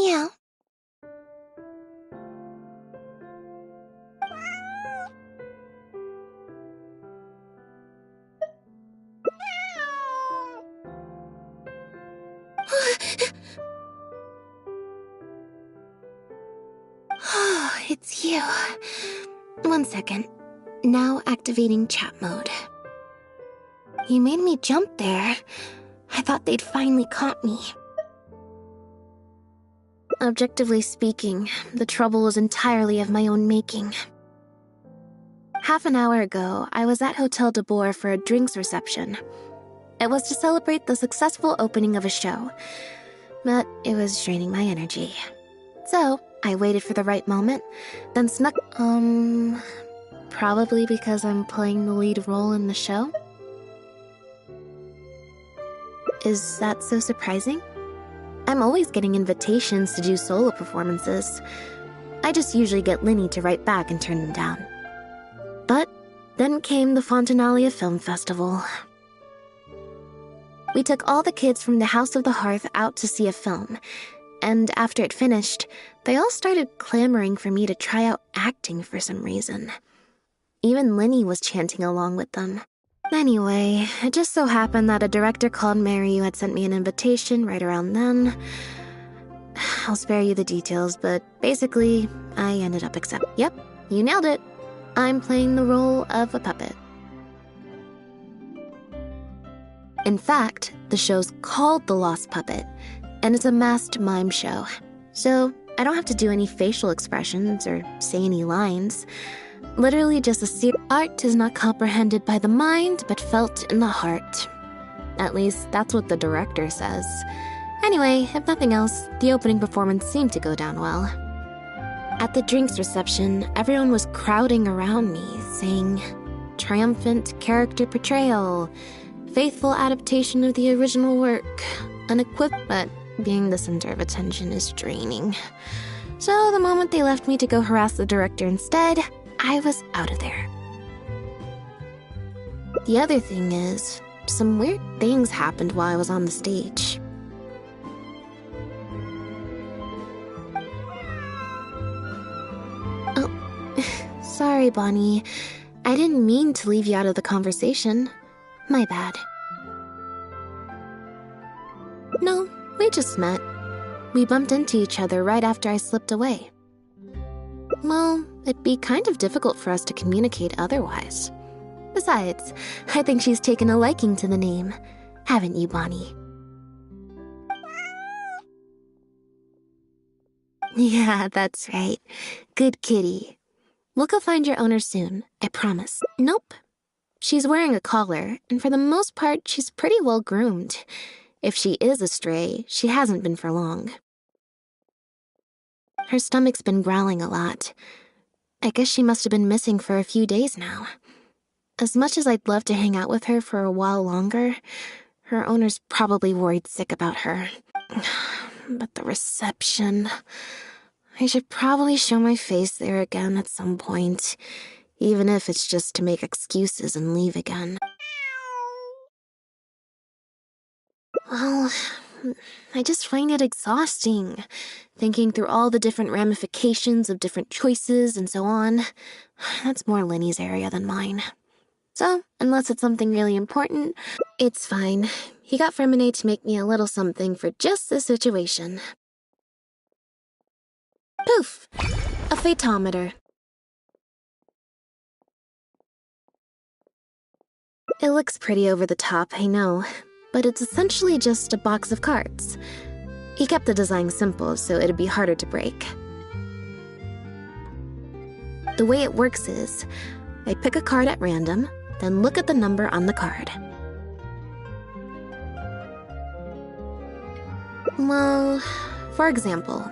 Meow. Oh, it's you. 1 second. Now activating chat mode. You made me jump there. I thought they'd finally caught me. Objectively speaking, the trouble was entirely of my own making. Half an hour ago, I was at Hotel de Boer for a drinks reception. It was to celebrate the successful opening of a show, but it was draining my energy. So, I waited for the right moment, then snuck— probably because I'm playing the lead role in the show? Is that so surprising? I'm always getting invitations to do solo performances. I just usually get Linny to write back and turn them down. But then came the Fontanalia Film Festival. We took all the kids from the House of the Hearth out to see a film, and after it finished, they all started clamoring for me to try out acting for some reason. Even Linny was chanting along with them. Anyway, it just so happened that a director called Mary who had sent me an invitation right around then. I'll spare you the details, but basically, I ended up accepting. Yep, you nailed it. I'm playing the role of a puppet. In fact, the show's called The Lost Puppet, and it's a masked mime show. So I don't have to do any facial expressions or say any lines. Literally just a series. Art is not comprehended by the mind, but felt in the heart. At least, that's what the director says. Anyway, if nothing else, the opening performance seemed to go down well. At the drinks reception, everyone was crowding around me, saying, "Triumphant character portrayal, faithful adaptation of the original work, unequipped," but being the center of attention is draining. So the moment they left me to go harass the director instead, I was out of there. The other thing is, some weird things happened while I was on the stage. Oh, sorry, Bonnie. I didn't mean to leave you out of the conversation. My bad. No, we just met. We bumped into each other right after I slipped away. Well, it'd be kind of difficult for us to communicate otherwise. Besides, I think she's taken a liking to the name. Haven't you, Bonnie? Yeah, that's right. Good kitty. We'll go find your owner soon, I promise. Nope. She's wearing a collar, and for the most part, she's pretty well groomed. If she is a stray, she hasn't been for long. Her stomach's been growling a lot. I guess she must have been missing for a few days now. As much as I'd love to hang out with her for a while longer, her owner's probably worried sick about her. But the reception... I should probably show my face there again at some point, even if it's just to make excuses and leave again. Well, I just find it exhausting, thinking through all the different ramifications of different choices and so on. That's more Linny's area than mine. So, unless it's something really important, it's fine. He got Fermine to make me a little something for just this situation. Poof! A phaetometer. It looks pretty over the top, I know, but it's essentially just a box of cards. He kept the design simple, so it'd be harder to break. The way it works is, I pick a card at random, then look at the number on the card. Well, for example,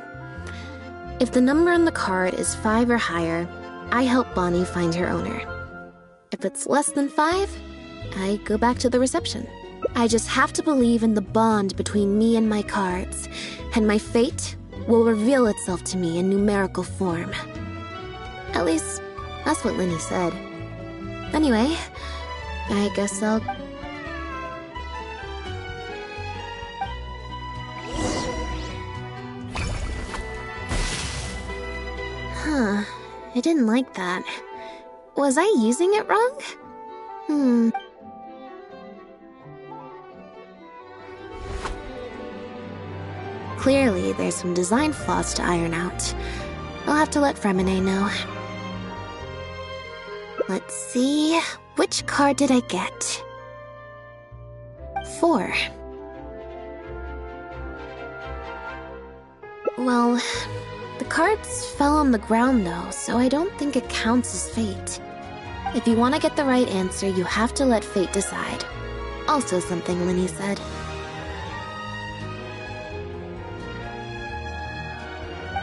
if the number on the card is 5 or higher, I help Bonnie find her owner. If it's less than 5, I go back to the reception. I just have to believe in the bond between me and my cards, and my fate will reveal itself to me in numerical form. At least, that's what Linny said. Anyway, I guess I'll... Huh, I didn't like that. Was I using it wrong? Clearly, there's some design flaws to iron out. I'll have to let Fremine know. Let's see, which card did I get? 4. Well, the cards fell on the ground though, so I don't think it counts as fate. If you want to get the right answer, you have to let fate decide. Also something Linny said.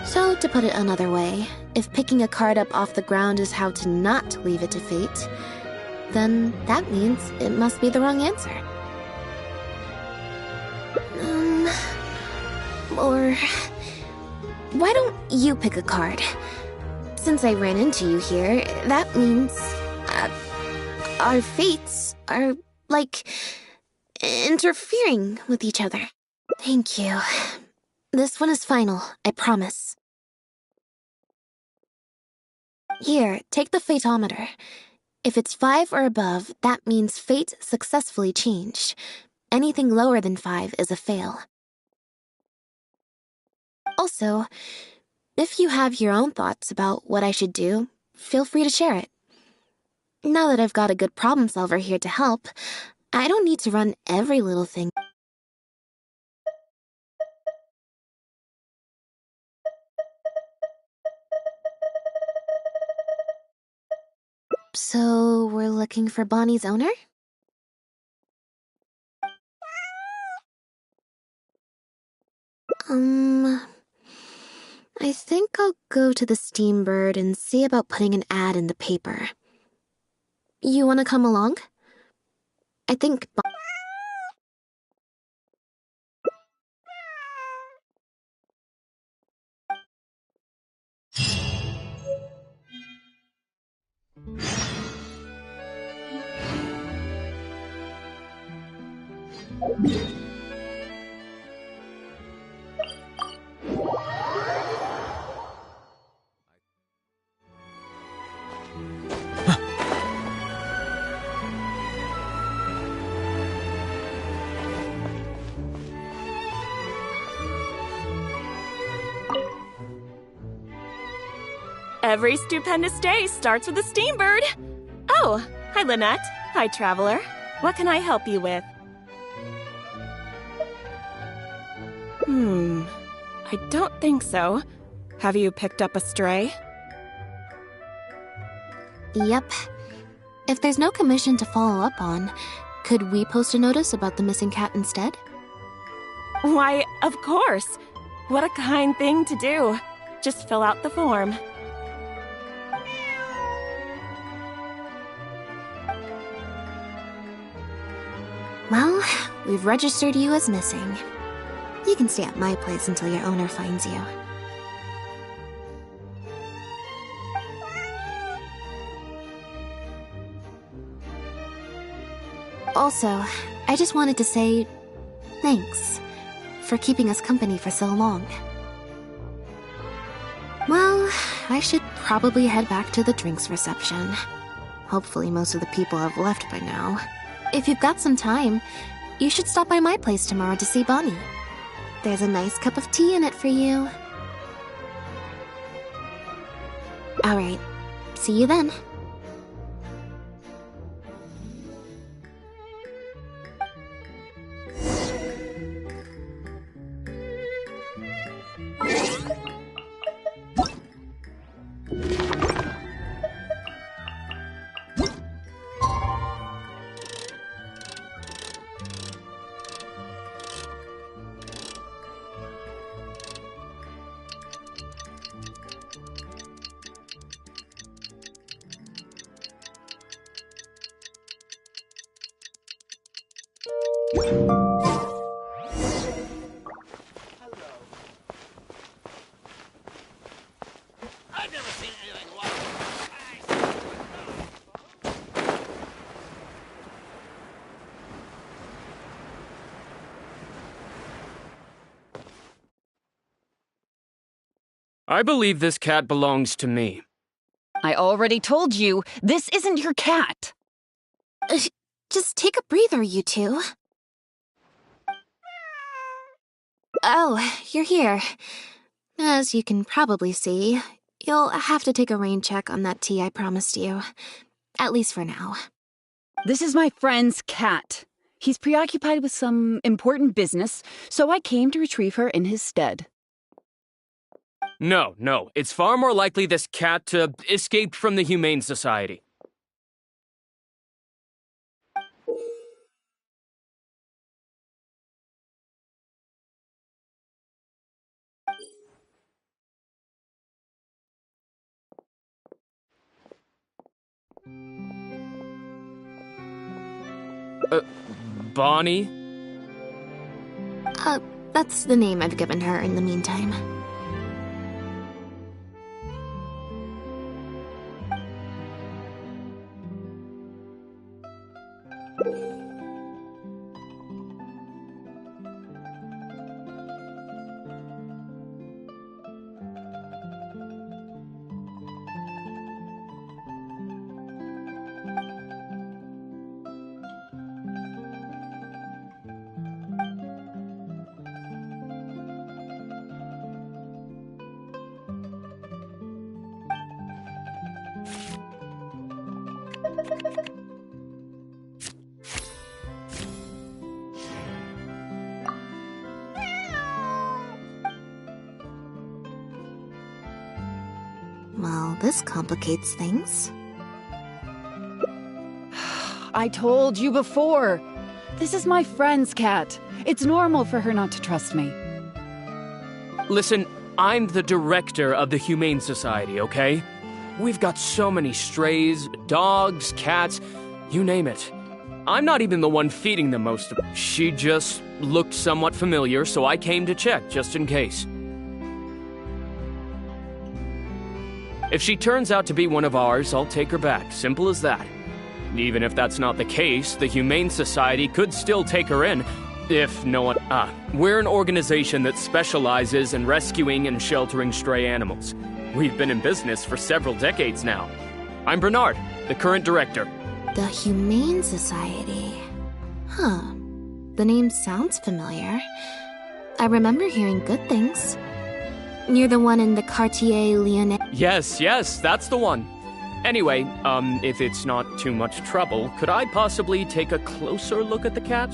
So, to put it another way, if picking a card up off the ground is how to not leave it to fate, then that means it must be the wrong answer. Or why don't you pick a card? Since I ran into you here, that means our fates are, like, interfering with each other. Thank you. This one is final, I promise. Here, take the fatometer. If it's 5 or above, that means fate successfully changed. Anything lower than 5 is a fail. Also, if you have your own thoughts about what I should do, feel free to share it. Now that I've got a good problem solver here to help, I don't need to run every little thing. So, we're looking for Bonnie's owner? I think I'll go to the Steambird and see about putting an ad in the paper. You want to come along? I think Every stupendous day starts with a Steambird. Oh, hi Lynette. Hi Traveler. What can I help you with? I don't think so. Have you picked up a stray? Yep. If there's no commission to follow up on, could we post a notice about the missing cat instead? Why, of course. What a kind thing to do. Just fill out the form. Well, we've registered you as missing. You can stay at my place until your owner finds you. Also, I just wanted to say thanks for keeping us company for so long. Well, I should probably head back to the drinks reception. Hopefully most of the people have left by now. If you've got some time, you should stop by my place tomorrow to see Bonnie. There's a nice cup of tea in it for you. Alright, see you then. I believe this cat belongs to me. I already told you, this isn't your cat. Just take a breather, you two. Oh, you're here. As you can probably see, you'll have to take a rain check on that tea I promised you. At least for now. This is my friend's cat. He's preoccupied with some important business, so I came to retrieve her in his stead. No, it's far more likely this cat escaped from the Humane Society. Bonnie? That's the name I've given her in the meantime. Well, this complicates things. I told you before. This is my friend's cat. It's normal for her not to trust me. Listen, I'm the director of the Humane Society, okay? We've got so many strays, dogs, cats, you name it. I'm not even the one feeding them most of them. She just looked somewhat familiar, so I came to check, just in case. If she turns out to be one of ours, I'll take her back. Simple as that. Even if that's not the case, the Humane Society could still take her in, if no one... we're an organization that specializes in rescuing and sheltering stray animals. We've been in business for several decades now. I'm Bernard, the current director. The Humane Society. Huh. The name sounds familiar. I remember hearing good things. Near the one in the Quartier Lynette. Yes, that's the one. Anyway, if it's not too much trouble, could I possibly take a closer look at the cat?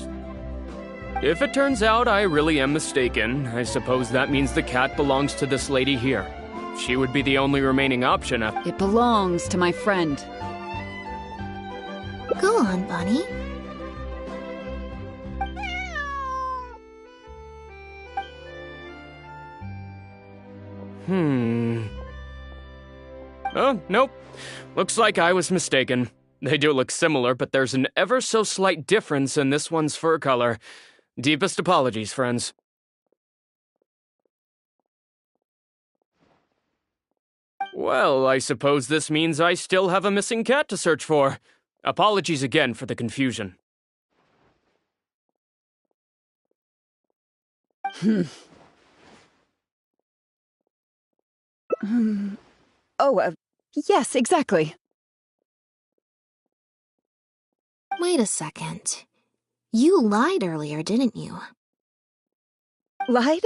If it turns out I really am mistaken, I suppose that means the cat belongs to this lady here. She would be the only remaining option after... It belongs to my friend. Go on, Bonnie. Oh, nope. Looks like I was mistaken. They do look similar, but there's an ever so slight difference in this one's fur color. Deepest apologies, friends. Well, I suppose this means I still have a missing cat to search for. Apologies again for the confusion. Yes, exactly. Wait a second. You lied earlier, didn't you? Lied?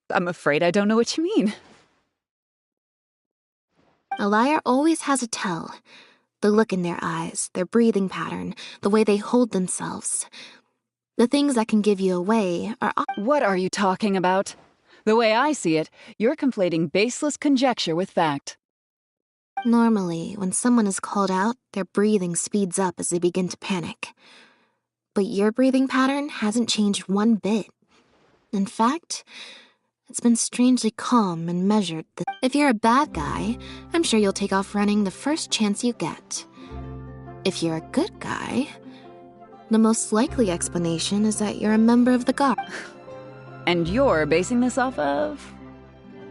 I'm afraid I don't know what you mean. A liar always has a tell. The look in their eyes, their breathing pattern, the way they hold themselves. The things that can give you away are... What are you talking about? The way I see it, you're conflating baseless conjecture with fact. Normally, when someone is called out, their breathing speeds up as they begin to panic. But your breathing pattern hasn't changed one bit. In fact, it's been strangely calm and measured. If you're a bad guy, I'm sure you'll take off running the first chance you get. If you're a good guy, the most likely explanation is that you're a member of the guard. And you're basing this off of?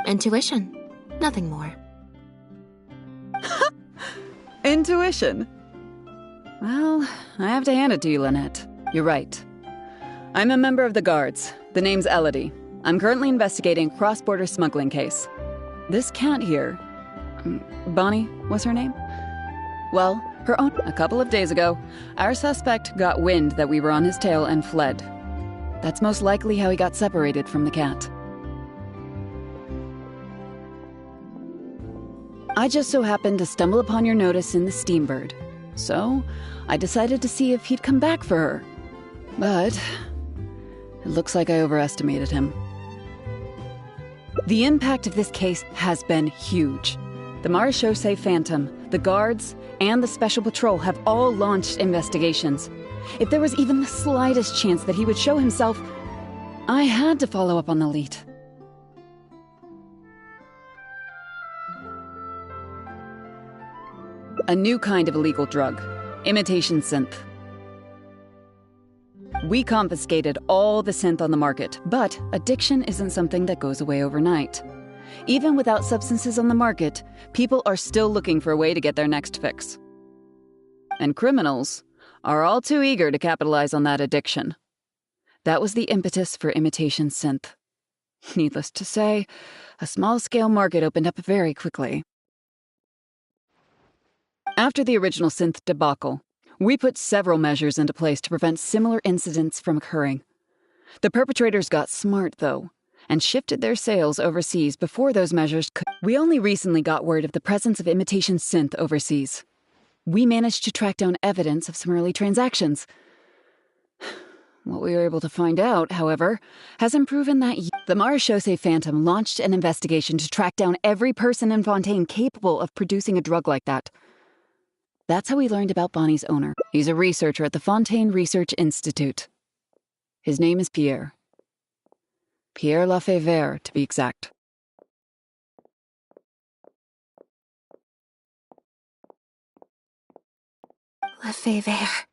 Intuition. Nothing more. Intuition. Well, I have to hand it to you, Lynette. You're right. I'm a member of the Guards. The name's Elodie. I'm currently investigating a cross-border smuggling case. This cat here, Bonnie was her name? Well, a couple of days ago, our suspect got wind that we were on his tail and fled. That's most likely how he got separated from the cat. I just so happened to stumble upon your notice in the Steambird, so I decided to see if he'd come back for her. But it looks like I overestimated him. The impact of this case has been huge. The Marechaussee Phantom, the guards, and the Special Patrol have all launched investigations. If there was even the slightest chance that he would show himself, I had to follow up on the lead. A new kind of illegal drug, imitation synth. We confiscated all the synth on the market, but addiction isn't something that goes away overnight. Even without substances on the market, people are still looking for a way to get their next fix. And criminals are all too eager to capitalize on that addiction. That was the impetus for imitation synth. Needless to say, a small-scale market opened up very quickly. After the original synth debacle, we put several measures into place to prevent similar incidents from occurring. The perpetrators got smart, though, and shifted their sales overseas before those measures could. We only recently got word of the presence of imitation synth overseas. We managed to track down evidence of some early transactions. What we were able to find out, however, hasn't proven that the Marechaussee Phantom launched an investigation to track down every person in Fontaine capable of producing a drug like that. That's how we learned about Bonnie's owner. He's a researcher at the Fontaine Research Institute. His name is Pierre. Pierre Lafayette, to be exact. Lafayette.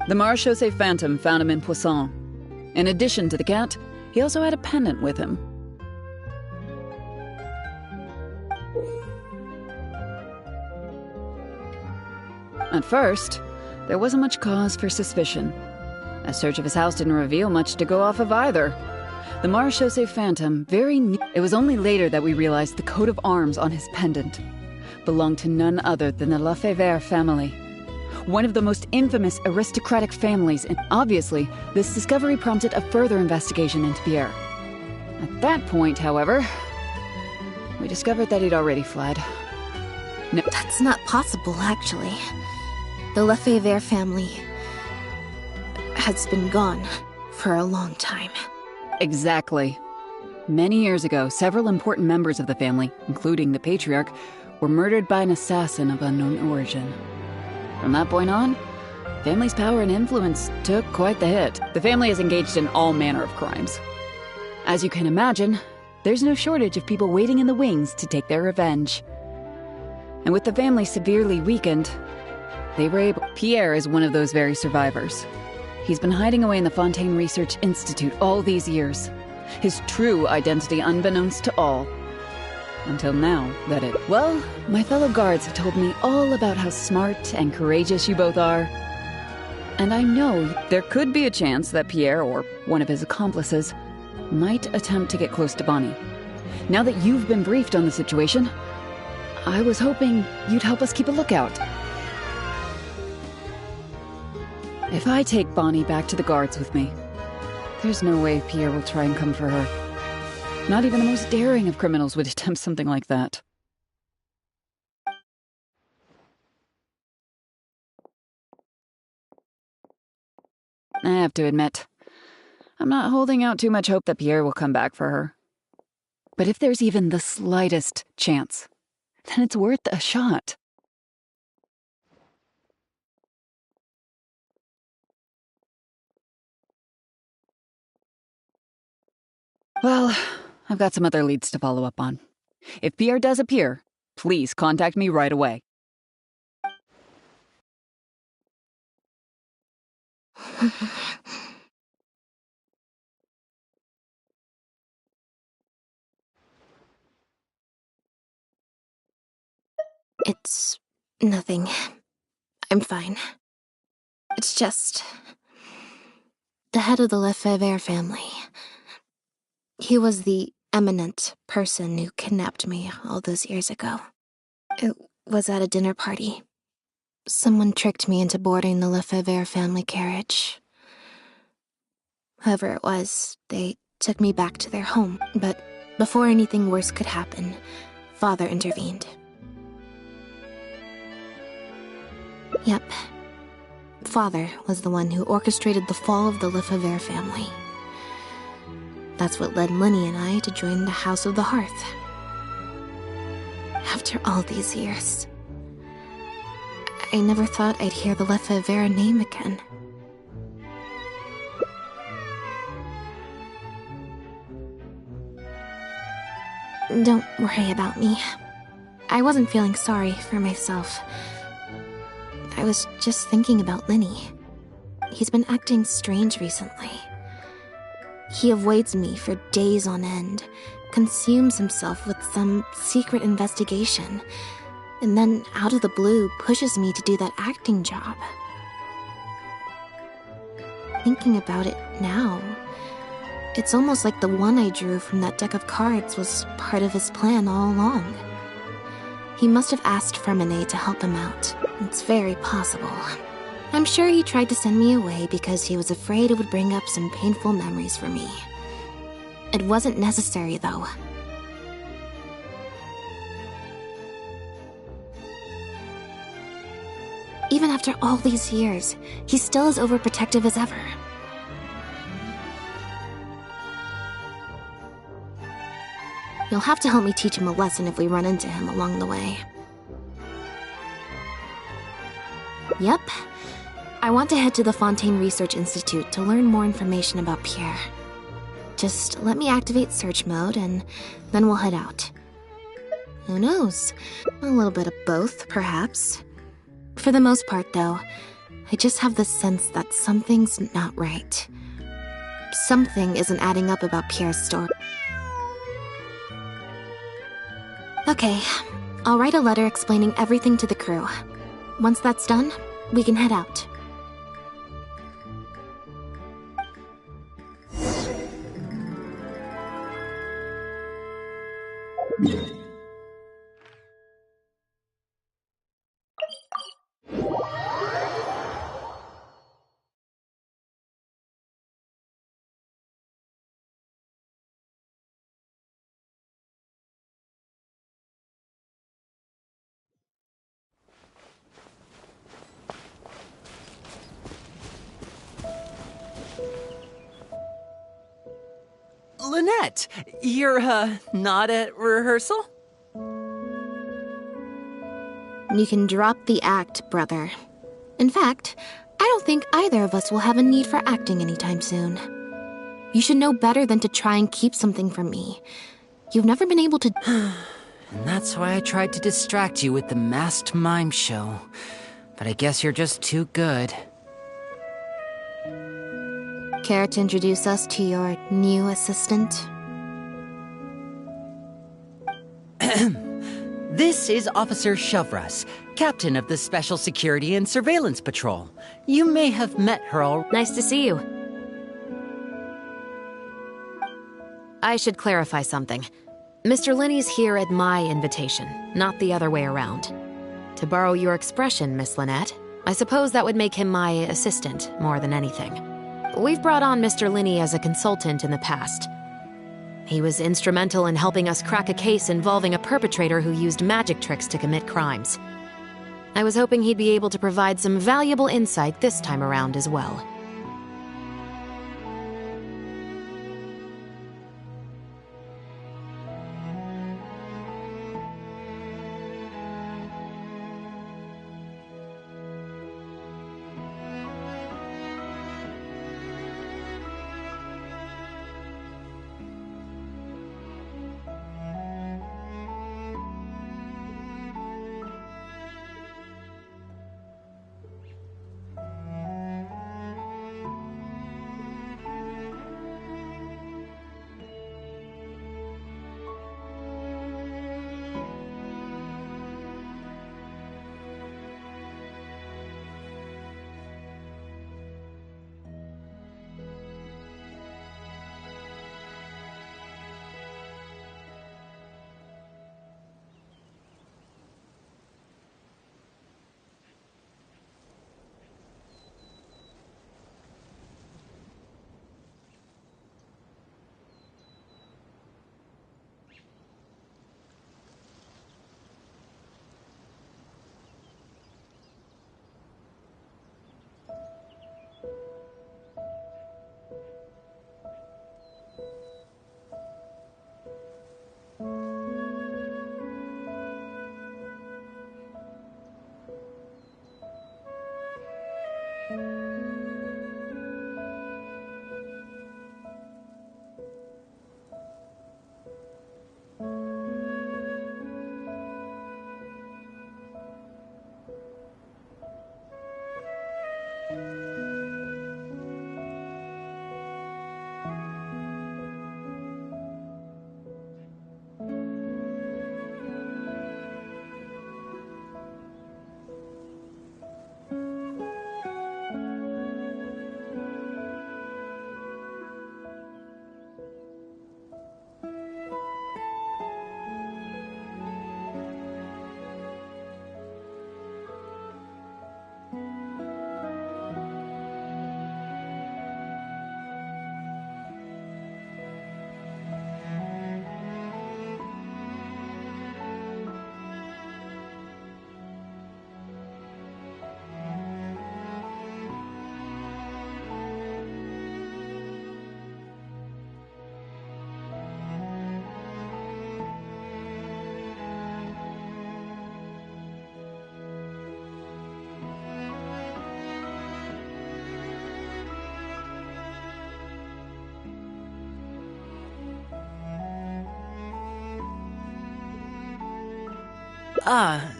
The Marechaussee Phantom found him in Poisson. In addition to the cat, he also had a pendant with him. At first, there wasn't much cause for suspicion. A search of his house didn't reveal much to go off of either. The Marechaussee Phantom It was only later that we realized the coat of arms on his pendant belonged to none other than the Lafayette family. One of the most infamous aristocratic families, and obviously, this discovery prompted a further investigation into Pierre. At that point, however, we discovered that he'd already fled. No. That's not possible, actually. The Lafayette family has been gone for a long time. Exactly. Many years ago, several important members of the family, including the patriarch, were murdered by an assassin of unknown origin. From that point on, the family's power and influence took quite the hit. The family is engaged in all manner of crimes. As you can imagine, there's no shortage of people waiting in the wings to take their revenge. And with the family severely weakened, they were able... Pierre is one of those very survivors. He's been hiding away in the Fontaine Research Institute all these years. His true identity unbeknownst to all. Until now, that it... Well, my fellow guards have told me all about how smart and courageous you both are. And I know there could be a chance that Pierre, or one of his accomplices, might attempt to get close to Bonnie. Now that you've been briefed on the situation, I was hoping you'd help us keep a lookout. If I take Bonnie back to the guards with me, there's no way Pierre will try and come for her. Not even the most daring of criminals would attempt something like that. I have to admit, I'm not holding out too much hope that Pierre will come back for her. But if there's even the slightest chance, then it's worth a shot. Well, I've got some other leads to follow up on. If Pierre does appear, please contact me right away. It's nothing. I'm fine. It's just... the head of the Lefebvre family. He was the eminent person who kidnapped me all those years ago. It was at a dinner party. Someone tricked me into boarding the Lefebvre family carriage. Whoever it was, they took me back to their home, but before anything worse could happen, Father intervened. Yep. Father was the one who orchestrated the fall of the Lefebvre family. That's what led Lenny and I to join the House of the Hearth. After all these years, I never thought I'd hear the Lefebvre name again. Don't worry about me. I wasn't feeling sorry for myself. I was just thinking about Lenny. He's been acting strange recently. He avoids me for days on end, consumes himself with some secret investigation, and then out of the blue pushes me to do that acting job. Thinking about it now, it's almost like the one I drew from that deck of cards was part of his plan all along. He must have asked Fremine to help him out. It's very possible. I'm sure he tried to send me away because he was afraid it would bring up some painful memories for me. It wasn't necessary, though. Even after all these years, he's still as overprotective as ever. You'll have to help me teach him a lesson if we run into him along the way. Yep. I want to head to the Fontaine Research Institute to learn more information about Pierre. Just let me activate search mode and then we'll head out. Who knows? A little bit of both, perhaps. For the most part, though, I just have the sense that something's not right. Something isn't adding up about Pierre's story. Okay, I'll write a letter explaining everything to the crew. Once that's done, we can head out. Lynette, you're, not at rehearsal? You can drop the act, brother. In fact, I don't think either of us will have a need for acting anytime soon. You should know better than to try and keep something from me. You've never been able to... And that's why I tried to distract you with the masked mime show. But I guess you're just too good. Care to introduce us to your new assistant? This is Officer Shovras, captain of the Special Security and Surveillance Patrol. You may have met her already. Nice to see you. I should clarify something. Mr. Linney's here at my invitation, not the other way around. To borrow your expression, Miss Lynette, I suppose that would make him my assistant more than anything. We've brought on Mr. Linney as a consultant in the past. He was instrumental in helping us crack a case involving a perpetrator who used magic tricks to commit crimes. I was hoping he'd be able to provide some valuable insight this time around as well.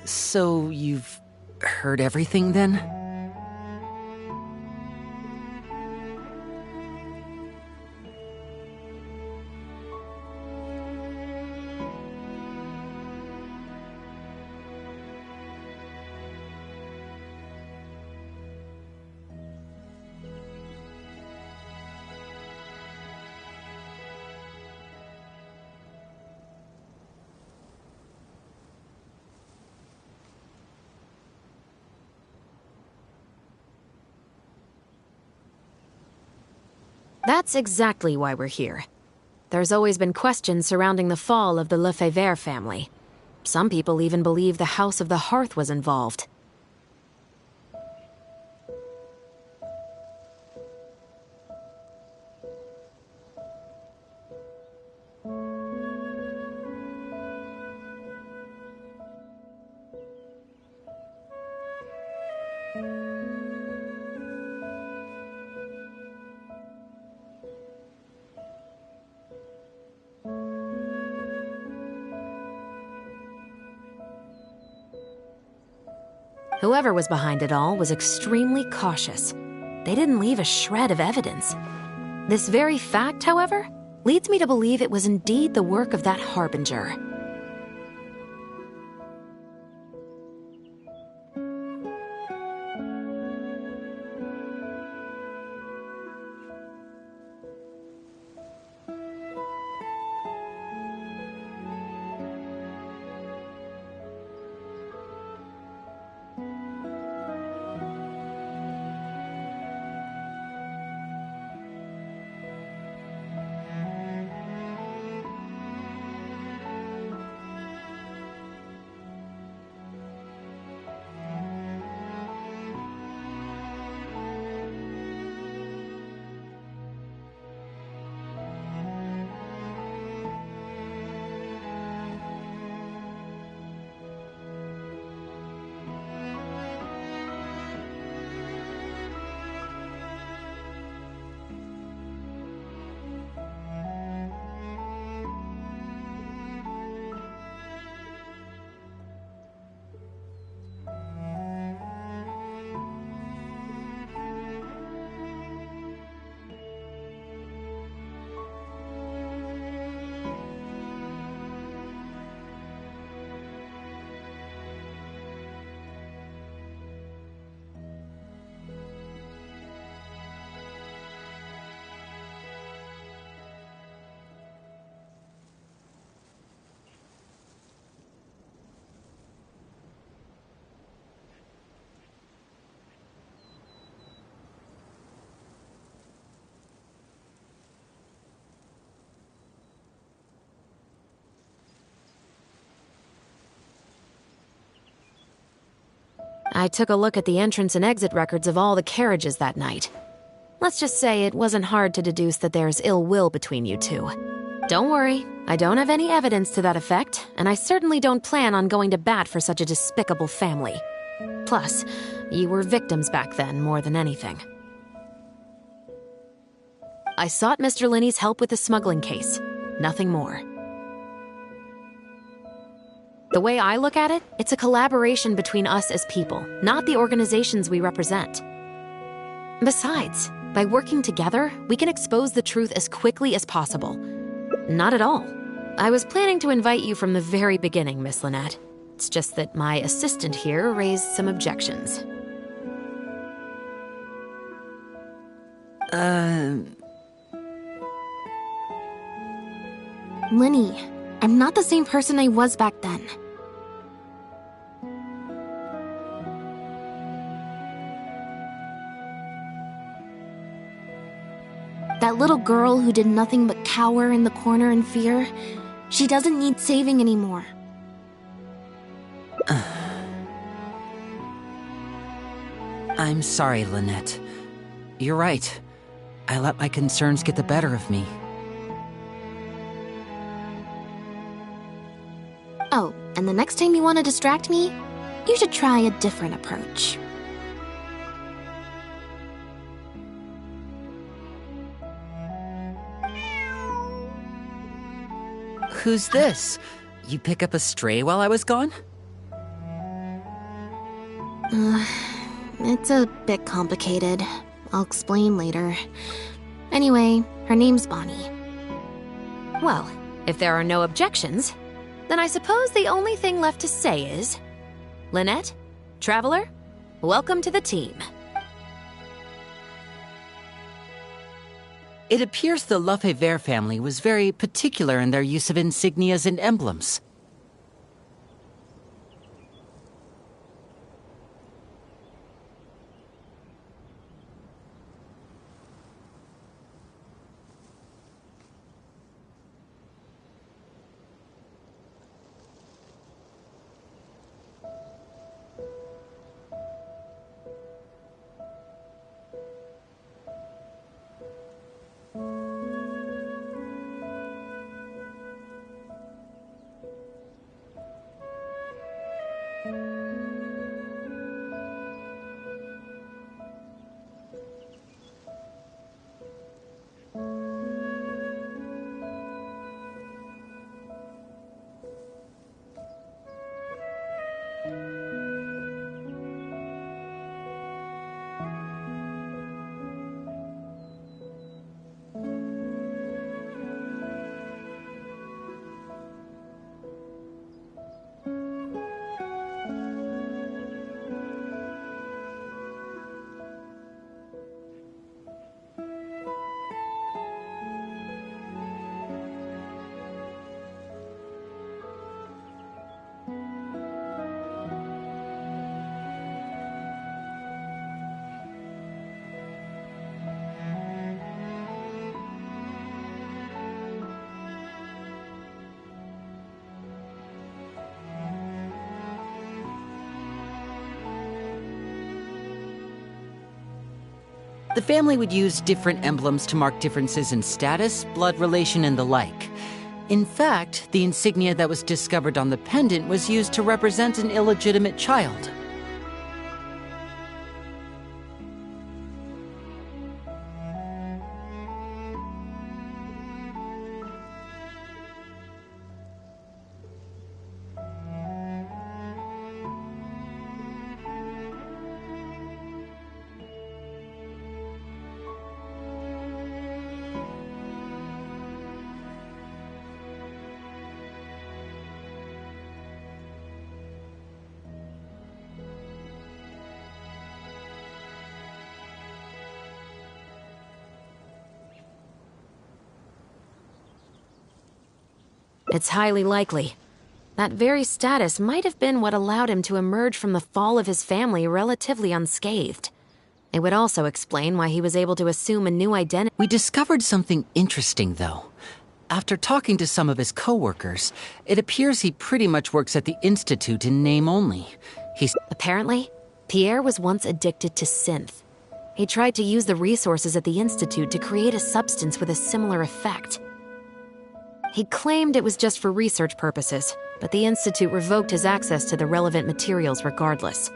So you've heard everything then? That's exactly why we're here. There's always been questions surrounding the fall of the Lefebvre family. Some people even believe the House of the Hearth was involved. Whoever was behind it all was extremely cautious. They didn't leave a shred of evidence. This very fact, however, leads me to believe it was indeed the work of that Harbinger. I took a look at the entrance and exit records of all the carriages that night. Let's just say it wasn't hard to deduce that there's ill will between you two. Don't worry, I don't have any evidence to that effect, and I certainly don't plan on going to bat for such a despicable family. Plus, you were victims back then more than anything. I sought Mr. Linney's help with the smuggling case. Nothing more. The way I look at it, it's a collaboration between us as people, not the organizations we represent. Besides, by working together, we can expose the truth as quickly as possible. Not at all. I was planning to invite you from the very beginning, Miss Lynette. It's just that my assistant here raised some objections. Linny, I'm not the same person I was back then. That little girl who did nothing but cower in the corner in fear, she doesn't need saving anymore. I'm sorry, Lynette. You're right. I let my concerns get the better of me. Oh, and the next time you want to distract me, you should try a different approach. Who's this? You pick up a stray while I was gone? It's a bit complicated. I'll explain later. Anyway, her name's Bonnie. Well, if there are no objections, then I suppose the only thing left to say is... Lynette, Traveler, welcome to the team. It appears the Lefebvre family was very particular in their use of insignias and emblems. The family would use different emblems to mark differences in status, blood relation, and the like. In fact, the insignia that was discovered on the pendant was used to represent an illegitimate child. It's highly likely. That very status might have been what allowed him to emerge from the fall of his family relatively unscathed. It would also explain why he was able to assume a new identity. We discovered something interesting, though. After talking to some of his co-workers, it appears he pretty much works at the Institute in name only. Apparently, Pierre was once addicted to synth. He tried to use the resources at the Institute to create a substance with a similar effect. He claimed it was just for research purposes, but the Institute revoked his access to the relevant materials regardless.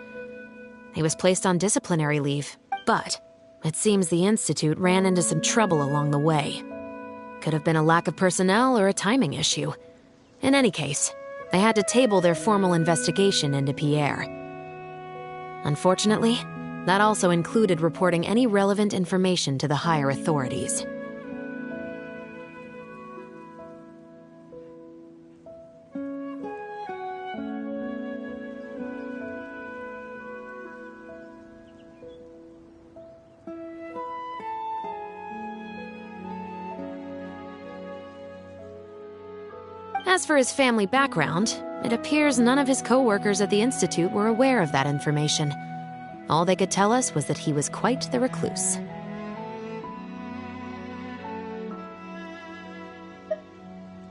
He was placed on disciplinary leave, but it seems the Institute ran into some trouble along the way. Could have been a lack of personnel or a timing issue. In any case, they had to table their formal investigation into Pierre. Unfortunately, that also included reporting any relevant information to the higher authorities. As for his family background, it appears none of his co-workers at the Institute were aware of that information. All they could tell us was that he was quite the recluse.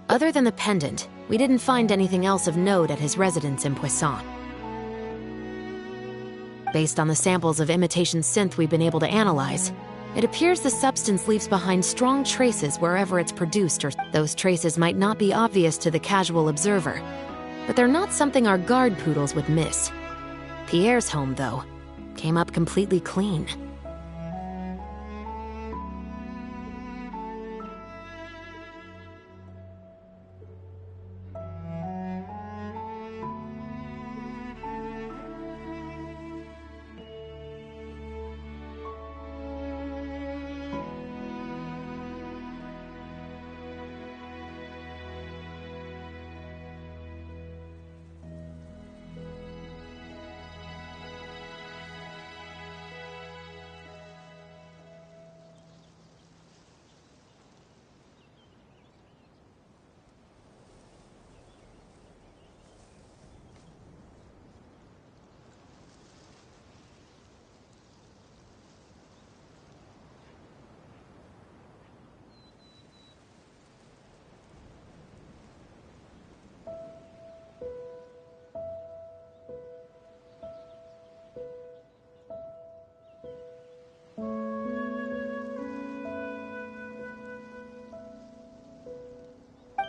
Other than the pendant, we didn't find anything else of note at his residence in Poisson. Based on the samples of imitation synth we've been able to analyze, it appears the substance leaves behind strong traces wherever it's produced, or those traces might not be obvious to the casual observer, but they're not something our guard poodles would miss. Pierre's home, though, came up completely clean.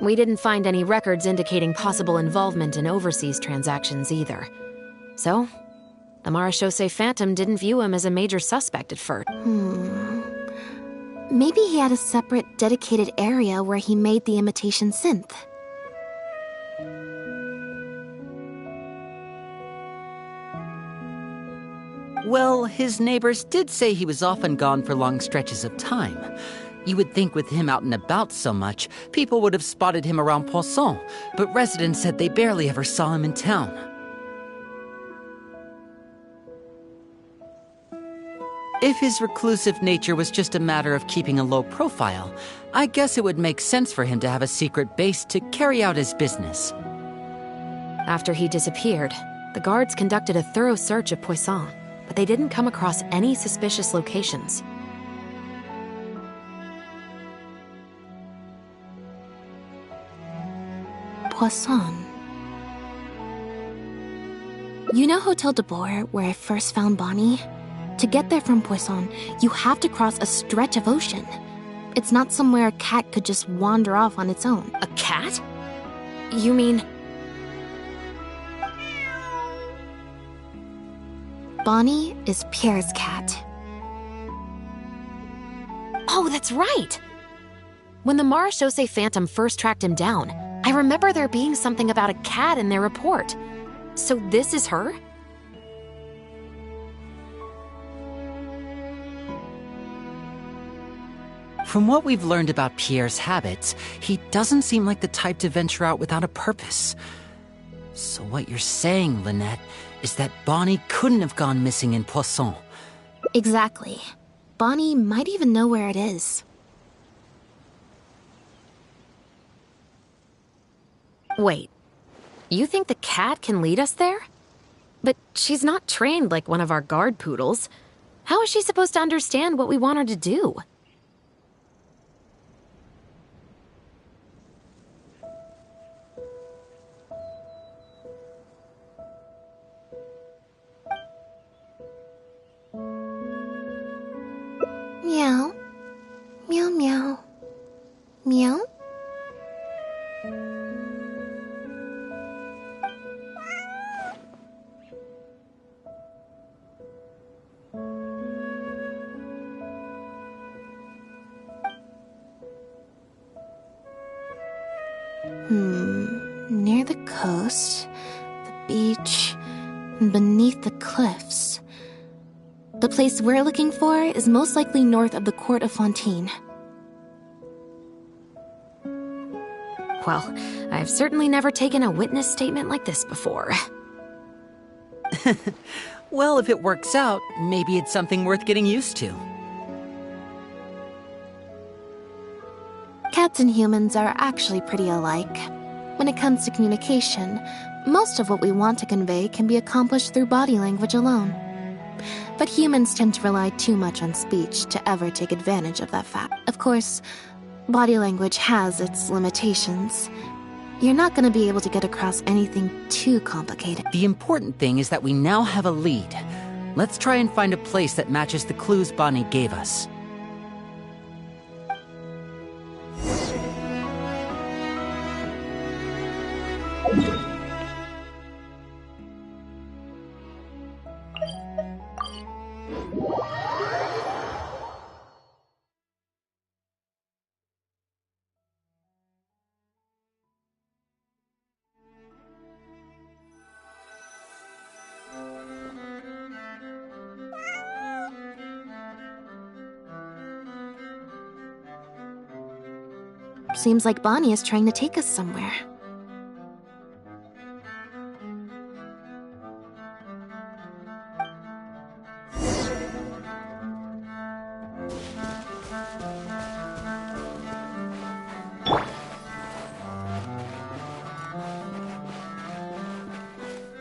We didn't find any records indicating possible involvement in overseas transactions either. So, the Marechaussee Phantom didn't view him as a major suspect at first. Maybe he had a separate, dedicated area where he made the imitation synth. Well, his neighbors did say he was often gone for long stretches of time. You would think with him out and about so much, people would have spotted him around Poisson, but residents said they barely ever saw him in town. If his reclusive nature was just a matter of keeping a low profile, I guess it would make sense for him to have a secret base to carry out his business. After he disappeared, the guards conducted a thorough search of Poisson, but they didn't come across any suspicious locations. Poisson. You know Hotel de Boer, where I first found Bonnie? To get there from Poisson, you have to cross a stretch of ocean. It's not somewhere a cat could just wander off on its own. A cat? You mean... Bonnie is Pierre's cat. Oh, that's right! When the Marechaussee Phantom first tracked him down, I remember there being something about a cat in their report. So this is her? From what we've learned about Pierre's habits, he doesn't seem like the type to venture out without a purpose. So what you're saying, Lynette, is that Bonnie couldn't have gone missing in Poisson. Exactly. Bonnie might even know where it is. Wait, you think the cat can lead us there? But she's not trained like one of our guard poodles. How is she supposed to understand what we want her to do? Meow. Meow meow. Meow? Near the coast, the beach, and beneath the cliffs. The place we're looking for is most likely north of the Court of Fontaine. Well, I've certainly never taken a witness statement like this before. Well, if it works out, maybe it's something worth getting used to. Cats and humans are actually pretty alike. When it comes to communication, most of what we want to convey can be accomplished through body language alone. But humans tend to rely too much on speech to ever take advantage of that fact. Of course, body language has its limitations. You're not going to be able to get across anything too complicated. The important thing is that we now have a lead. Let's try and find a place that matches the clues Bonnie gave us. Seems like Bonnie is trying to take us somewhere.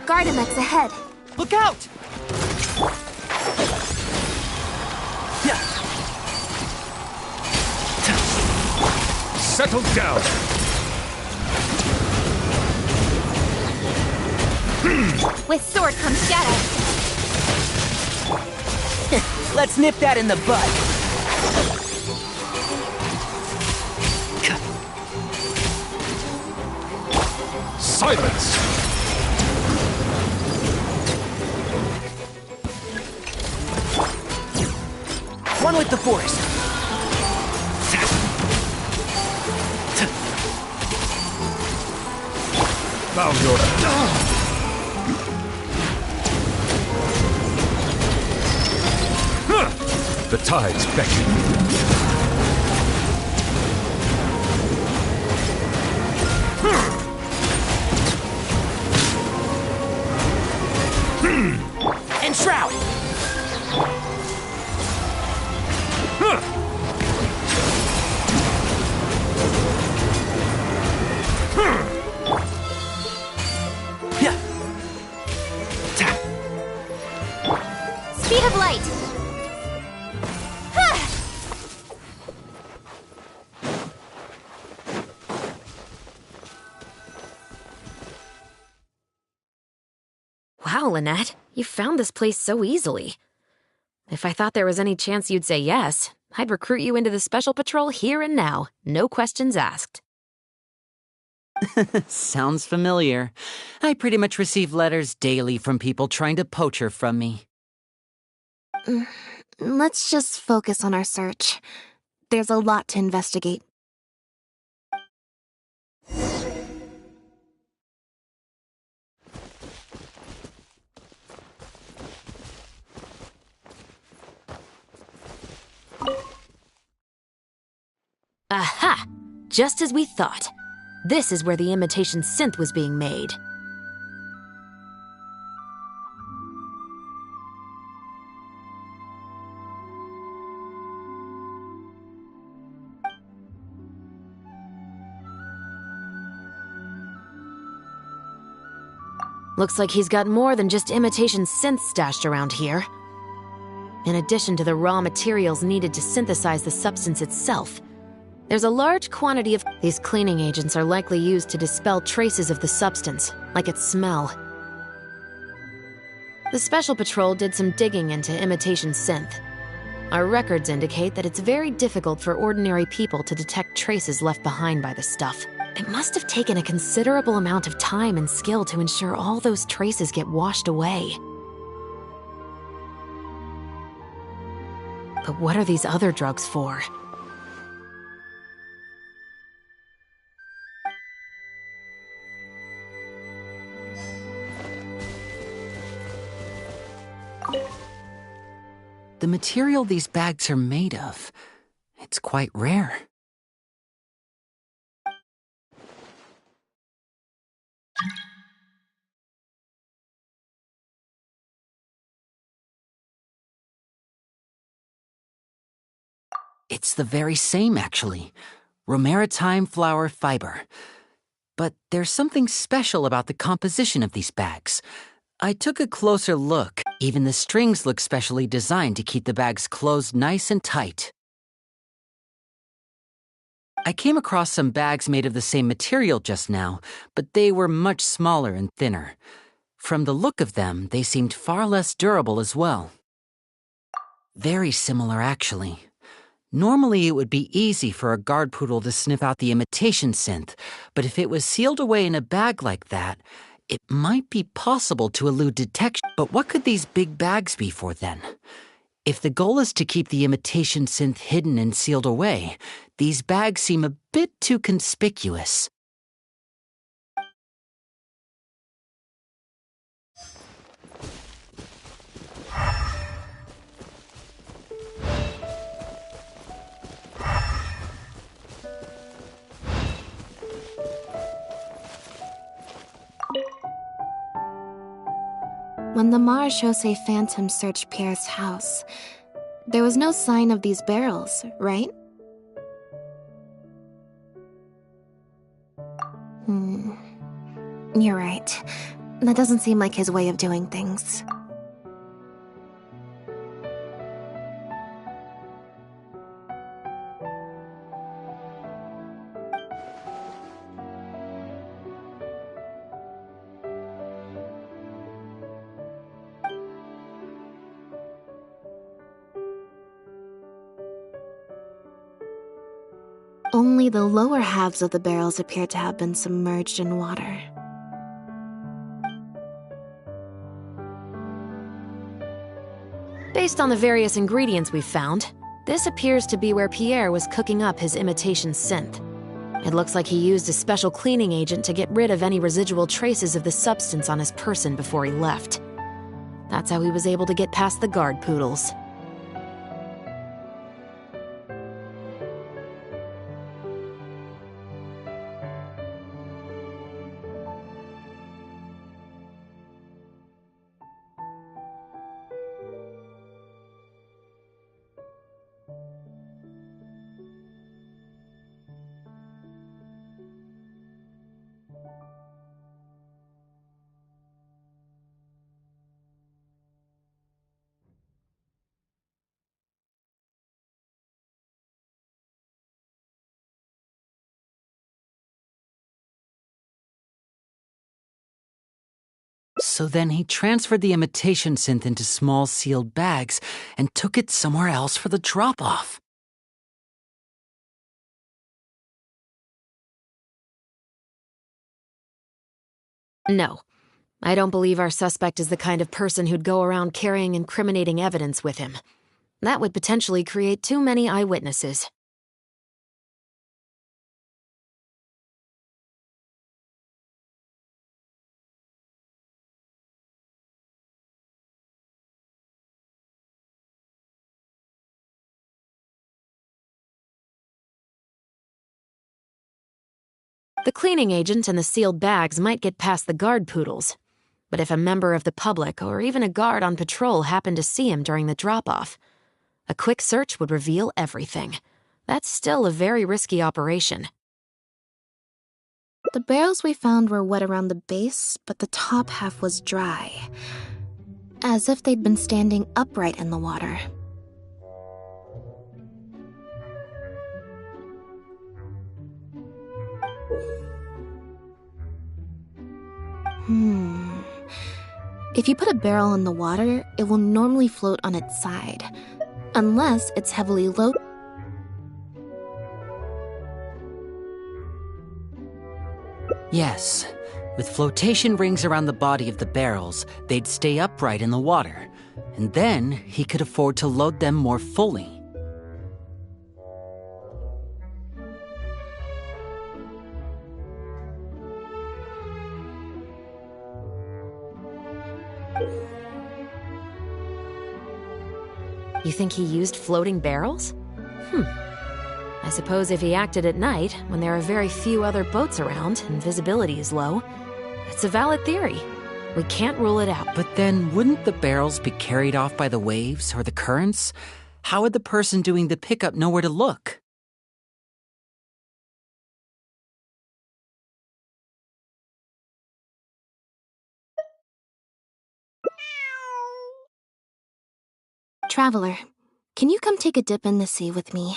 Gardamex ahead. Look out! Settle down! With sword comes shadow. Let's nip that in the bud. Silence! One with the forest. Bow your... The tides beckon. Enshroud! Speed of light! Wow, Lynette, you found this place so easily. If I thought there was any chance you'd say yes, I'd recruit you into the Special Patrol here and now, no questions asked. Sounds familiar. I pretty much receive letters daily from people trying to poach her from me. Let's just focus on our search. There's a lot to investigate. Aha! Just as we thought. This is where the imitation synth was being made. Looks like he's got more than just imitation synths stashed around here. In addition to the raw materials needed to synthesize the substance itself, there's a large quantity of... These cleaning agents are likely used to dispel traces of the substance, like its smell. The Special Patrol did some digging into imitation synth. Our records indicate that it's very difficult for ordinary people to detect traces left behind by the stuff. It must have taken a considerable amount of time and skill to ensure all those traces get washed away. But what are these other drugs for? The material these bags are made of, it's quite rare. It's the very same, actually. Romaritime flower fiber. But there's something special about the composition of these bags. I took a closer look. Even the strings look specially designed to keep the bags closed nice and tight. I came across some bags made of the same material just now, but they were much smaller and thinner. From the look of them, they seemed far less durable as well. Very similar, actually. Normally, it would be easy for a guard poodle to sniff out the imitation synth, but if it was sealed away in a bag like that, it might be possible to elude detection. But what could these big bags be for then? If the goal is to keep the imitation synth hidden and sealed away, these bags seem a bit too conspicuous. When the Marechaussee Phantom searched Pierre's house, there was no sign of these barrels, right? You're right. That doesn't seem like his way of doing things. Only the lower halves of the barrels appear to have been submerged in water. Based on the various ingredients we've found, this appears to be where Pierre was cooking up his imitation synth. It looks like he used a special cleaning agent to get rid of any residual traces of the substance on his person before he left. That's how he was able to get past the guard poodles. So then he transferred the imitation synth into small sealed bags and took it somewhere else for the drop-off. No, I don't believe our suspect is the kind of person who'd go around carrying incriminating evidence with him. That would potentially create too many eyewitnesses. The cleaning agent and the sealed bags might get past the guard poodles, but if a member of the public or even a guard on patrol happened to see him during the drop-off, a quick search would reveal everything. That's still a very risky operation. The barrels we found were wet around the base, but the top half was dry, as if they'd been standing upright in the water. If you put a barrel in the water, it will normally float on its side, unless it's heavily loaded. Yes, with flotation rings around the body of the barrels, they'd stay upright in the water, and then he could afford to load them more fully. You think he used floating barrels? I suppose if he acted at night, when there are very few other boats around and visibility is low, it's a valid theory. We can't rule it out. But then, wouldn't the barrels be carried off by the waves or the currents? How would the person doing the pickup know where to look? Traveler, can you come take a dip in the sea with me?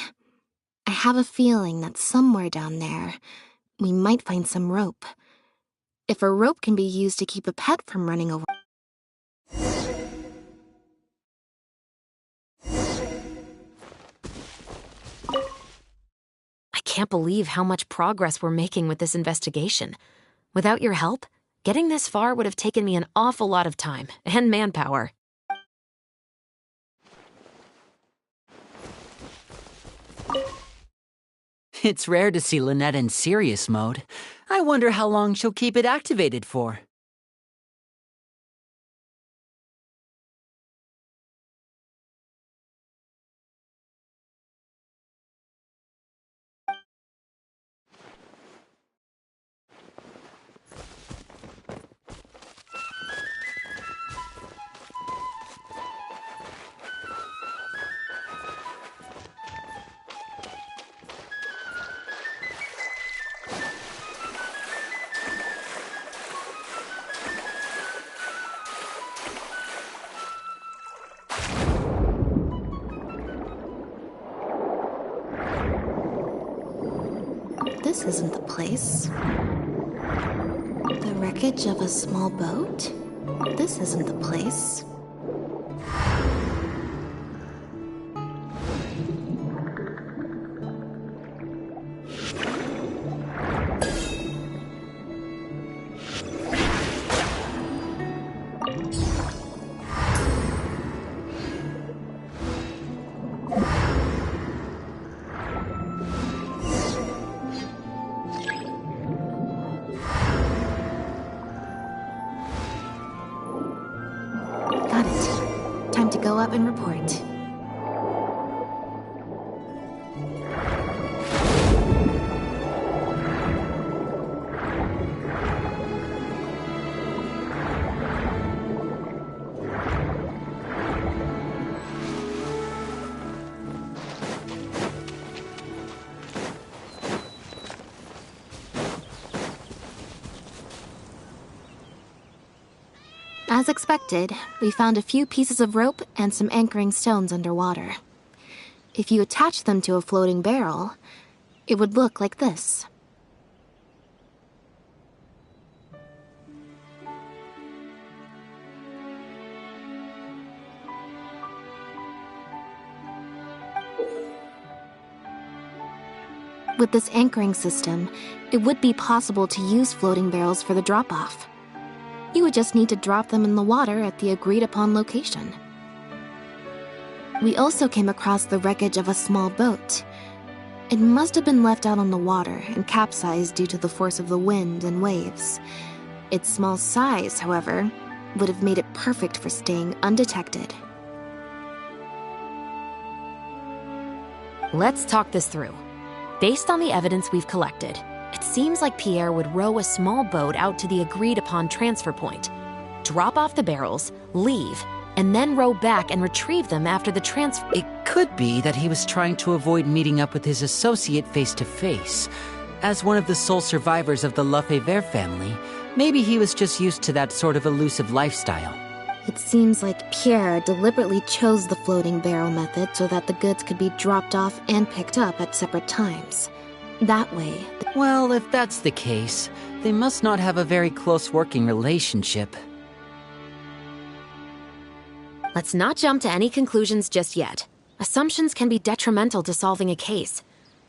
I have a feeling that somewhere down there, we might find some rope. If a rope can be used to keep a pet from running over... I can't believe how much progress we're making with this investigation. Without your help, getting this far would have taken me an awful lot of time and manpower. It's rare to see Lynette in serious mode. I wonder how long she'll keep it activated for. This isn't the place. The wreckage of a small boat? This isn't the place. to go up and report. As expected, we found a few pieces of rope and some anchoring stones underwater. If you attach them to a floating barrel, it would look like this. With this anchoring system, it would be possible to use floating barrels for the drop-off. You would just need to drop them in the water at the agreed-upon location. We also came across the wreckage of a small boat. It must have been left out on the water and capsized due to the force of the wind and waves. Its small size, however, would have made it perfect for staying undetected. Let's talk this through. Based on the evidence we've collected, it seems like Pierre would row a small boat out to the agreed-upon transfer point, drop off the barrels, leave, and then row back and retrieve them after the transfer. It could be that he was trying to avoid meeting up with his associate face-to-face. As one of the sole survivors of the Lefebvre family, maybe he was just used to that sort of elusive lifestyle. It seems like Pierre deliberately chose the floating barrel method so that the goods could be dropped off and picked up at separate times. That way... Well, if that's the case, they must not have a very close working relationship. Let's not jump to any conclusions just yet. Assumptions can be detrimental to solving a case.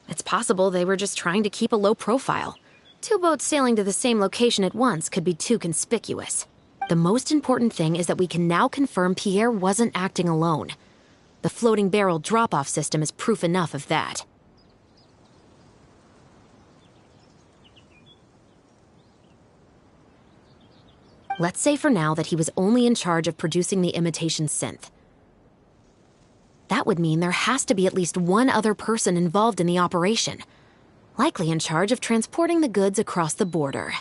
It's possible they were just trying to keep a low profile. Two boats sailing to the same location at once could be too conspicuous. The most important thing is that we can now confirm Pierre wasn't acting alone. The floating barrel drop-off system is proof enough of that. Let's say for now that he was only in charge of producing the imitation synth. That would mean there has to be at least one other person involved in the operation, likely in charge of transporting the goods across the border.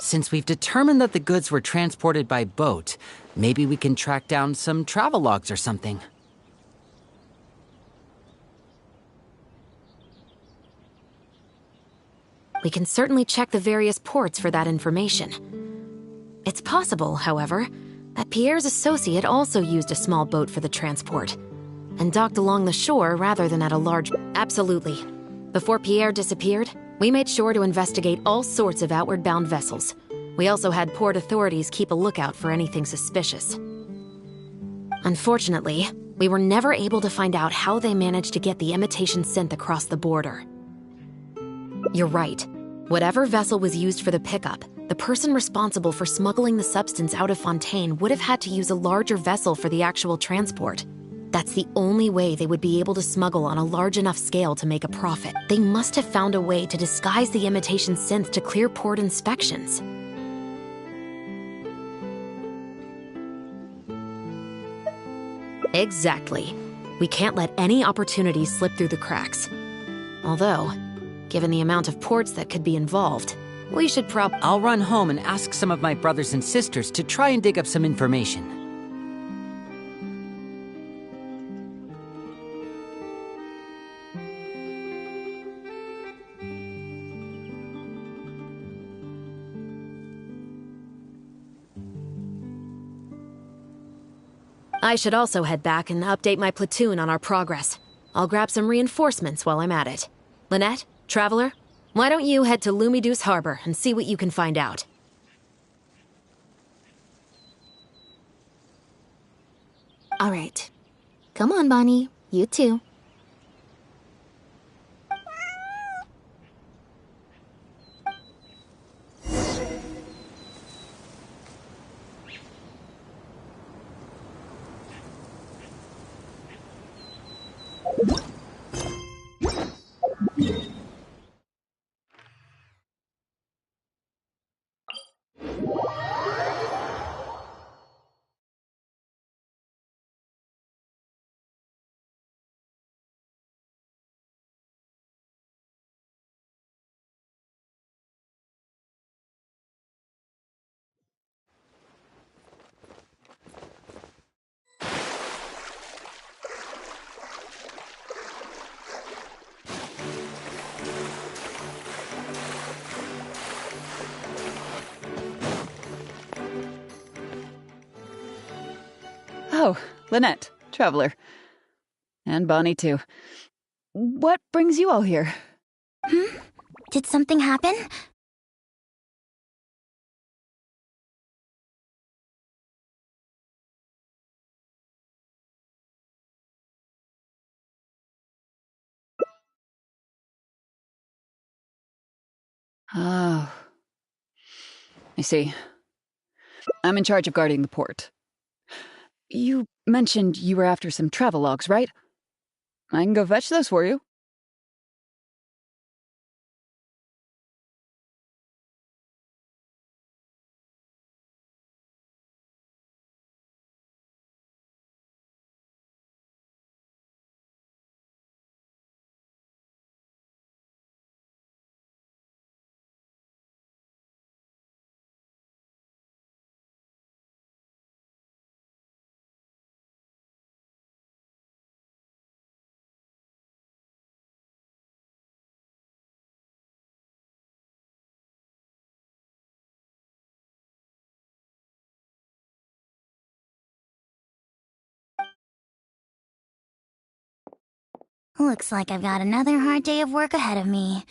Since we've determined that the goods were transported by boat, maybe we can track down some travel logs or something. We can certainly check the various ports for that information. It's possible, however, that Pierre's associate also used a small boat for the transport, and docked along the shore rather than at a large... Absolutely. Before Pierre disappeared, we made sure to investigate all sorts of outward-bound vessels. We also had port authorities keep a lookout for anything suspicious. Unfortunately, we were never able to find out how they managed to get the imitation synth across the border. You're right. Whatever vessel was used for the pickup, the person responsible for smuggling the substance out of Fontaine would have had to use a larger vessel for the actual transport. That's the only way they would be able to smuggle on a large enough scale to make a profit. They must have found a way to disguise the imitation synth to clear port inspections. Exactly. We can't let any opportunities slip through the cracks. Although, given the amount of ports that could be involved, we should I'll run home and ask some of my brothers and sisters to try and dig up some information. I should also head back and update my platoon on our progress. I'll grab some reinforcements while I'm at it. Lynette, Traveler, why don't you head to Lumideus Harbor and see what you can find out? All right. Come on, Bonnie. You too. Oh, Lynette, traveler. And Bonnie, too. What brings you all here? Did something happen? Oh. I see. I'm in charge of guarding the port. You mentioned you were after some travelogues, right? I can go fetch those for you. Looks like I've got another hard day of work ahead of me.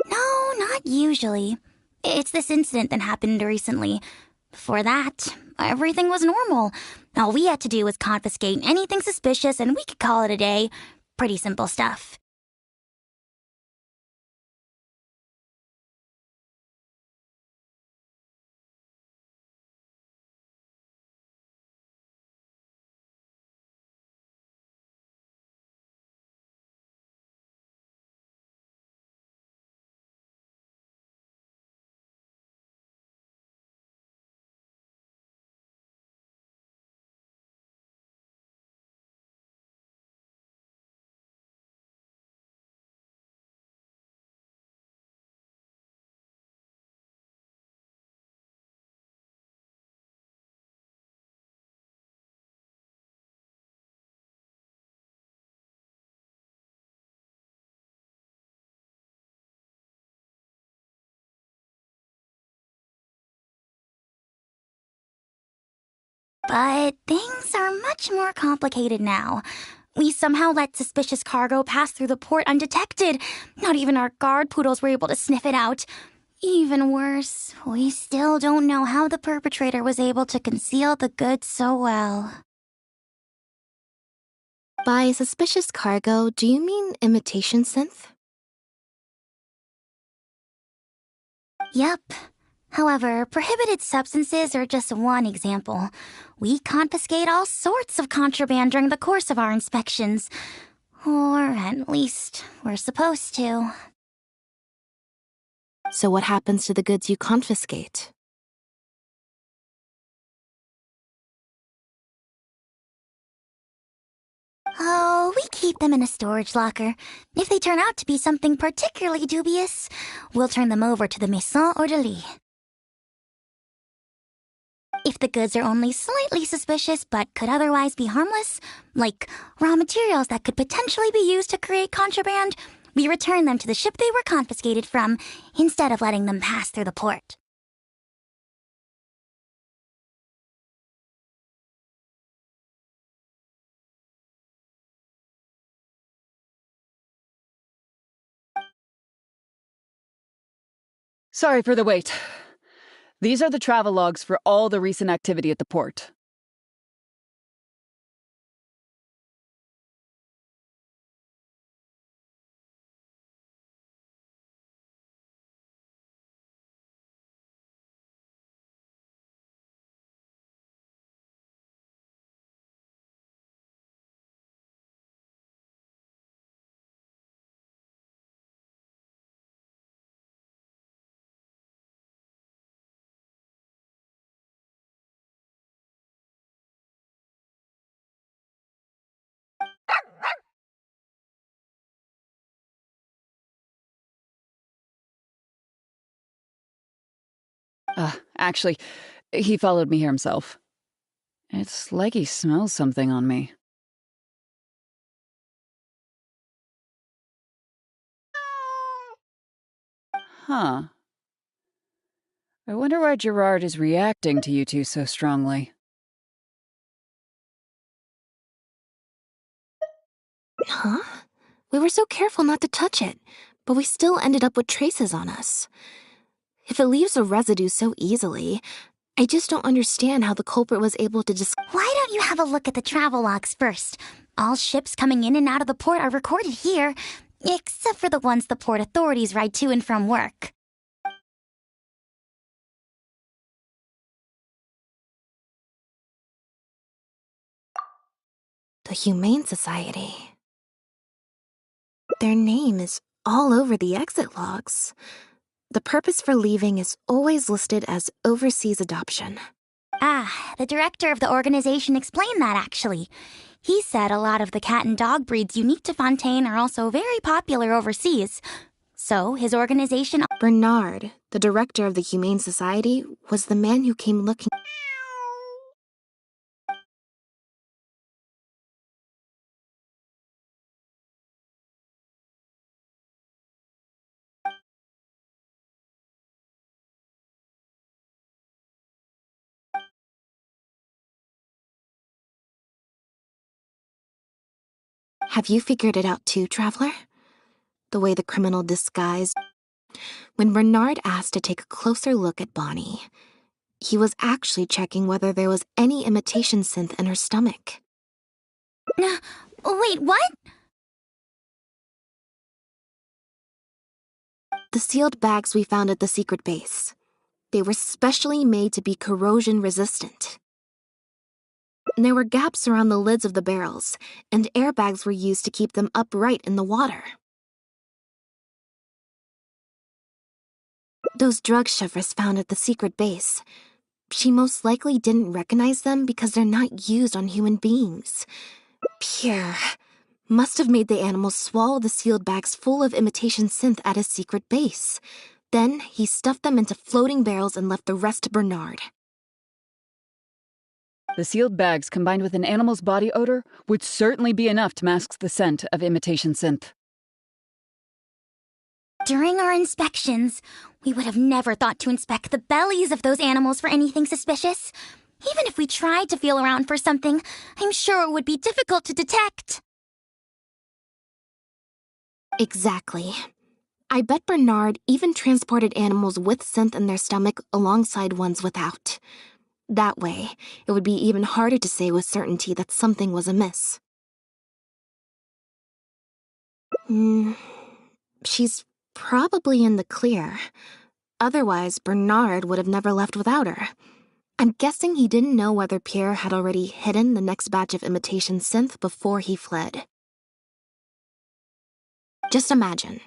No, not usually. It's this incident that happened recently. Before that, everything was normal. All we had to do was confiscate anything suspicious and we could call it a day. Pretty simple stuff. But things are much more complicated now. We somehow let suspicious cargo pass through the port undetected. Not even our guard poodles were able to sniff it out. Even worse, we still don't know how the perpetrator was able to conceal the goods so well. By suspicious cargo, do you mean imitation synth? Yep. However, prohibited substances are just one example. We confiscate all sorts of contraband during the course of our inspections. Or at least, we're supposed to. So what happens to the goods you confiscate? Oh, we keep them in a storage locker. If they turn out to be something particularly dubious, we'll turn them over to the Maison Orderly. If the goods are only slightly suspicious but could otherwise be harmless, like raw materials that could potentially be used to create contraband, we return them to the ship they were confiscated from, instead of letting them pass through the port. Sorry for the wait. These are the travelogues for all the recent activity at the port. Actually, he followed me here himself. It's like he smells something on me. Huh. I wonder why Gerard is reacting to you two so strongly. Huh? We were so careful not to touch it, but we still ended up with traces on us. If it leaves a residue so easily, I just don't understand how the culprit was able to just... Why don't you have a look at the travel logs first? All ships coming in and out of the port are recorded here, except for the ones the port authorities ride to and from work. The Humane Society. Their name is all over the exit logs. The purpose for leaving is always listed as overseas adoption. The director of the organization explained that, actually. He said a lot of the cat and dog breeds unique to Fontaine are also very popular overseas. So, his organization... Bernard, the director of the Humane Society, was the man who came looking... Have you figured it out too, Traveler? The way the criminal disguised... When Bernard asked to take a closer look at Bonnie, he was actually checking whether there was any imitation synth in her stomach. Wait, what? The sealed bags we found at the secret base. They were specially made to be corrosion resistant. There were gaps around the lids of the barrels, and airbags were used to keep them upright in the water. Those drug shovers found at the secret base. She most likely didn't recognize them because they're not used on human beings. Pierre must have made the animals swallow the sealed bags full of imitation synth at his secret base. Then he stuffed them into floating barrels and left the rest to Bernard. The sealed bags combined with an animal's body odor would certainly be enough to mask the scent of imitation synth. During our inspections, we would have never thought to inspect the bellies of those animals for anything suspicious. Even if we tried to feel around for something, I'm sure it would be difficult to detect. Exactly. I bet Bernard even transported animals with synth in their stomach alongside ones without. That way, it would be even harder to say with certainty that something was amiss. She's probably in the clear. Otherwise, Bernard would have never left without her. I'm guessing he didn't know whether Pierre had already hidden the next batch of imitation synth before he fled. Just imagine.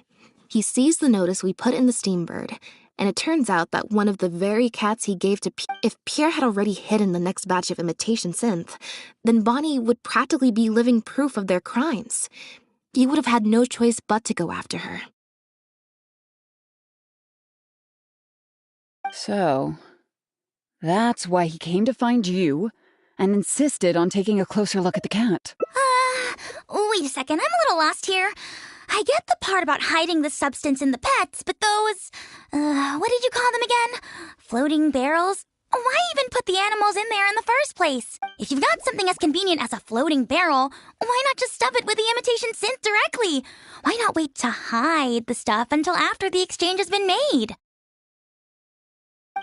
He sees the notice we put in the Steambird, and it turns out that one of the very cats he gave to if Pierre had already hidden the next batch of imitation synth, then Bonnie would practically be living proof of their crimes. He would have had no choice but to go after her. So, that's why he came to find you and insisted on taking a closer look at the cat. Wait a second, I'm a little lost here. I get the part about hiding the substance in the pets, but those, what did you call them again? Floating barrels? Why even put the animals in there in the first place? If you've got something as convenient as a floating barrel, why not just stuff it with the imitation synth directly? Why not wait to hide the stuff until after the exchange has been made?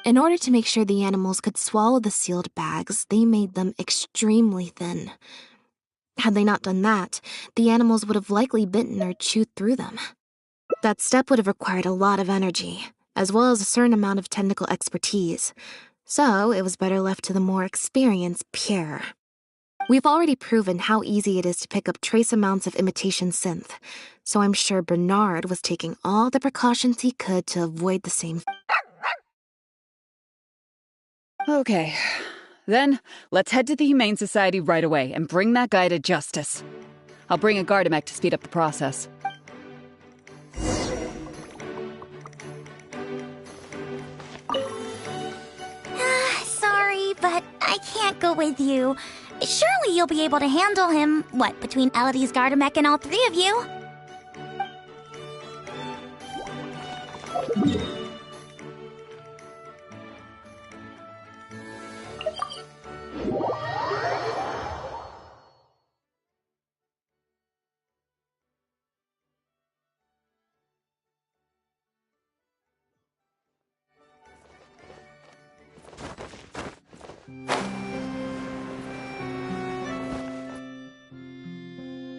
In order to make sure the animals could swallow the sealed bags, they made them extremely thin. Had they not done that, the animals would have likely bitten or chewed through them. That step would have required a lot of energy, as well as a certain amount of technical expertise, so it was better left to the more experienced Pierre. We've already proven how easy it is to pick up trace amounts of imitation synth, so I'm sure Bernard was taking all the precautions he could to avoid the same. Okay, then let's head to the Humane Society right away and bring that guy to justice. I'll bring a Gardamek to speed up the process. I can't go with you. Surely you'll be able to handle him. What, between Elodie's Gardamek and all three of you?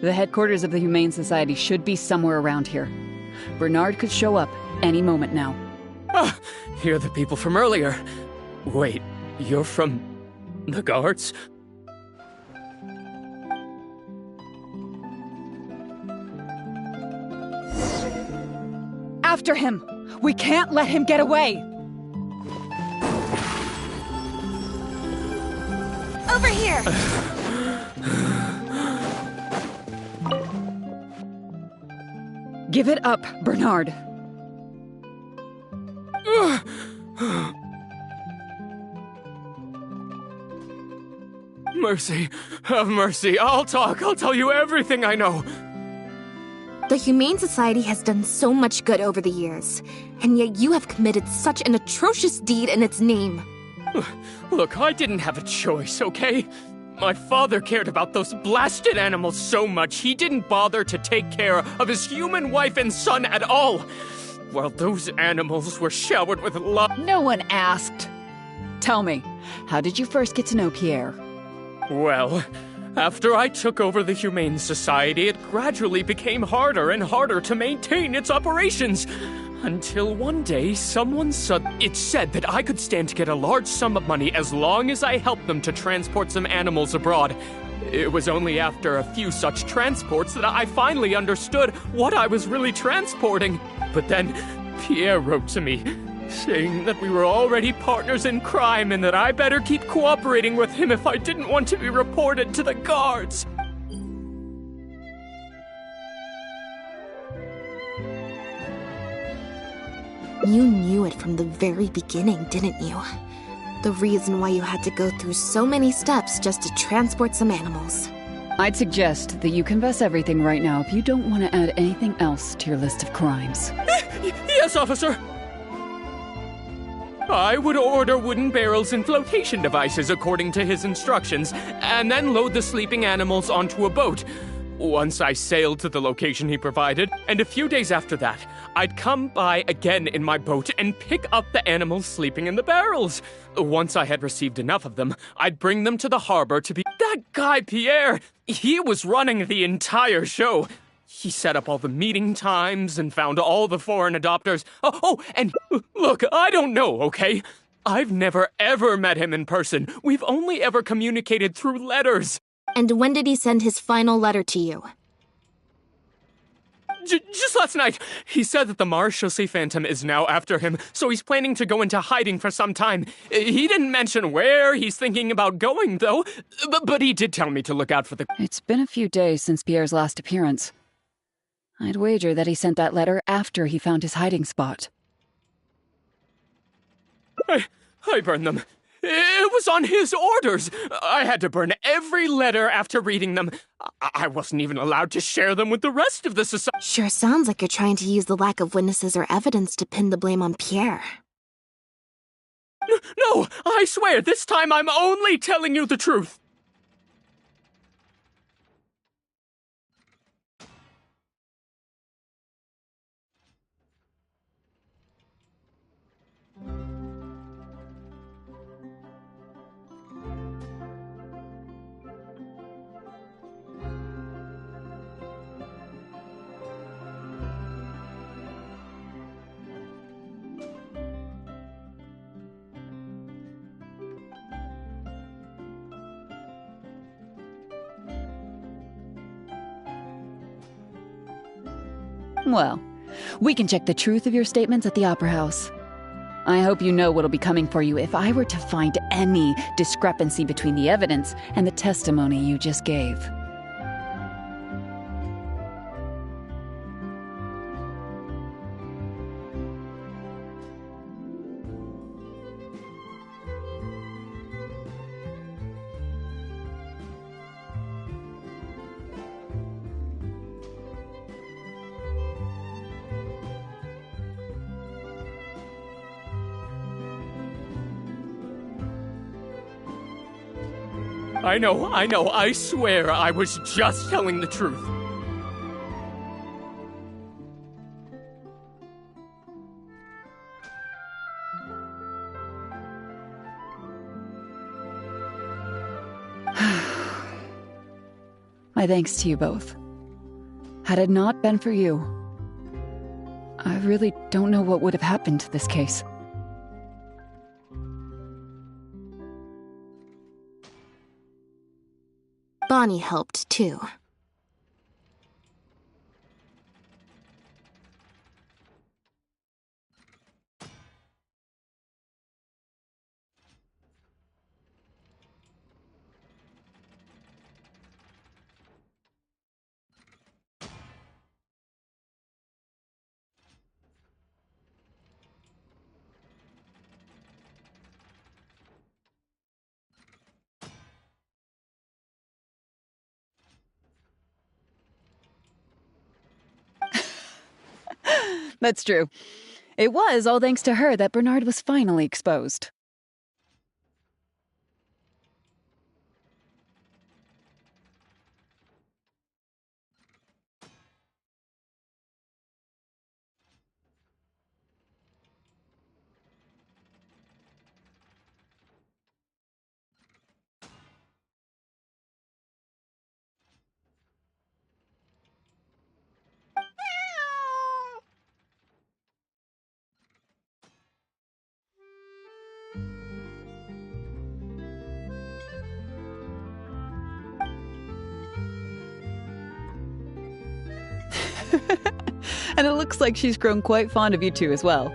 The headquarters of the Humane Society should be somewhere around here. Bernard could show up any moment now. Ah, you're the people from earlier. Wait, you're from the guards? After him! We can't let him get away! Over here! Give it up, Bernard. Mercy, have mercy. I'll talk. I'll tell you everything I know. The Humane Society has done so much good over the years, and yet you have committed such an atrocious deed in its name. Look, I didn't have a choice, okay? My father cared about those blasted animals so much, he didn't bother to take care of his human wife and son at all. While those animals were showered with love. No one asked. Tell me, how did you first get to know Pierre? Well, after I took over the Humane Society, it gradually became harder and harder to maintain its operations. Until one day, someone said that I could stand to get a large sum of money as long as I helped them to transport some animals abroad. It was only after a few such transports that I finally understood what I was really transporting. But then, Pierre wrote to me, saying that we were already partners in crime and that I better keep cooperating with him if I didn't want to be reported to the guards. You knew it from the very beginning, didn't you? The reason why you had to go through so many steps just to transport some animals. I'd suggest that you confess everything right now if you don't want to add anything else to your list of crimes. Yes, officer! I would order wooden barrels and flotation devices according to his instructions, and then load the sleeping animals onto a boat. Once I sailed to the location he provided, and a few days after that, I'd come by again in my boat and pick up the animals sleeping in the barrels. Once I had received enough of them, I'd bring them to the harbor to be... That guy, Pierre! He was running the entire show. He set up all the meeting times and found all the foreign adopters. Oh, and look, I don't know, okay? I've never ever met him in person. We've only ever communicated through letters. And when did he send his final letter to you? Just last night. He said that the Marechaussee Phantom is now after him, so he's planning to go into hiding for some time. He didn't mention where he's thinking about going, though, but he did tell me to look out for the... It's been a few days since Pierre's last appearance. I'd wager that he sent that letter after he found his hiding spot. I burned them. It was on his orders. I had to burn every letter after reading them. I wasn't even allowed to share them with the rest of the society. Sure sounds like you're trying to use the lack of witnesses or evidence to pin the blame on Pierre. No, I swear, this time I'm only telling you the truth. Well, we can check the truth of your statements at the Opera House. I hope you know what'll be coming for you if I were to find any discrepancy between the evidence and the testimony you just gave. I know, I swear I was just telling the truth. My thanks to you both. Had it not been for you, I really don't know what would have happened to this case. Bonnie helped, too. That's true. It was all thanks to her that Bernard was finally exposed. And it looks like she's grown quite fond of you two as well.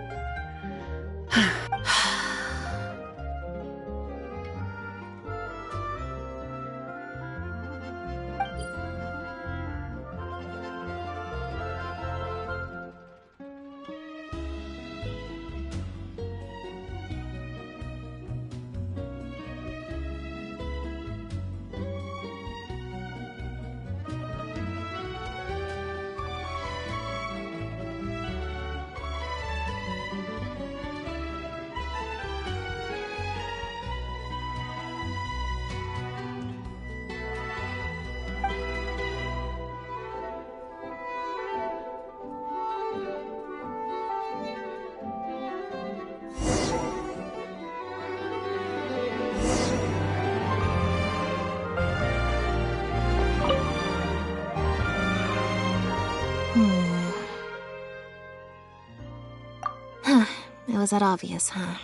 It was that obvious, huh?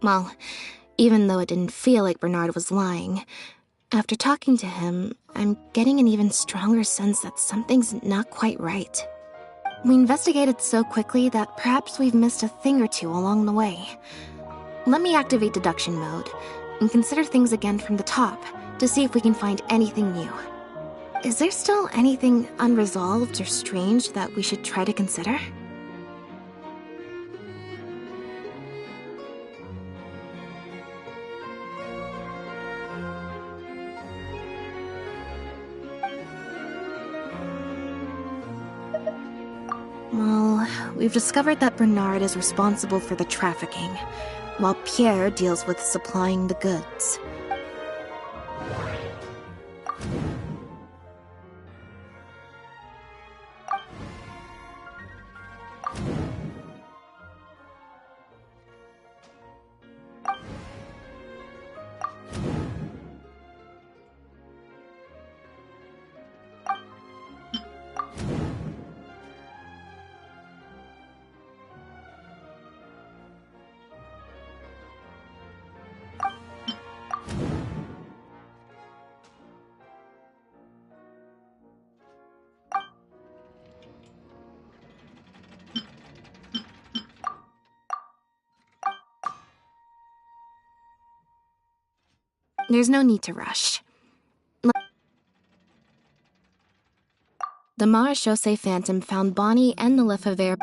Well, even though it didn't feel like Bernard was lying, after talking to him, I'm getting an even stronger sense that something's not quite right. We investigated so quickly that perhaps we've missed a thing or two along the way. Let me activate deduction mode and consider things again from the top to see if we can find anything new. Is there still anything unresolved or strange that we should try to consider? Well, we've discovered that Bernard is responsible for the trafficking, while Pierre deals with supplying the goods. There's no need to rush. The Marechaussee Phantom found Bonnie and the Lefevre.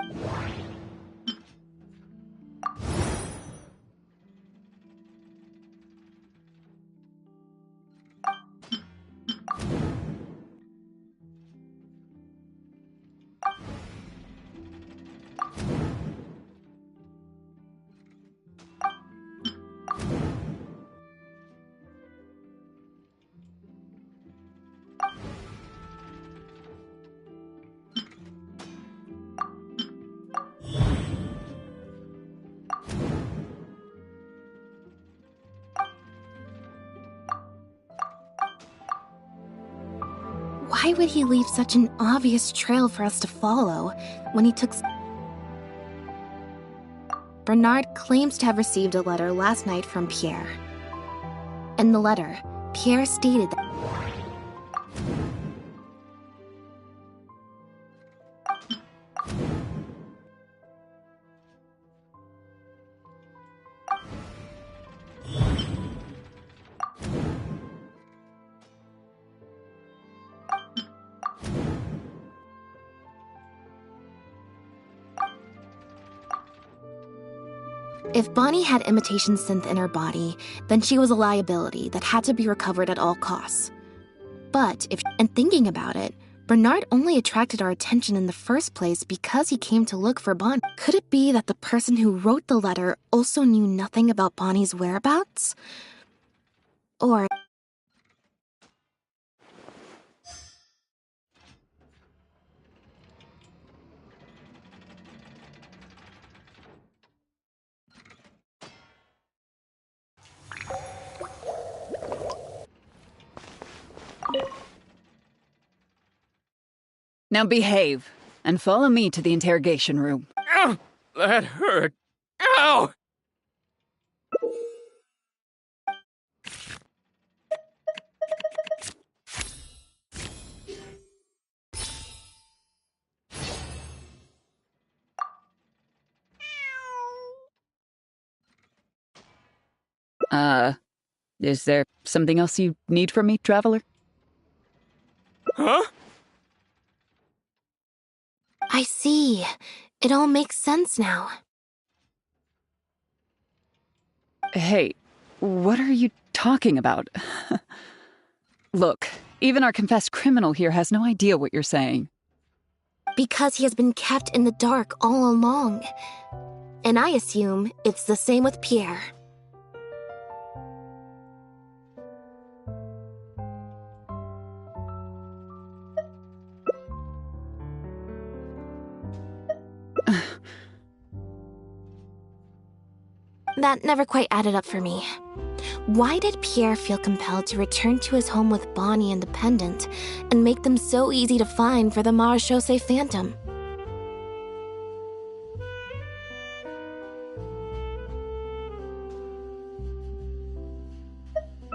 Why would he leave such an obvious trail for us to follow when he took... Bernard claims to have received a letter last night from Pierre. In the letter, Pierre stated that... If Bonnie had imitation synth in her body, then she was a liability that had to be recovered at all costs. But and thinking about it, Bernard only attracted our attention in the first place because he came to look for Bonnie. Could it be that the person who wrote the letter also knew nothing about Bonnie's whereabouts? Or... Now behave, and follow me to the interrogation room. Ow! That hurt. Ow! Is there something else you need from me, Traveler? Huh? I see. It all makes sense now. Hey, what are you talking about? Look, even our confessed criminal here has no idea what you're saying. Because he has been kept in the dark all along. And I assume it's the same with Pierre. That never quite added up for me. Why did Pierre feel compelled to return to his home with Bonnie and the pendant and make them so easy to find for the Marechaussee Phantom?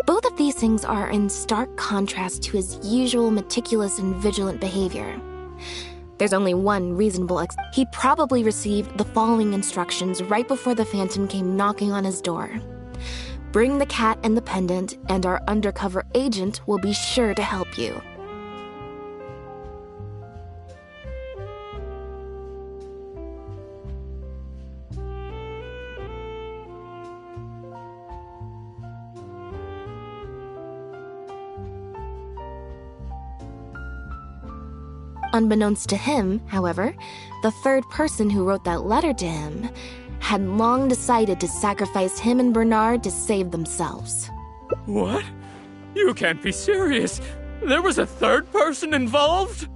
Both of these things are in stark contrast to his usual meticulous and vigilant behavior. There's only one reasonable he probably received the following instructions right before the Phantom came knocking on his door. Bring the cat and the pendant, and our undercover agent will be sure to help you. Unbeknownst to him, however, the third person who wrote that letter to him had long decided to sacrifice him and Bernard to save themselves. What? You can't be serious. There was a third person involved?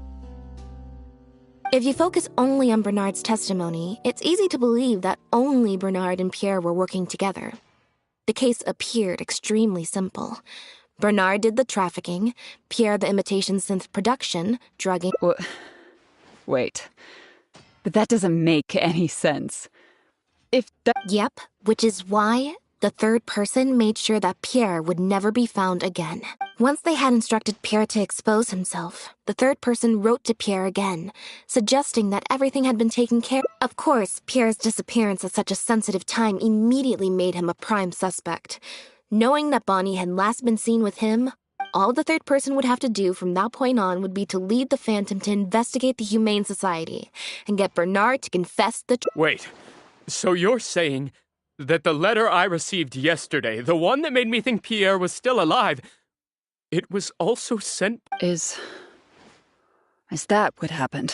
If you focus only on Bernard's testimony, it's easy to believe that only Bernard and Pierre were working together. The case appeared extremely simple. Bernard did the trafficking, Pierre the imitation synth production, drugging... Wait. But that doesn't make any sense. Yep, which is why the third person made sure that Pierre would never be found again. Once they had instructed Pierre to expose himself, the third person wrote to Pierre again, suggesting that everything had been taken care of. Of course, Pierre's disappearance at such a sensitive time immediately made him a prime suspect. Knowing that Bonnie had last been seen with him, all the third person would have to do from that point on would be to lead the Phantom to investigate the Humane Society and get Bernard to confess the... Wait, so you're saying that the letter I received yesterday, the one that made me think Pierre was still alive, it was also sent... Is that what happened?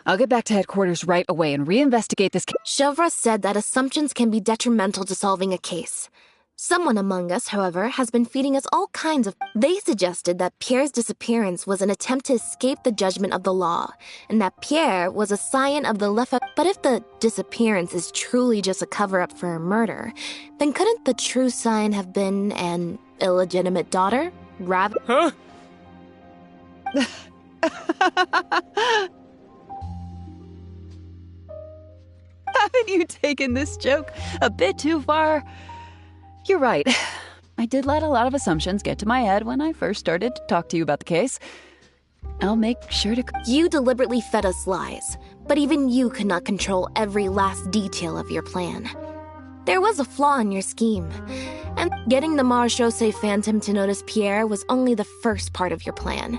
I'll get back to headquarters right away and reinvestigate this case. Chevra said that assumptions can be detrimental to solving a case. Someone among us, however, has been feeding us all kinds of... They suggested that Pierre's disappearance was an attempt to escape the judgment of the law, and that Pierre was a scion of the Lefa... But if the disappearance is truly just a cover-up for a murder, then couldn't the true scion have been an illegitimate daughter? rather... Huh? Haven't you taken this joke a bit too far? You're right. I did let a lot of assumptions get to my head when I first started to talk to you about the case. I'll make sure to... You deliberately fed us lies, but even you could not control every last detail of your plan. There was a flaw in your scheme, and getting the Marechaussee Phantom to notice Pierre was only the first part of your plan.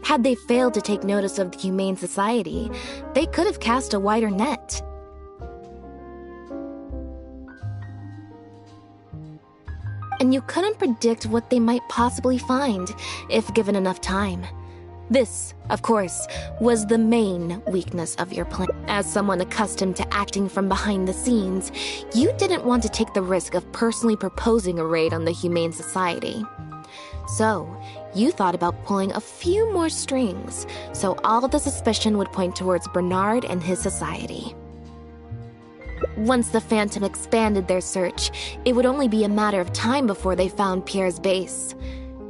Had they failed to take notice of the Humane Society, they could have cast a wider net. And you couldn't predict what they might possibly find if given enough time. This, of course, was the main weakness of your plan. As someone accustomed to acting from behind the scenes, you didn't want to take the risk of personally proposing a raid on the Humane Society. So, you thought about pulling a few more strings, so all the suspicion would point towards Bernard and his society. Once the Phantom expanded their search, it would only be a matter of time before they found Pierre's base.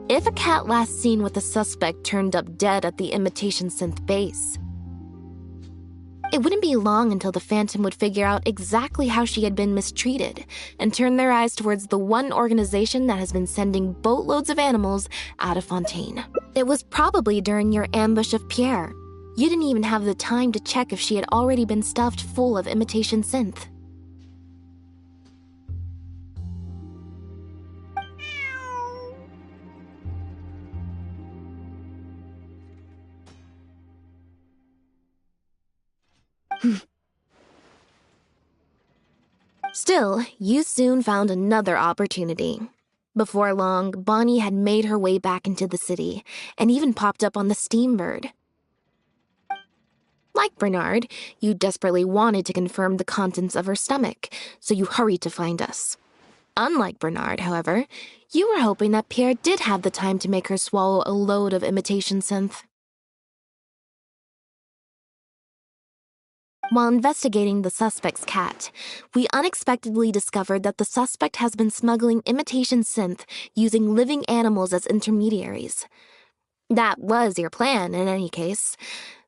If a cat last seen with the suspect turned up dead at the imitation synth base, it wouldn't be long until the Phantom would figure out exactly how she had been mistreated and turn their eyes towards the one organization that has been sending boatloads of animals out of Fontaine. It was probably during your ambush of Pierre. You didn't even have the time to check if she had already been stuffed full of imitation synth. Still, you soon found another opportunity. Before long, Bonnie had made her way back into the city, and even popped up on the Steambird. Like Bernard, you desperately wanted to confirm the contents of her stomach, so you hurried to find us. Unlike Bernard, however, you were hoping that Pierre did have the time to make her swallow a load of imitation synth. While investigating the suspect's cat, we unexpectedly discovered that the suspect has been smuggling imitation synth using living animals as intermediaries. That was your plan, in any case.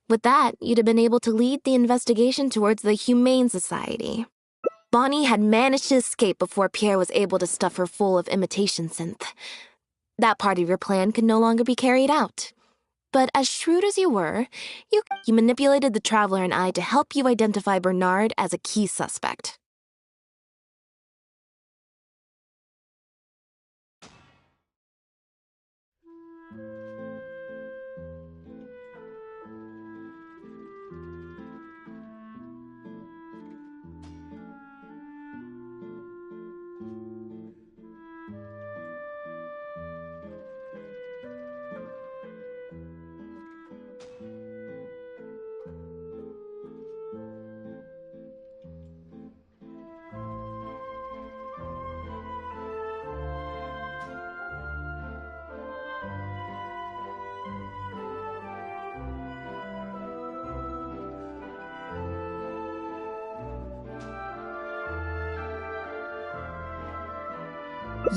With that, you'd have been able to lead the investigation towards the Humane Society. Bonnie had managed to escape before Pierre was able to stuff her full of imitation synth. That part of your plan could no longer be carried out. But as shrewd as you were, you manipulated the Traveler and I to help you identify Bernard as a key suspect.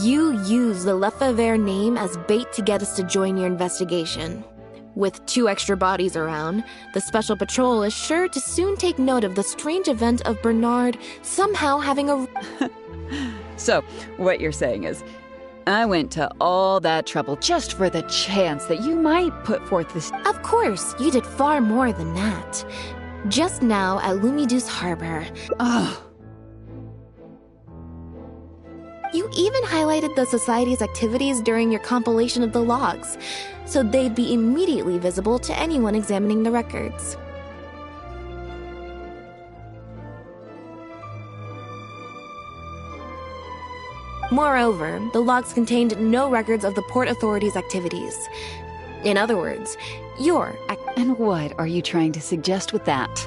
You use the Lefebvre name as bait to get us to join your investigation. With 2 extra bodies around, the Special Patrol is sure to soon take note of the strange event of Bernard somehow having a... So, what you're saying is, I went to all that trouble just for the chance that you might put forth this... Of course, you did far more than that. Just now at Lumiduce Harbor... Ugh. You even highlighted the Society's activities during your compilation of the logs, so they'd be immediately visible to anyone examining the records. Moreover, the logs contained no records of the Port Authority's activities. In other words, your... And what are you trying to suggest with that?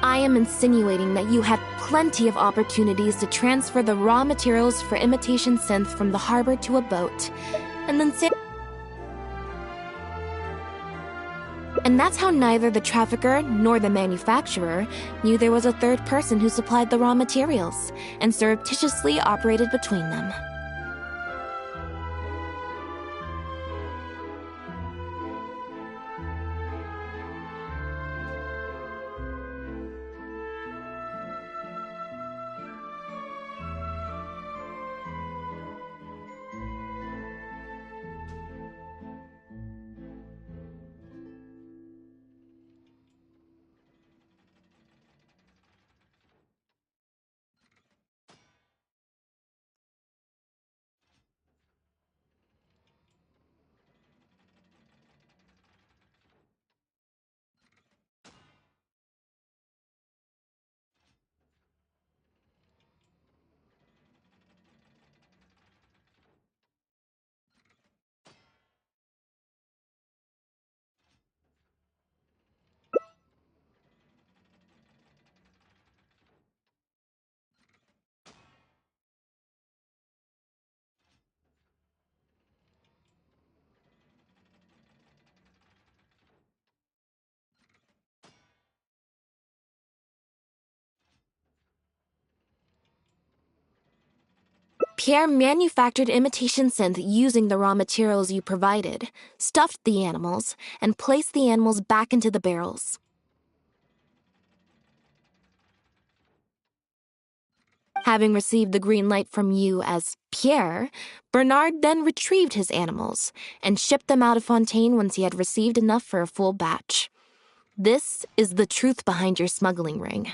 I am insinuating that you had plenty of opportunities to transfer the raw materials for imitation synth from the harbor to a boat, and then say... And that's how neither the trafficker nor the manufacturer knew there was a third person who supplied the raw materials and surreptitiously operated between them. Pierre manufactured imitation synth using the raw materials you provided, stuffed the animals, and placed the animals back into the barrels. Having received the green light from you as Pierre, Bernard then retrieved his animals and shipped them out of Fontaine once he had received enough for a full batch. This is the truth behind your smuggling ring.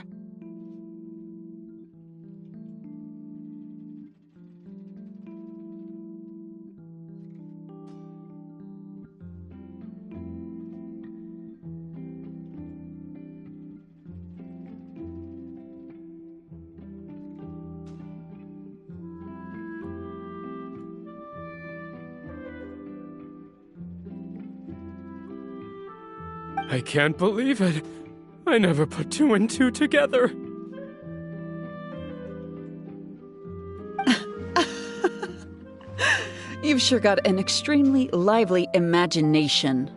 I can't believe it. I never put two and two together. You've sure got an extremely lively imagination.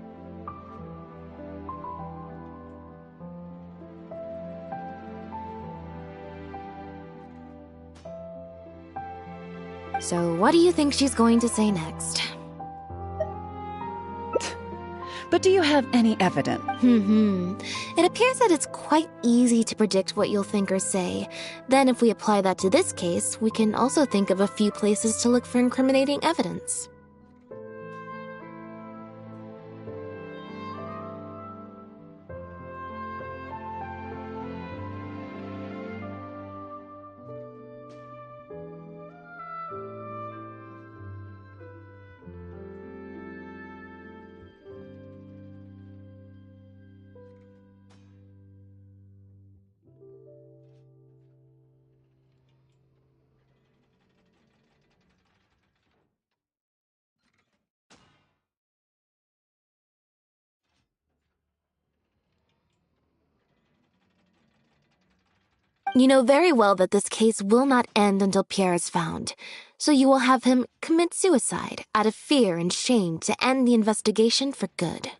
So what do you think she's going to say next? But do you have any evidence? It appears that it's quite easy to predict what you'll think or say. Then if we apply that to this case, we can also think of a few places to look for incriminating evidence. You know very well that this case will not end until Pierre is found, so you will have him commit suicide out of fear and shame to end the investigation for good.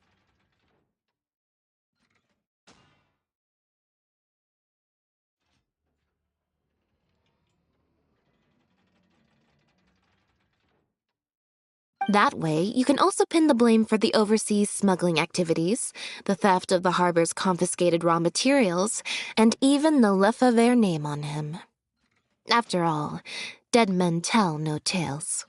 That way, you can also pin the blame for the overseas smuggling activities, the theft of the harbor's confiscated raw materials, and even the Lefebvre name on him. After all, dead men tell no tales.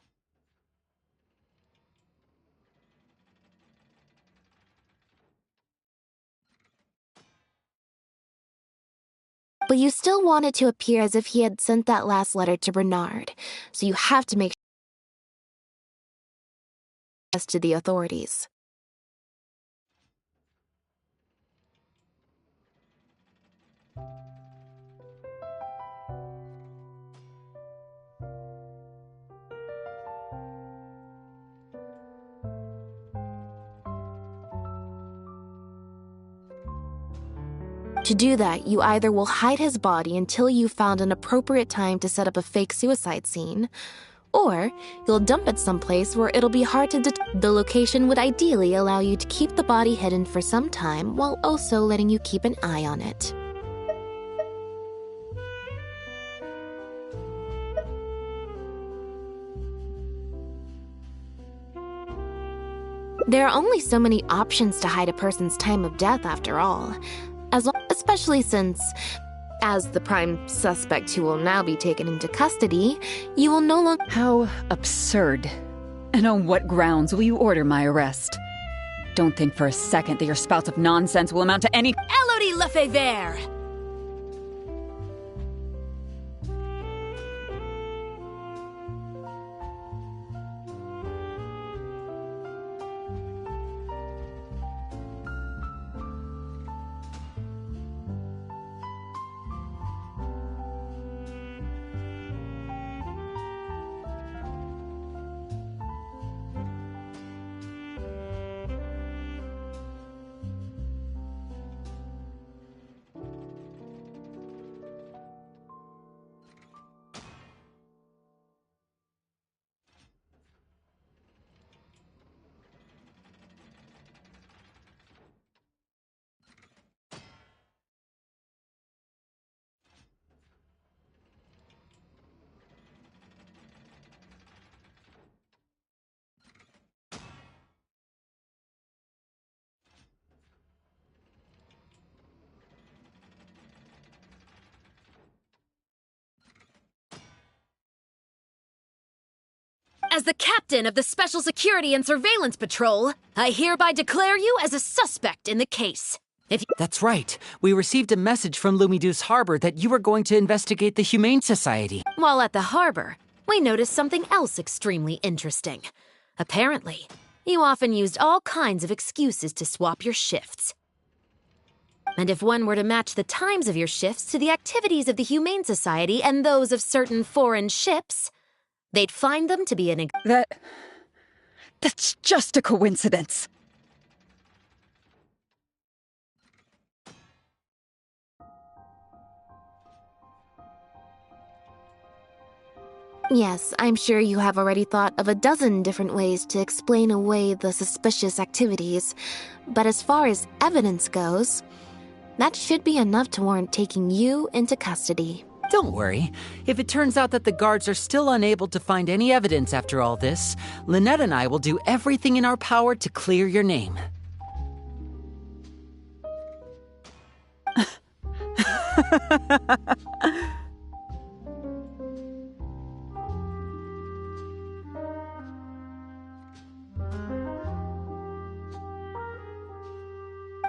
But you still want it to appear as if he had sent that last letter to Bernard, so you have to make sure as to the authorities. To do that, you either will hide his body until you've found an appropriate time to set up a fake suicide scene, Or you'll dump it someplace where it'll be hard to The location would ideally allow you to keep the body hidden for some time while also letting you keep an eye on it. There are only so many options to hide a person's time of death after all. Especially since, as the prime suspect who will now be taken into custody, you will no longer— How absurd. And on what grounds will you order my arrest? Don't think for a second that your spouts of nonsense will amount to any— Elodie Lefebvre! As the captain of the Special Security and Surveillance Patrol, I hereby declare you as a suspect in the case. That's right. We received a message from Lumidu's harbor that you were going to investigate the Humane Society. While at the harbor, we noticed something else extremely interesting. Apparently, you often used all kinds of excuses to swap your shifts. And if one were to match the times of your shifts to the activities of the Humane Society and those of certain foreign ships, they'd find them to be an— That's just a coincidence. Yes, I'm sure you have already thought of a dozen different ways to explain away the suspicious activities, but as far as evidence goes, that should be enough to warrant taking you into custody. Don't worry. If it turns out that the guards are still unable to find any evidence after all this, Lynette and I will do everything in our power to clear your name.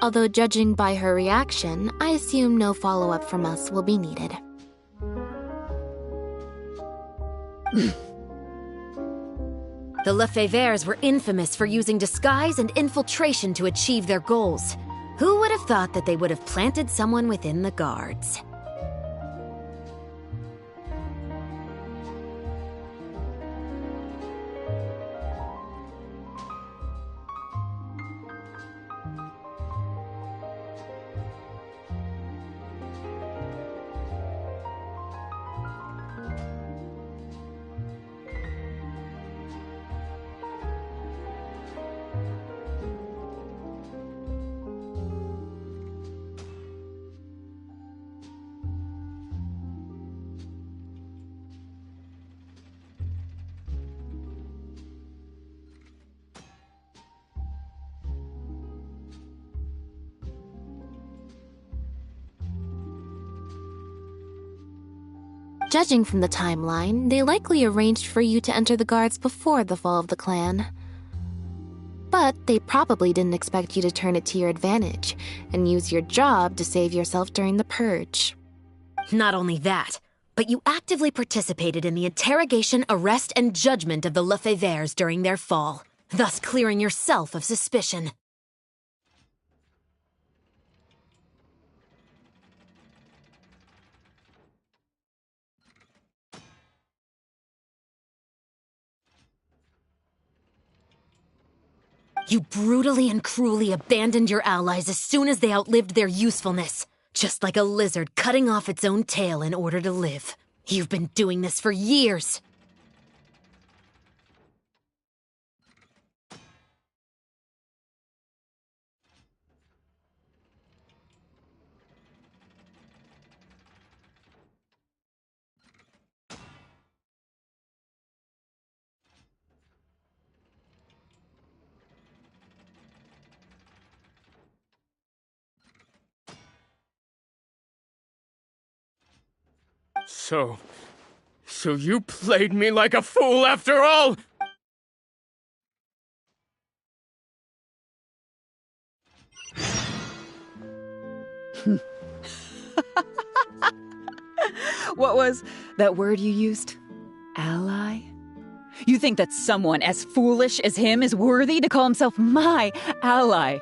Although judging by her reaction, I assume no follow-up from us will be needed. The Lefebvres were infamous for using disguise and infiltration to achieve their goals. Who would have thought that they would have planted someone within the guards? Judging from the timeline, they likely arranged for you to enter the guards before the fall of the clan. But they probably didn't expect you to turn it to your advantage and use your job to save yourself during the purge. Not only that, but you actively participated in the interrogation, arrest, and judgment of the Lefebvres during their fall, thus clearing yourself of suspicion. You brutally and cruelly abandoned your allies as soon as they outlived their usefulness, just like a lizard cutting off its own tail in order to live. You've been doing this for years. So you played me like a fool after all? What was that word you used? Ally? You think that someone as foolish as him is worthy to call himself my ally?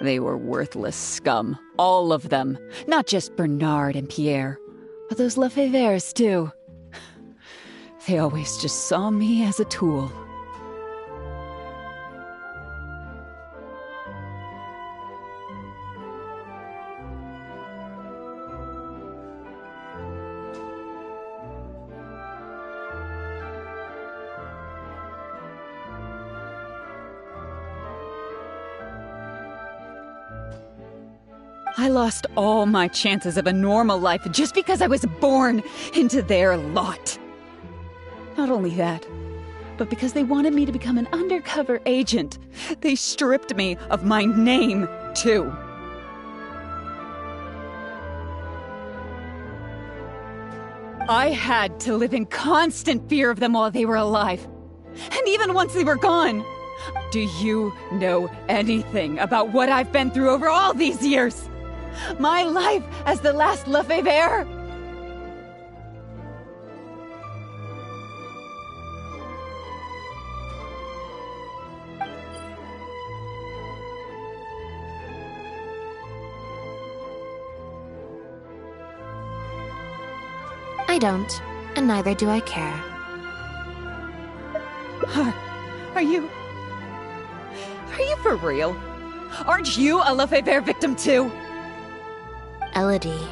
They were worthless scum, all of them. Not just Bernard and Pierre, but those Lefevres too. They always just saw me as a tool. I lost all my chances of a normal life just because I was born into their lot. Not only that, but because they wanted me to become an undercover agent, they stripped me of my name, too. I had to live in constant fear of them while they were alive. And even once they were gone. Do you know anything about what I've been through over all these years? My life as the last Lefevre? I don't, and neither do I care. Are you for real? Aren't you a Lefevre victim too? Elodie,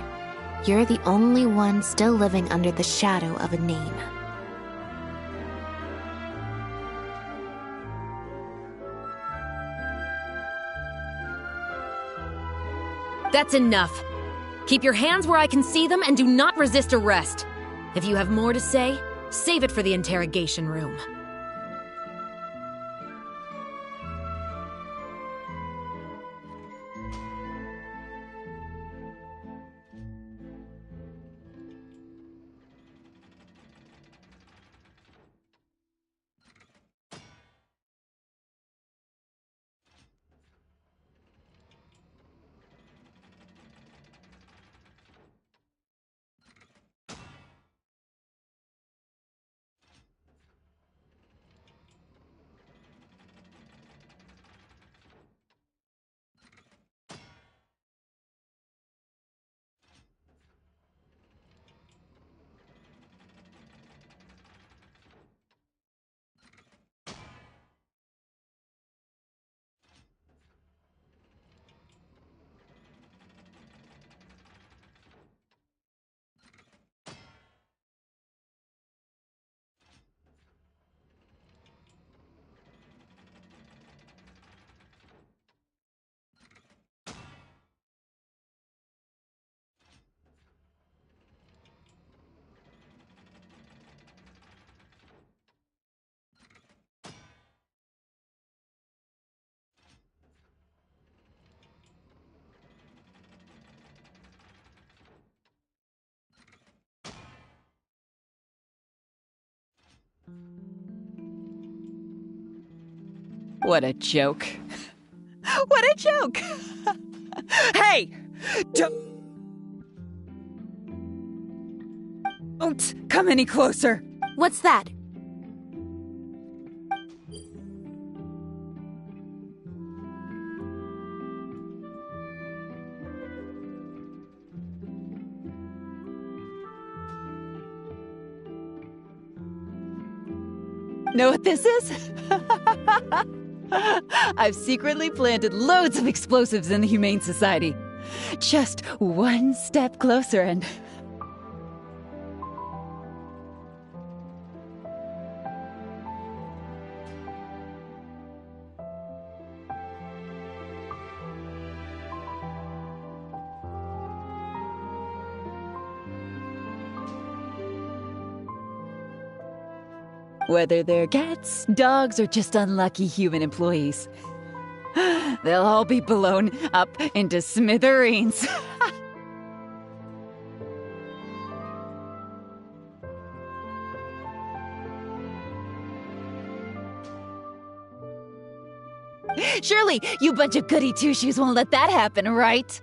you're the only one still living under the shadow of a name. That's enough. Keep your hands where I can see them and do not resist arrest. If you have more to say, save it for the interrogation room. What a joke. What a joke! Hey! Don't come any closer! What's that? Know what this is? I've secretly planted loads of explosives in the Humane Society. Just one step closer and... Whether they're cats, dogs, or just unlucky human employees. They'll all be blown up into smithereens. Surely, you bunch of goody two-shoes won't let that happen, right?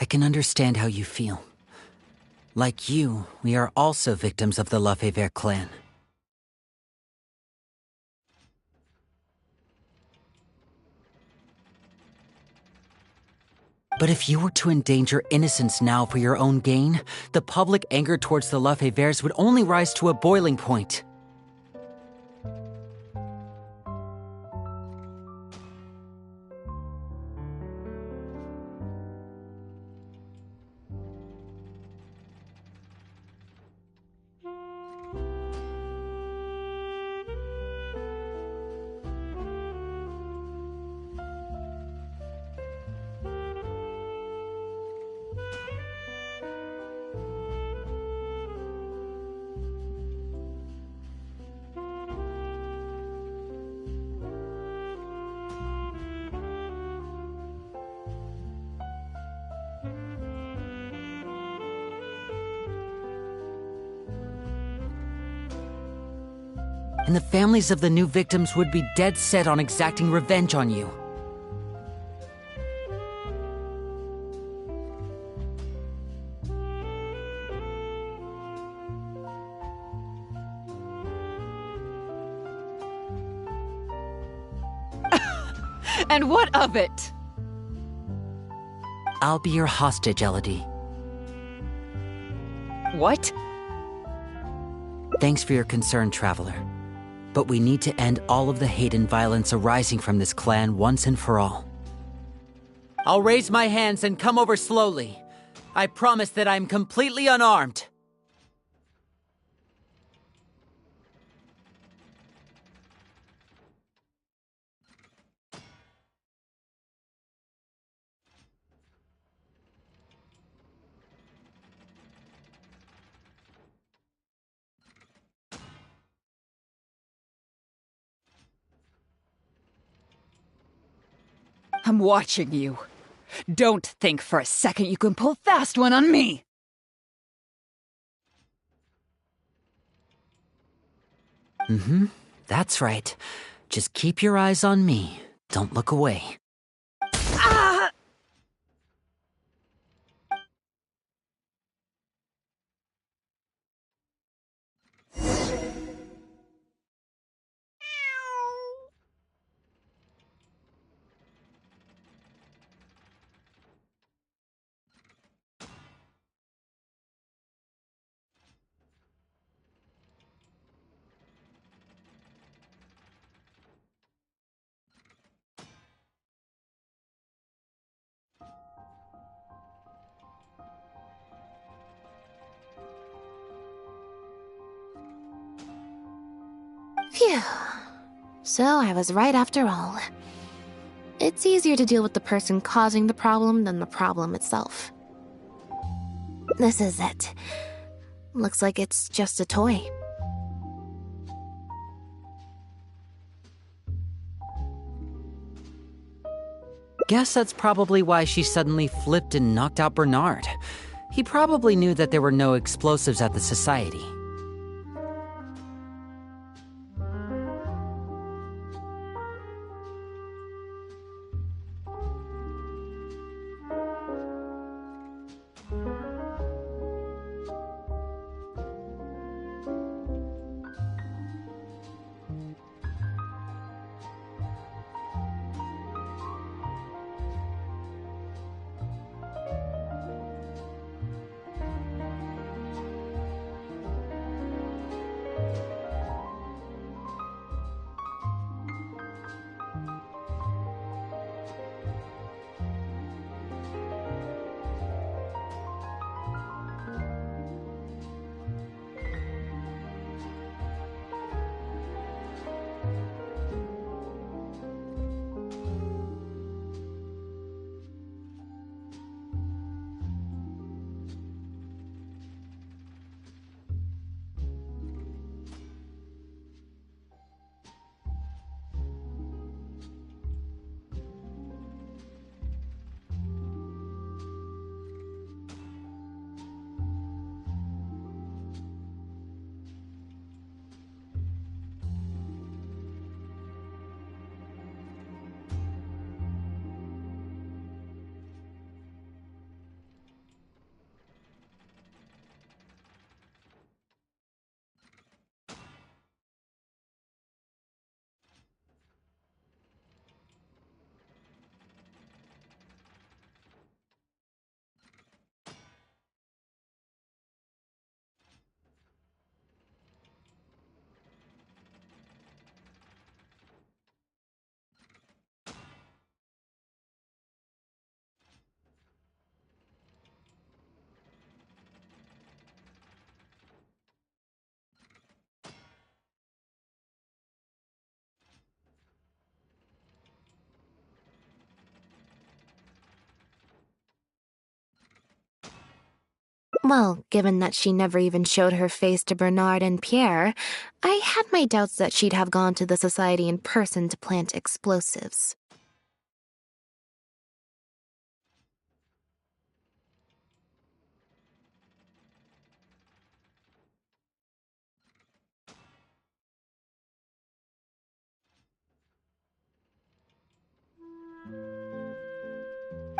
I can understand how you feel. Like you, we are also victims of the Lefebvre clan. But if you were to endanger innocence now for your own gain, the public anger towards the Lefebvres would only rise to a boiling point. And the families of the new victims would be dead set on exacting revenge on you. And what of it? I'll be your hostage, Elodie. What? Thanks for your concern, Traveler. But we need to end all of the hate and violence arising from this clan once and for all. I'll raise my hands and come over slowly. I promise that I'm completely unarmed. I'm watching you. Don't think for a second you can pull fast one on me! Mm-hmm. That's right. Just keep your eyes on me. Don't look away. Ah! Phew. So I was right after all. It's easier to deal with the person causing the problem than the problem itself. This is it. Looks like it's just a toy. Guess that's probably why she suddenly flipped and knocked out Bernard. He probably knew that there were no explosives at the Society. Well, given that she never even showed her face to Bernard and Pierre, I had my doubts that she'd have gone to the society in person to plant explosives.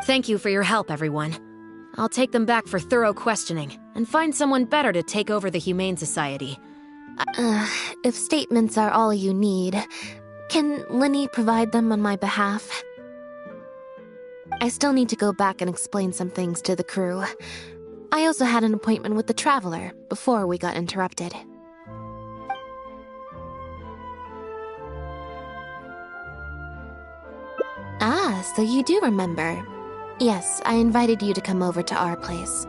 Thank you for your help, everyone. I'll take them back for thorough questioning and find someone better to take over the Humane Society. If statements are all you need, can Linny provide them on my behalf? I still need to go back and explain some things to the crew. I also had an appointment with the Traveler before we got interrupted. Ah, so you do remember. Yes, I invited you to come over to our place.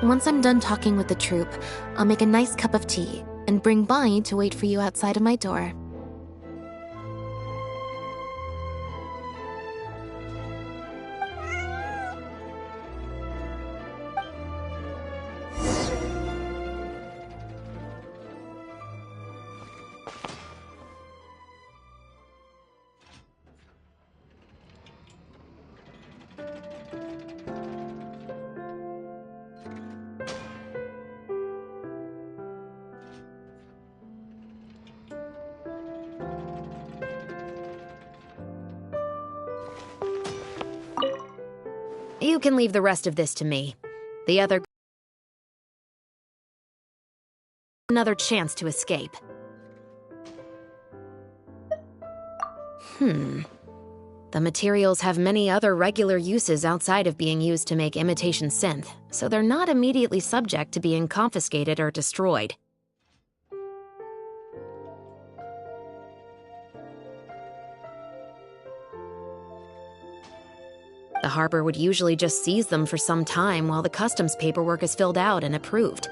Once I'm done talking with the troupe, I'll make a nice cup of tea and bring Bonnie to wait for you outside of my door. You can leave the rest of this to me. The other... another chance to escape. The materials have many other regular uses outside of being used to make imitation synth, so they're not immediately subject to being confiscated or destroyed. The harbor would usually just seize them for some time while the customs paperwork is filled out and approved.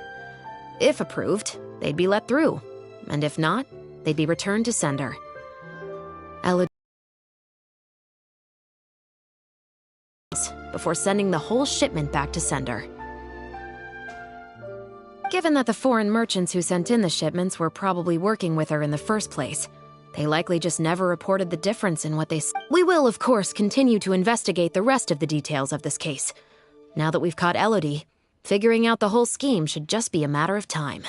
If approved, they'd be let through, and if not, they'd be returned to sender. Before sending the whole shipment back to sender. Given that the foreign merchants who sent in the shipments were probably working with her in the first place, they likely just never reported the difference in what they... We will, of course, continue to investigate the rest of the details of this case. Now that we've caught Elodie, figuring out the whole scheme should just be a matter of time.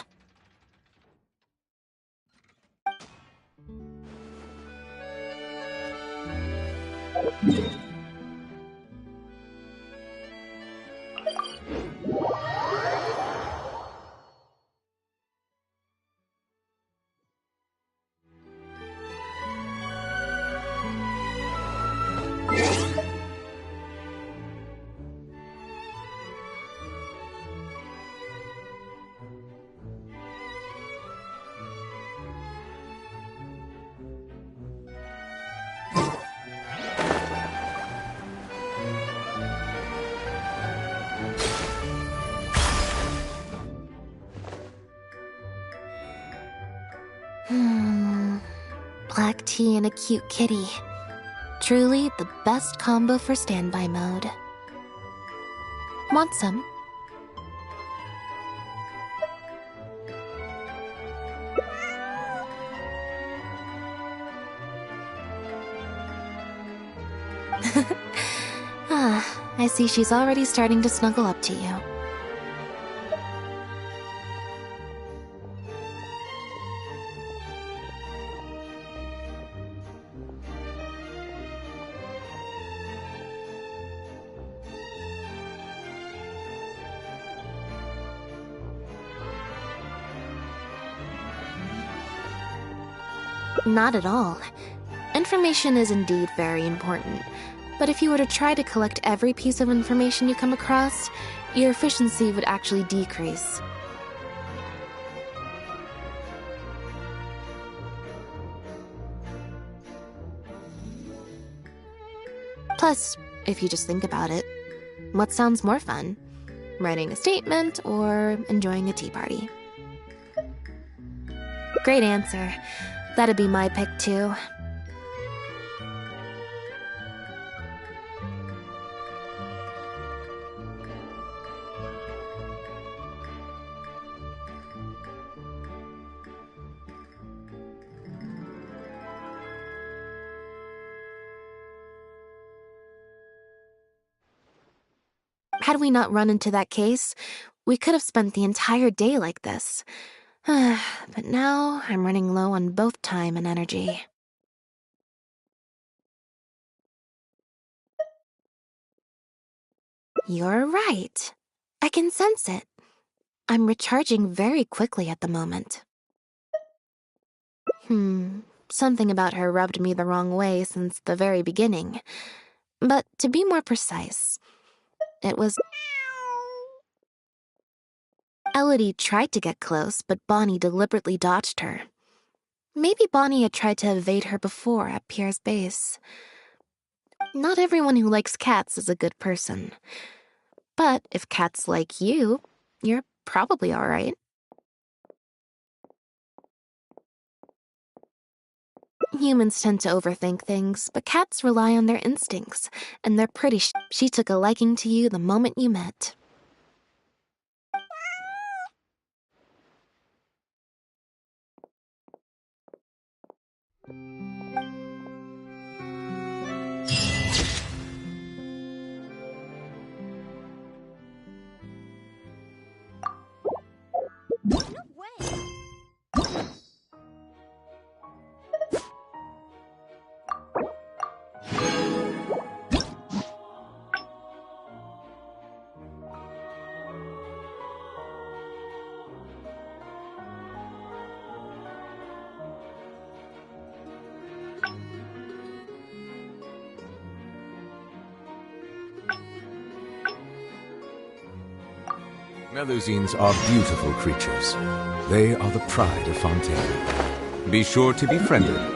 Black tea and a cute kitty. Truly the best combo for standby mode. Want some? I see she's already starting to snuggle up to you. Not at all. Information is indeed very important, but if you were to try to collect every piece of information you come across, your efficiency would actually decrease. Plus, if you just think about it, what sounds more fun? Writing a statement or enjoying a tea party? Great answer. That'd be my pick too. Had we not run into that case, we could have spent the entire day like this. But now I'm running low on both time and energy. You're right. I can sense it. I'm recharging very quickly at the moment. Something about her rubbed me the wrong way since the very beginning. But to be more precise, it was... Elodie tried to get close, but Bonnie deliberately dodged her. Maybe Bonnie had tried to evade her before at Pierre's base. Not everyone who likes cats is a good person. But if cats like you, you're probably alright. Humans tend to overthink things, but cats rely on their instincts, and they're pretty she took a liking to you the moment you met. Melusines are beautiful creatures. They are the pride of Fontaine. Be sure to befriend them.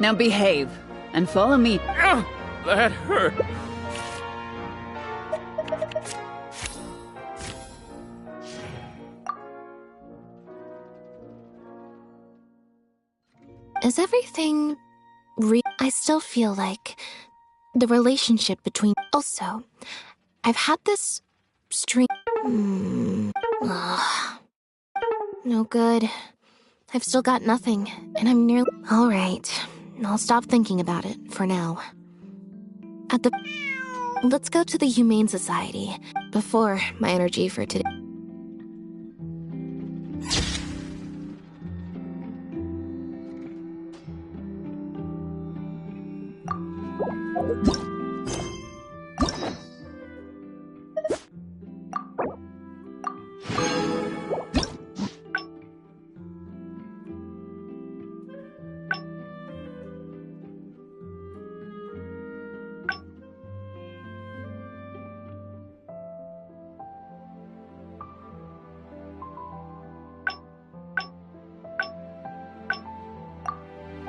Now behave, and follow me. That hurt. Is everything I still feel like the relationship between... Also, I've had this string... No good. I've still got nothing, and I'm nearly... Alright, I'll stop thinking about it for now. Let's go to the Humane Society before my energy for today.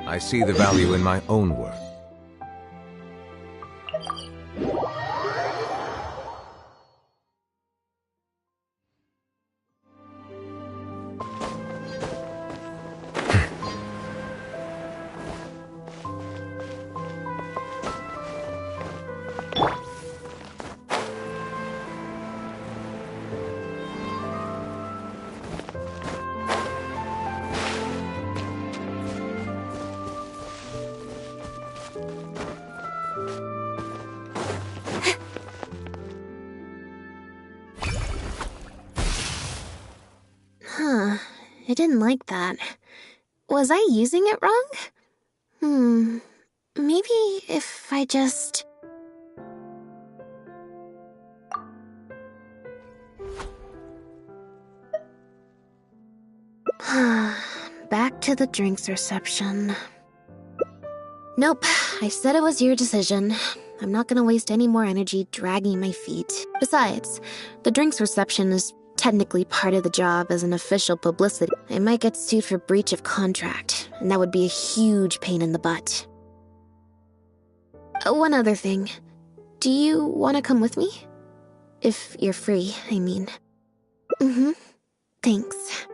I see the value in my own work. I didn't like that. Was I using it wrong? Maybe if I just... Back to the drinks reception. Nope, I said it was your decision. I'm not gonna waste any more energy dragging my feet. Besides, the drinks reception is technically part of the job as an official publicity. I might get sued for breach of contract, and that would be a huge pain in the butt. One other thing. Do you want to come with me? If you're free, I mean. Thanks.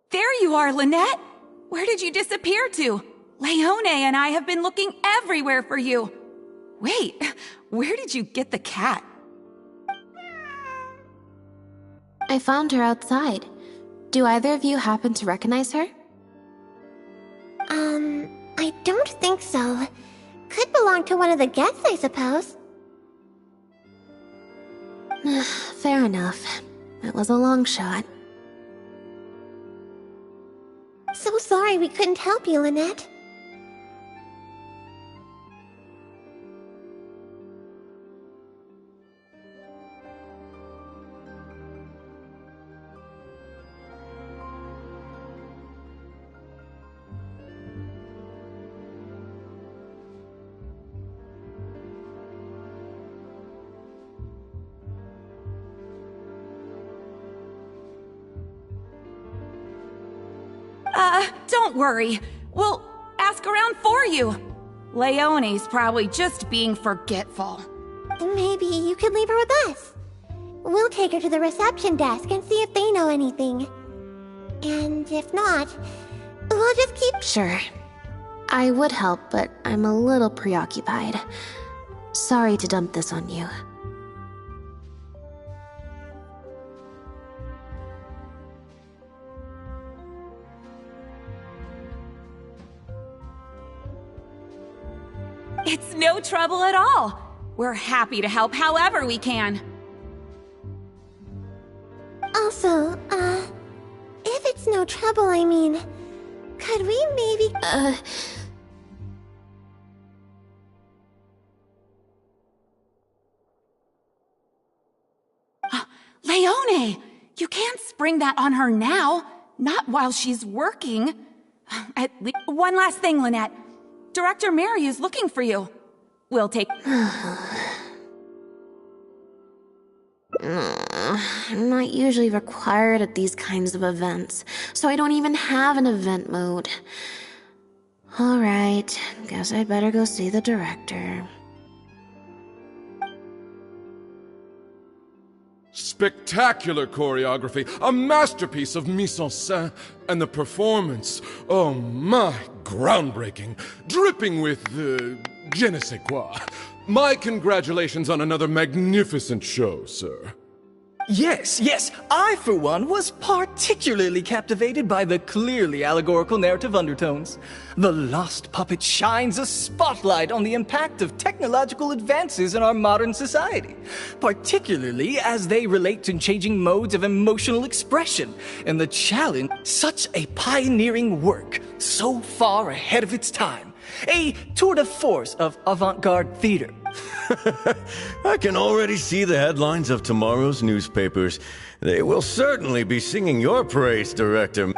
There you are, Lynette! Where did you disappear to? Leone and I have been looking everywhere for you. Wait, where did you get the cat? I found her outside. Do either of you happen to recognize her? I don't think so. Could belong to one of the guests, I suppose. Fair enough. It was a long shot. So sorry we couldn't help you, Lynette. Don't worry. We'll ask around for you. Leone's probably just being forgetful. Maybe you could leave her with us. We'll take her to the reception desk and see if they know anything. And if not, we'll just keep... Sure. I would help, but I'm a little preoccupied. Sorry to dump this on you. It's no trouble at all. We're happy to help however we can. Also, if it's no trouble, I mean, could we maybe... Leone! You can't spring that on her now. Not while she's working. At least one last thing, Lynette. Director Mary is looking for you. We'll take... I'm not usually required at these kinds of events, so I don't even have an event mode. Alright, guess I'd better go see the director. Spectacular choreography, a masterpiece of mise-en-scène, and the performance, oh my, groundbreaking, dripping with je ne sais quoi. My congratulations on another magnificent show, sir. Yes, I for one was particularly captivated by the clearly allegorical narrative undertones. The Lost Puppet shines a spotlight on the impact of technological advances in our modern society, particularly as they relate to changing modes of emotional expression and the challenge. Such a pioneering work, so far ahead of its time. A tour de force of avant-garde theater. I can already see the headlines of tomorrow's newspapers. They will certainly be singing your praise, Director.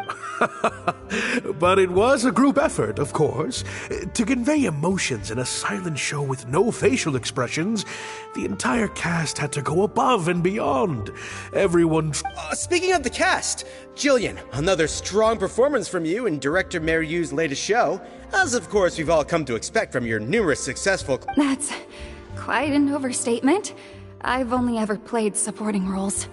But it was a group effort, of course. To convey emotions in a silent show with no facial expressions, the entire cast had to go above and beyond. Everyone... Speaking of the cast, Jillian, another strong performance from you in Director Mariu's latest show, as of course we've all come to expect from your numerous successful... That's quite an overstatement. I've only ever played supporting roles.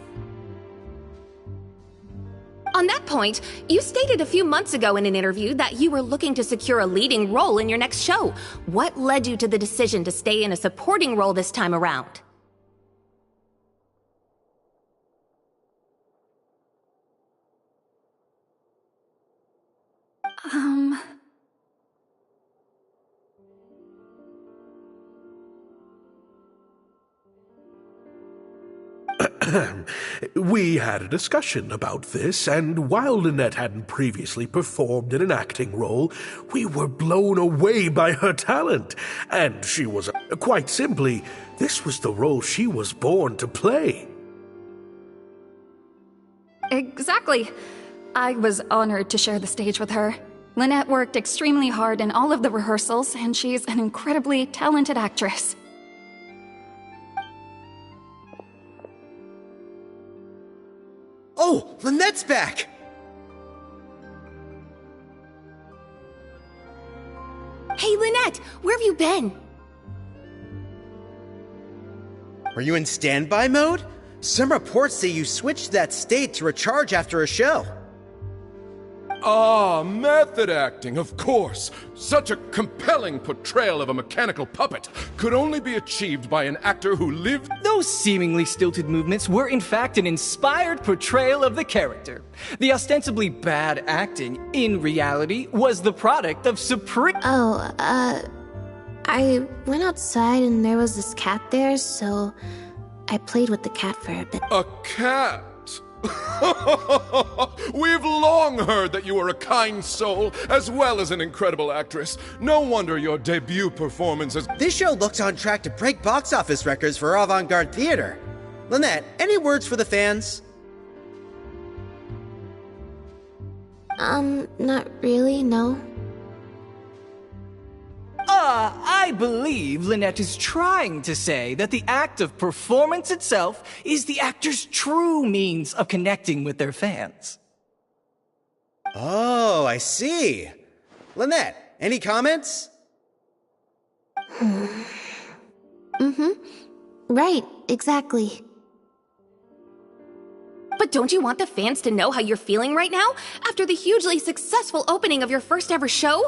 On that point, you stated a few months ago in an interview that you were looking to secure a leading role in your next show. What led you to the decision to stay in a supporting role this time around? We had a discussion about this, and while Lynette hadn't previously performed in an acting role, we were blown away by her talent. And she was, quite simply, this was the role she was born to play. Exactly. I was honored to share the stage with her. Lynette worked extremely hard in all of the rehearsals, and she's an incredibly talented actress. Oh, Lynette's back! Hey, Lynette, where have you been? Are you in standby mode? Some reports say you switched that state to recharge after a show. Ah, method acting, of course. Such a compelling portrayal of a mechanical puppet could only be achieved by an actor who lived... Those seemingly stilted movements were in fact an inspired portrayal of the character. The ostensibly bad acting, in reality, was the product of supreme... I went outside and there was this cat there, so I played with the cat for a bit. A cat? We've long heard that you are a kind soul, as well as an incredible actress. No wonder your debut performance is... This show looks on track to break box office records for avant-garde theater. Lynette, any words for the fans? Not really, no. I believe Lynette is trying to say that the act of performance itself is the actor's true means of connecting with their fans. Oh, I see. Lynette, any comments? Right, exactly. But don't you want the fans to know how you're feeling right now, after the hugely successful opening of your first ever show?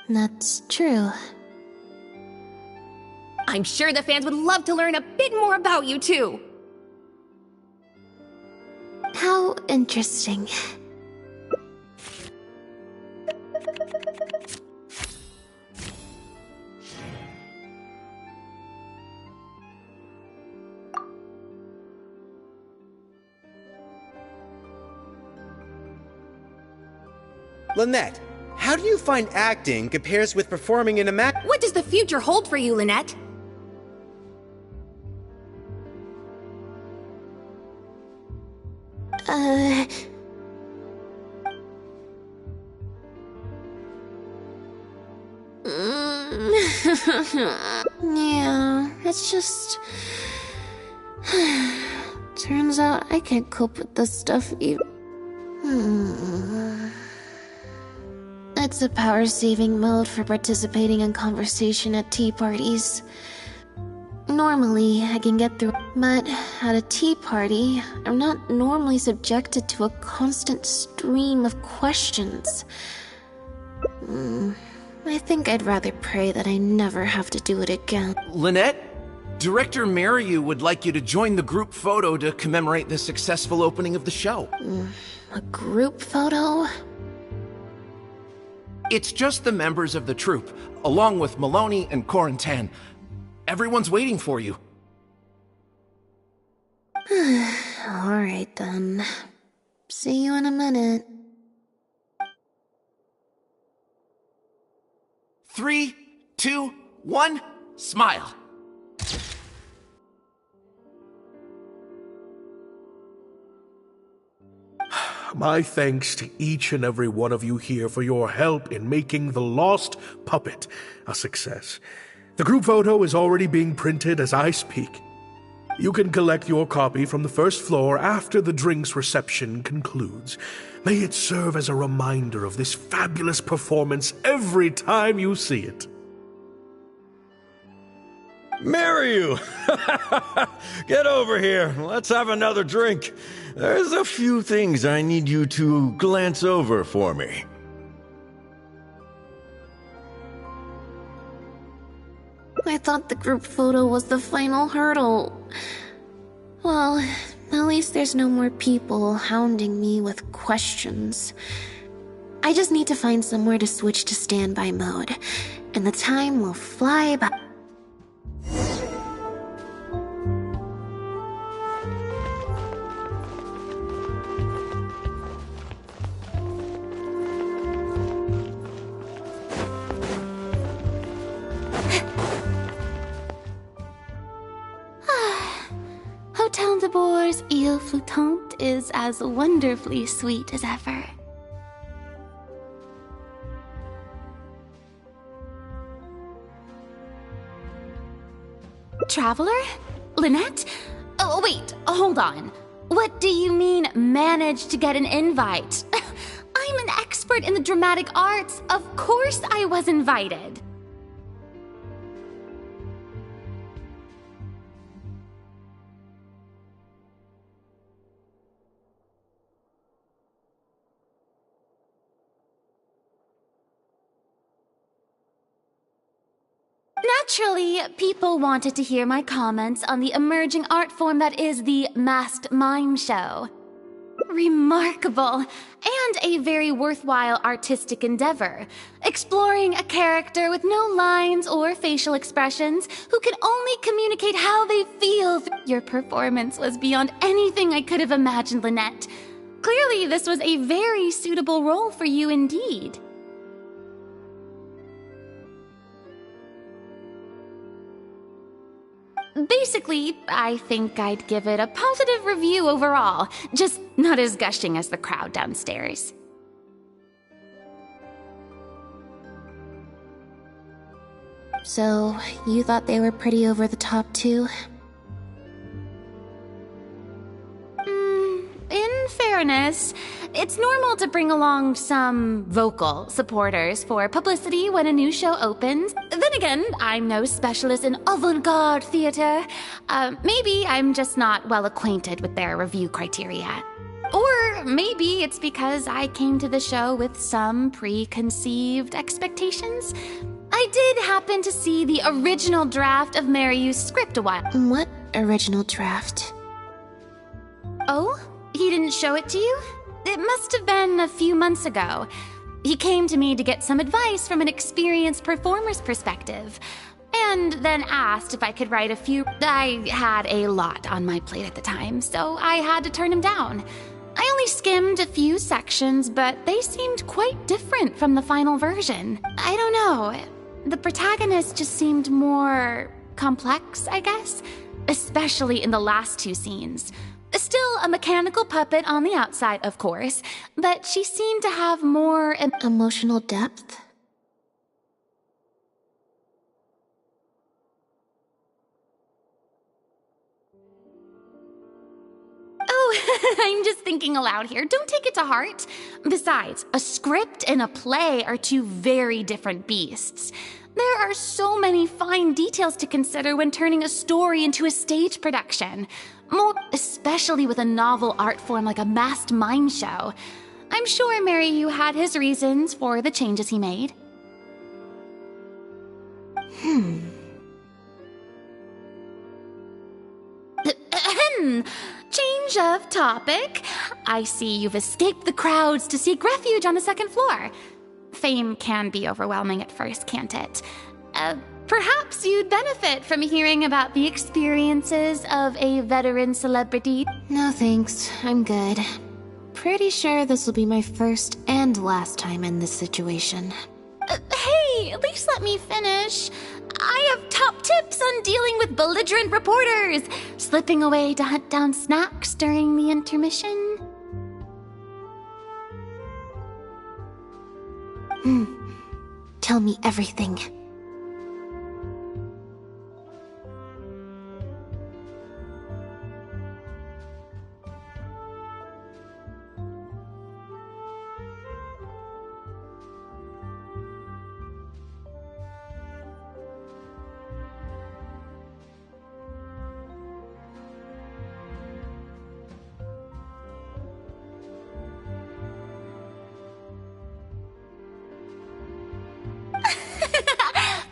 That's true. I'm sure the fans would love to learn a bit more about you, too. How interesting. Lynette, how do you find acting compares with performing in a What does the future hold for you, Lynette? Yeah, it's just... Turns out I can't cope with this stuff even... It's a power-saving mode for participating in conversation at tea parties. Normally, I can get through, but at a tea party, I'm not normally subjected to a constant stream of questions. I think I'd rather pray that I never have to do it again. Lynette, Director Mariu would like you to join the group photo to commemorate the successful opening of the show. A group photo? It's just the members of the troupe, along with Maloney and Corentin. Everyone's waiting for you. Alright then. See you in a minute. 3, 2, 1, smile. My thanks to each and every one of you here for your help in making The Lost Puppet a success. The group photo is already being printed as I speak. You can collect your copy from the first floor after the drinks reception concludes. May it serve as a reminder of this fabulous performance every time you see it. Marry you! Get over here. Let's have another drink. There's a few things I need you to glance over for me. I thought the group photo was the final hurdle. Well, at least there's no more people hounding me with questions. I just need to find somewhere to switch to standby mode, and the time will fly by. Hotel de Bour's Île Flottante is as wonderfully sweet as ever. Traveler? Lynette? Oh, wait, hold on. What do you mean, managed to get an invite? I'm an expert in the dramatic arts. Of course I was invited. Naturally, people wanted to hear my comments on the emerging art form that is the masked mime show. Remarkable, and a very worthwhile artistic endeavor, exploring a character with no lines or facial expressions who can only communicate how they feel. Your performance was beyond anything I could have imagined, Lynette. Clearly, this was a very suitable role for you indeed. Basically, I think I'd give it a positive review overall, just not as gushing as the crowd downstairs. So, you thought they were pretty over the top too? In fairness, it's normal to bring along some vocal supporters for publicity when a new show opens. Then again, I'm no specialist in avant-garde theater. Maybe I'm just not well acquainted with their review criteria. Or maybe it's because I came to the show with some preconceived expectations. I did happen to see the original draft of Mariu's script a while. What original draft? Oh? He didn't show it to you? It must have been a few months ago. He came to me to get some advice from an experienced performer's perspective, and then asked if I could write a few. I had a lot on my plate at the time, so I had to turn him down. I only skimmed a few sections, but they seemed quite different from the final version. I don't know. The protagonist just seemed more complex, I guess, especially in the last two scenes. Still a mechanical puppet on the outside, of course, but she seemed to have more emotional depth. Oh, I'm just thinking aloud here. Don't take it to heart. Besides, a script and a play are two very different beasts. There are so many fine details to consider when turning a story into a stage production. More especially with a novel art form like a masked mime show. I'm sure Mariu had his reasons for the changes he made. Change of topic. I see you've escaped the crowds to seek refuge on the second floor. Fame can be overwhelming at first, can't it? Perhaps you'd benefit from hearing about the experiences of a veteran celebrity. No thanks, I'm good. Pretty sure this will be my first and last time in this situation. Hey, Hey, at least let me finish. I have top tips on dealing with belligerent reporters, slipping away to hunt down snacks during the intermission. Tell me everything.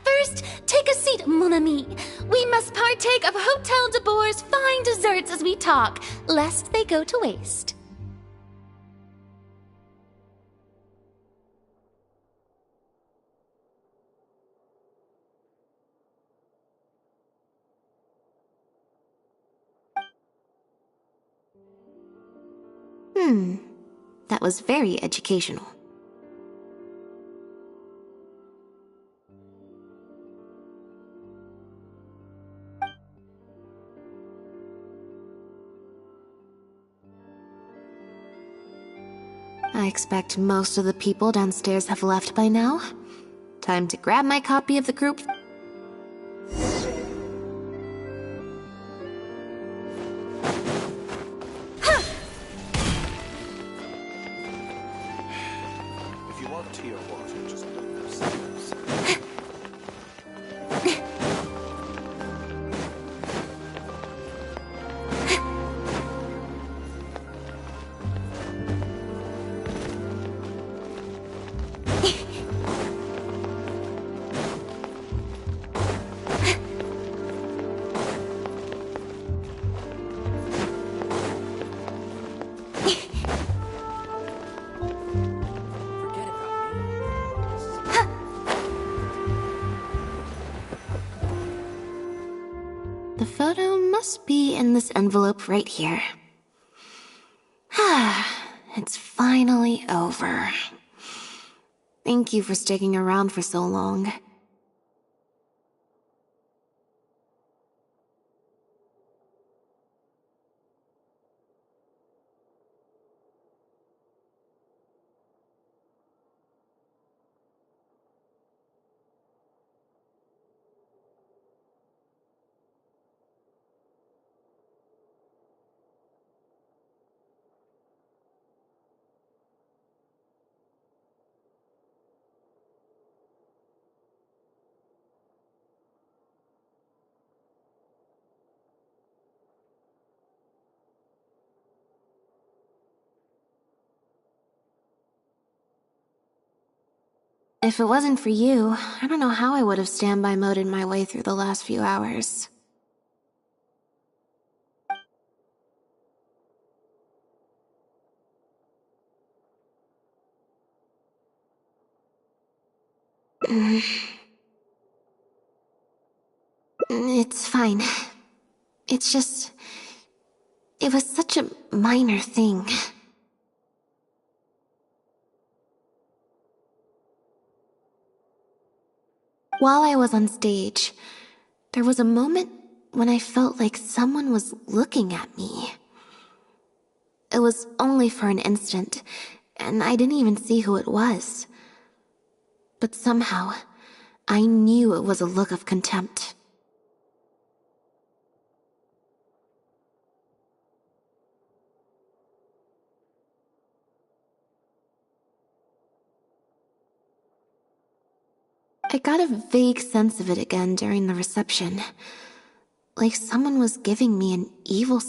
First, take a seat, mon ami. We must partake of Hotel de Boer's fine desserts as we talk, lest they go to waste. That was very educational. I expect most of the people downstairs have left by now. Time to grab my copy of the group. If you want tea or water, just bring those. The photo must be in this envelope right here. It's finally over. Thank you for sticking around for so long. If it wasn't for you, I don't know how I would have standby moded my way through the last few hours. It's fine. It's just... It was such a minor thing. While I was on stage, there was a moment when I felt like someone was looking at me. It was only for an instant, and I didn't even see who it was. But somehow, I knew it was a look of contempt. I got a vague sense of it again during the reception. Like someone was giving me an evil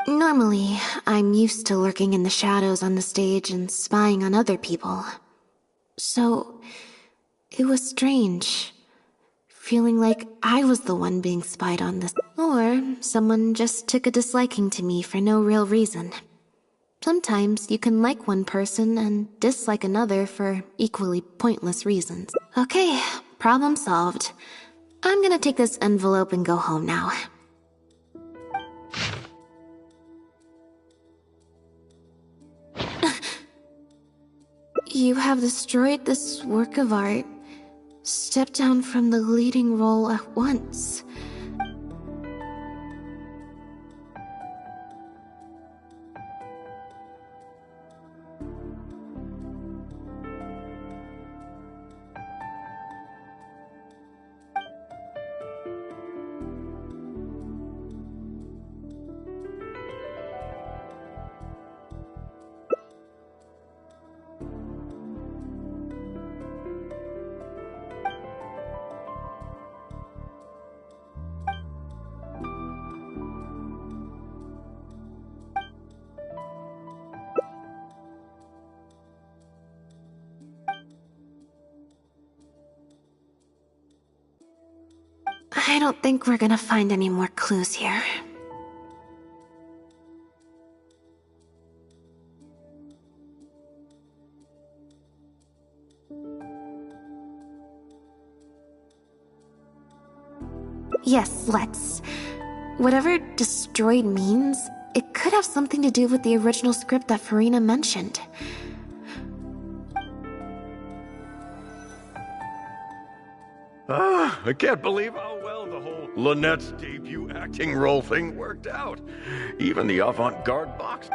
Normally, I'm used to lurking in the shadows on the stage and spying on other people. So, it was strange. Feeling like I was the one being spied on this. Or someone just took a disliking to me for no real reason. Sometimes you can like one person and dislike another for equally pointless reasons. Okay, problem solved. I'm gonna take this envelope and go home now. You have destroyed this work of art. Step down from the leading role at once. I don't think we're gonna find any more clues here. Yes, let's. Whatever destroyed means, it could have something to do with the original script that Farina mentioned. I can't believe how well the whole Lynette's debut acting role thing worked out. Even the avant-garde box.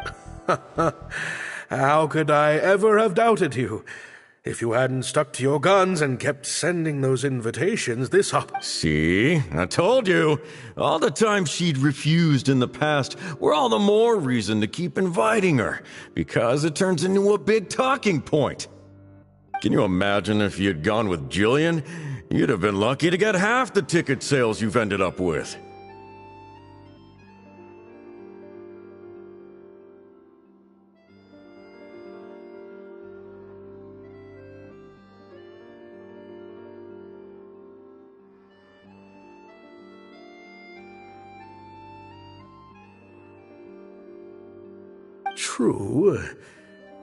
How could I ever have doubted you? If you hadn't stuck to your guns and kept sending those invitations, this up. See? I told you. All the times she'd refused in the past were all the more reason to keep inviting her, because it turns into a big talking point. Can you imagine if you'd gone with Jillian? You'd have been lucky to get half the ticket sales you've ended up with. True.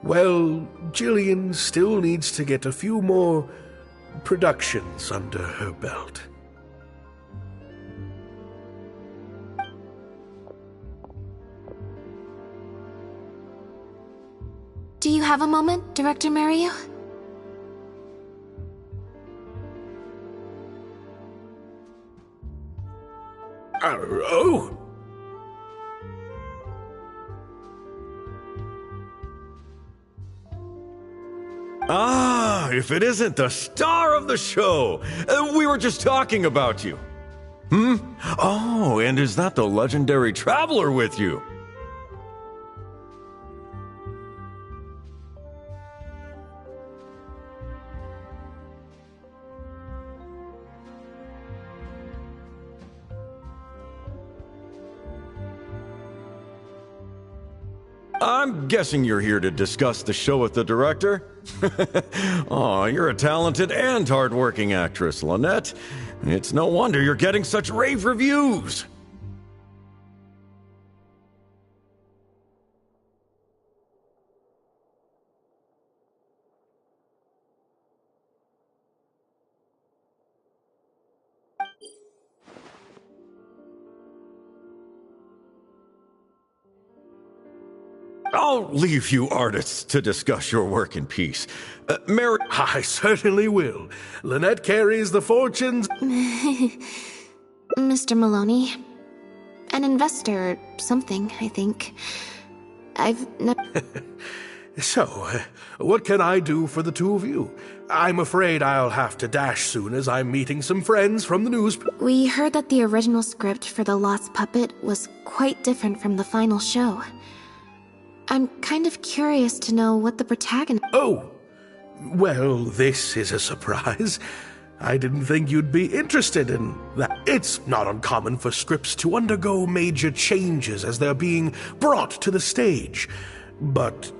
Well, Jillian still needs to get a few more productions under her belt. Do you have a moment, Director Mario? Oh! Ah, if it isn't the star of the show! We were just talking about you. Oh, and is that the legendary traveler with you? I'm guessing you're here to discuss the show with the director? Oh, you're a talented and hardworking actress, Lynette. It's no wonder you're getting such rave reviews. I'll leave you artists to discuss your work in peace. Mary... I certainly will. Lynette carries the fortunes... Mr. Maloney. An investor or something, I think. I've never... So, what can I do for the two of you? I'm afraid I'll have to dash soon as I'm meeting some friends from the news... We heard that the original script for The Lost Puppet was quite different from the final show. I'm kind of curious to know what the protagonist... Oh! Well, this is a surprise. I didn't think you'd be interested in that. It's not uncommon for scripts to undergo major changes as they're being brought to the stage. But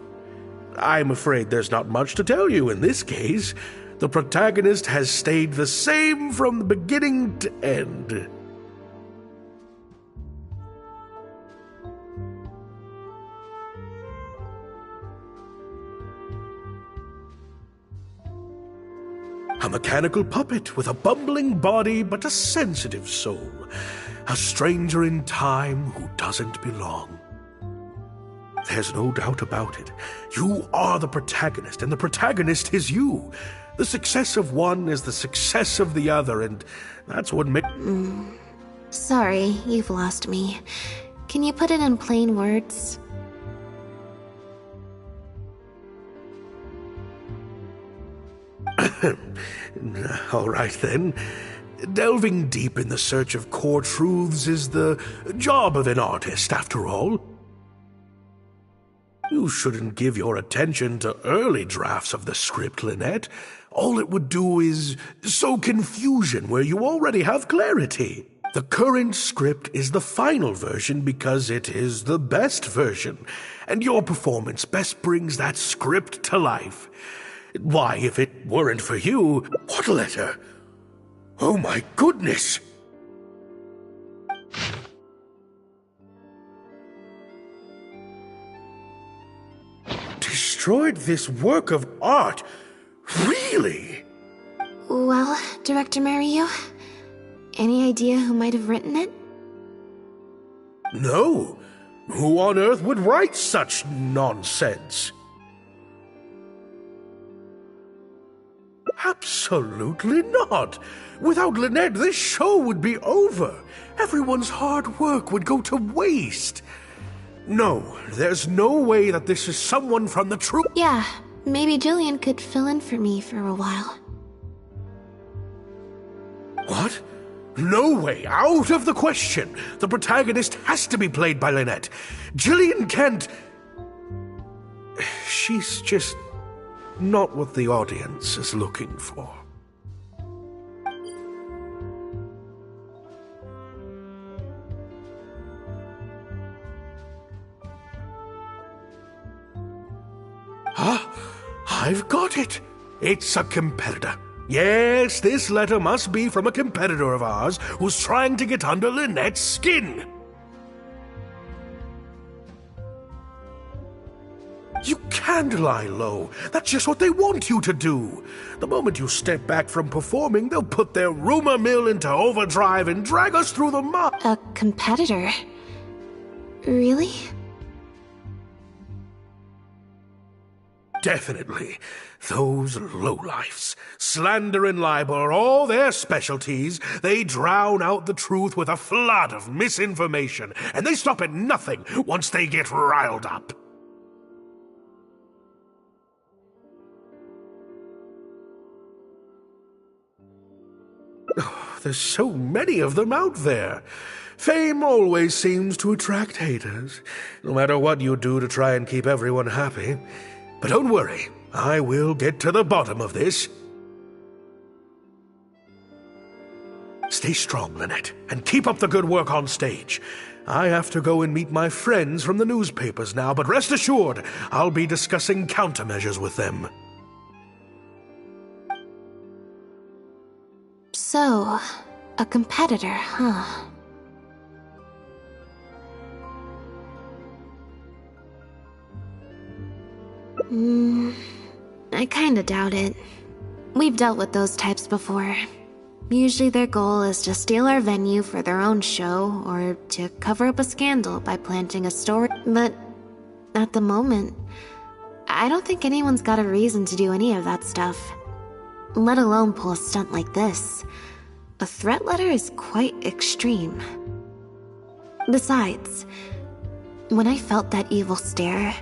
I'm afraid there's not much to tell you in this case. The protagonist has stayed the same from the beginning to end. A mechanical puppet with a bumbling body but a sensitive soul. A stranger in time who doesn't belong. There's no doubt about it. You are the protagonist, and the protagonist is you. The success of one is the success of the other, and that's what makes... Sorry, you've lost me. Can you put it in plain words? All right, then. Delving deep in the search of core truths is the job of an artist, after all. You shouldn't give your attention to early drafts of the script, Lynette. All it would do is sow confusion where you already have clarity. The current script is the final version because it is the best version, and your performance best brings that script to life. Why, if it weren't for you... What letter? Oh my goodness! Destroyed this work of art? Really? Well, Director Mariu, any idea who might have written it? No. Who on earth would write such nonsense? Absolutely not. Without Lynette, this show would be over. Everyone's hard work would go to waste. No, there's no way that this is someone from the true... Yeah, maybe Jillian could fill in for me for a while. What? No way, out of the question. The protagonist has to be played by Lynette. Jillian can't... She's just not what the audience is looking for. I've got it. It's a competitor. Yes, this letter must be from a competitor of ours who's trying to get under Lynette's skin. You can't lie low. That's just what they want you to do. The moment you step back from performing, they'll put their rumor mill into overdrive and drag us through the mud. A competitor? Really? Definitely. Those lowlifes. Slander and libel are all their specialties. They drown out the truth with a flood of misinformation, and they stop at nothing once they get riled up. Oh, there's so many of them out there. Fame always seems to attract haters, no matter what you do to try and keep everyone happy. But don't worry, I will get to the bottom of this. Stay strong, Lynette, and keep up the good work on stage. I have to go and meet my friends from the newspapers now, but rest assured, I'll be discussing countermeasures with them. So, a competitor, huh? I kinda doubt it. We've dealt with those types before. Usually their goal is to steal our venue for their own show, or to cover up a scandal by planting a story. But at the moment, I don't think anyone's got a reason to do any of that stuff. Let alone pull a stunt like this. A threat letter is quite extreme. Besides, when I felt that evil stare,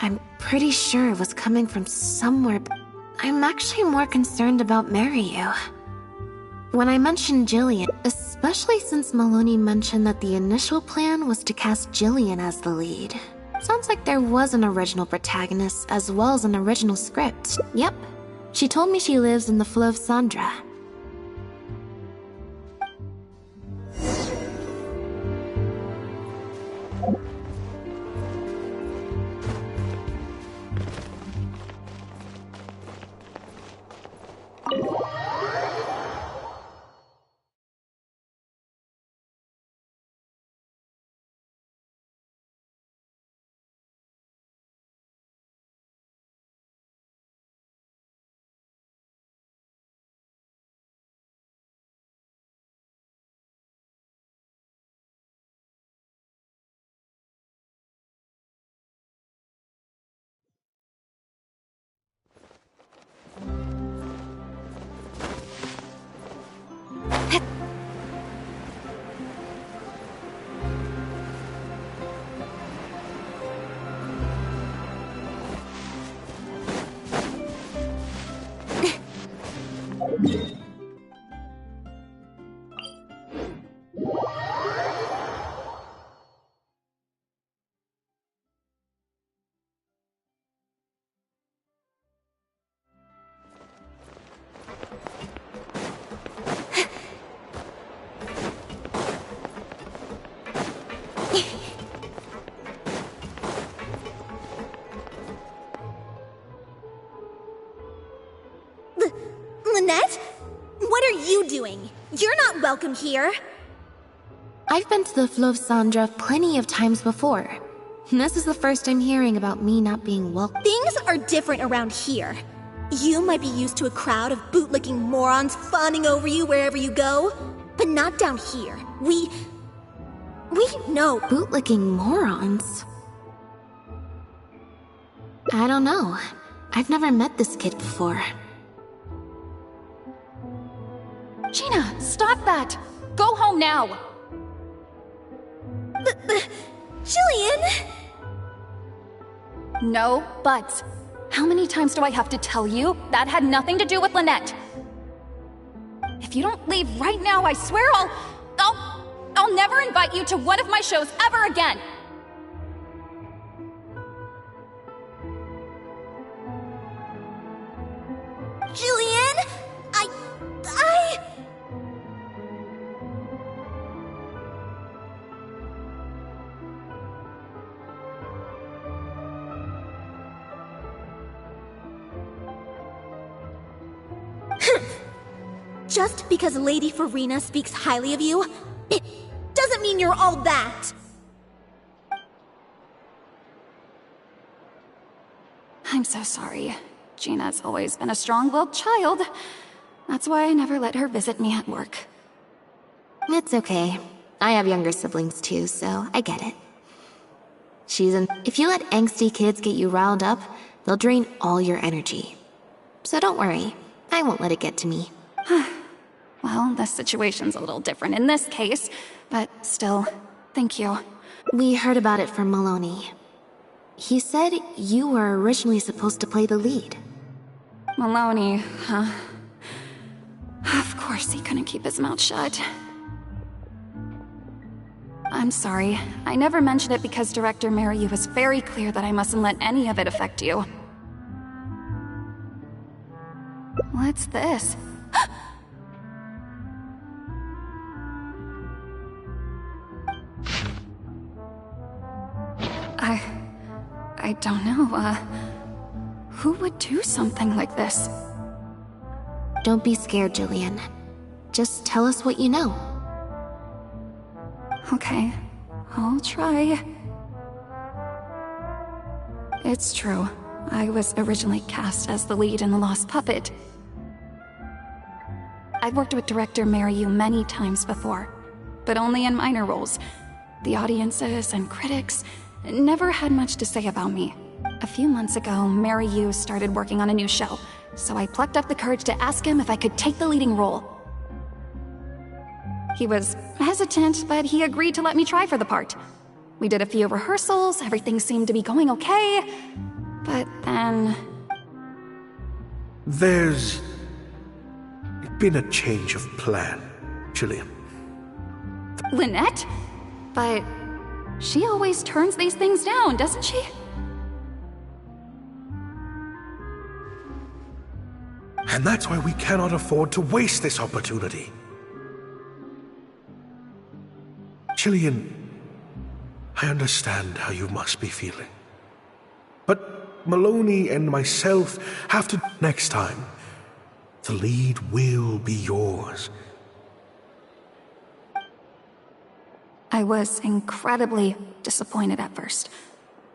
I'm pretty sure it was coming from somewhere. I'm actually more concerned about Mariu. When I mentioned Jillian, especially since Maloney mentioned that the initial plan was to cast Jillian as the lead. Sounds like there was an original protagonist as well as an original script. Yep, she told me she lives in the Flow of Sandra. welcome here. I've been to the Fleuve Sandra plenty of times before. This is the first I'm hearing about me not being welcome. Things are different around here. You might be used to a crowd of bootlicking morons fawning over you wherever you go, but not down here. We know. Bootlicking morons? I don't know. I've never met this kid before. Gina, stop that! Go home now! Jillian! No buts. How many times do I have to tell you? That had nothing to do with Lynette. If you don't leave right now, I swear I'll never invite you to one of my shows ever again! Jillian! I... Just because Lady Farina speaks highly of you, it doesn't mean you're all that! I'm so sorry. Gina's always been a strong-willed child. That's why I never let her visit me at work. It's okay. I have younger siblings too, so I get it. If you let angsty kids get you riled up, they'll drain all your energy. So don't worry, I won't let it get to me. Well, the situation's a little different in this case, but still, thank you. We heard about it from Maloney. He said you were originally supposed to play the lead. Maloney, huh? Of course he couldn't keep his mouth shut. I'm sorry. I never mentioned it because Director Mariu was very clear that I mustn't let any of it affect you. What's this? I don't know, who would do something like this? Don't be scared, Jillian. Just tell us what you know. Okay, I'll try. It's true. I was originally cast as the lead in The Lost Puppet. I've worked with director Mariu many times before, but only in minor roles. The audiences and critics never had much to say about me. A few months ago, Mariu started working on a new show, so I plucked up the courage to ask him if I could take the leading role. He was hesitant, but he agreed to let me try for the part. We did a few rehearsals, everything seemed to be going okay, but then... There's been a change of plan, Jillian. Lynette? But she always turns these things down, doesn't she? And that's why we cannot afford to waste this opportunity. Jillian, I understand how you must be feeling. But Maloney and myself have to... Next time, the lead will be yours. I was incredibly disappointed at first,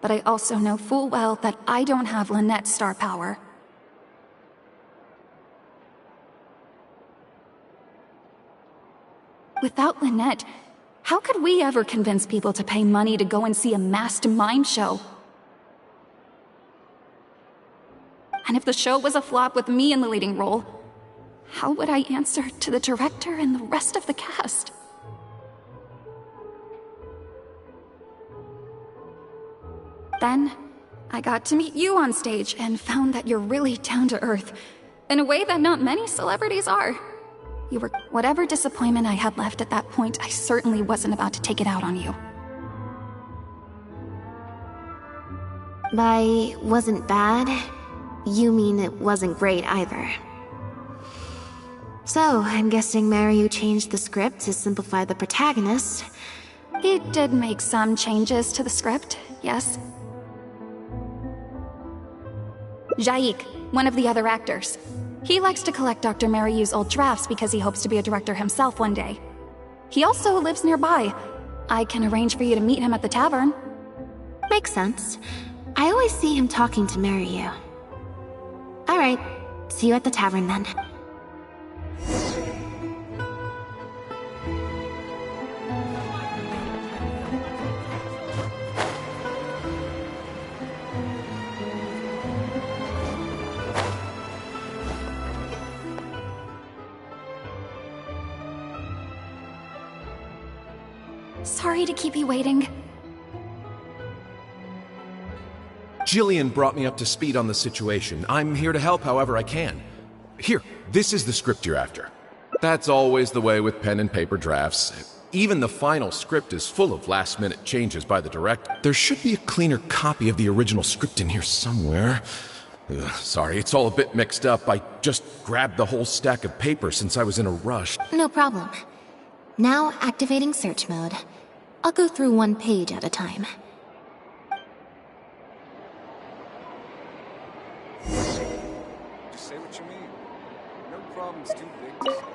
but I also know full well that I don't have Lynette's star power. Without Lynette, how could we ever convince people to pay money to go and see a masked mime show? And if the show was a flop with me in the leading role, how would I answer to the director and the rest of the cast? Then, I got to meet you on stage and found that you're really down to earth, in a way that not many celebrities are. You were whatever disappointment I had left at that point, I certainly wasn't about to take it out on you. By wasn't bad, you mean it wasn't great either. So, I'm guessing Mariu changed the script to simplify the protagonist. He did make some changes to the script, yes. Jaik, one of the other actors. He likes to collect Dr. Mariu's old drafts because he hopes to be a director himself one day. He also lives nearby. I can arrange for you to meet him at the tavern. Makes sense. I always see him talking to Maryu. Alright, see you at the tavern then. Sorry to keep you waiting. Jillian brought me up to speed on the situation. I'm here to help however I can. Here, this is the script you're after. That's always the way with pen and paper drafts. Even the final script is full of last-minute changes by the director. There should be a cleaner copy of the original script in here somewhere. Sorry, it's all a bit mixed up. I just grabbed the whole stack of paper since I was in a rush. No problem. Now activating search mode. I'll go through one page at a time. Just say what you mean. No problem's too big to solve.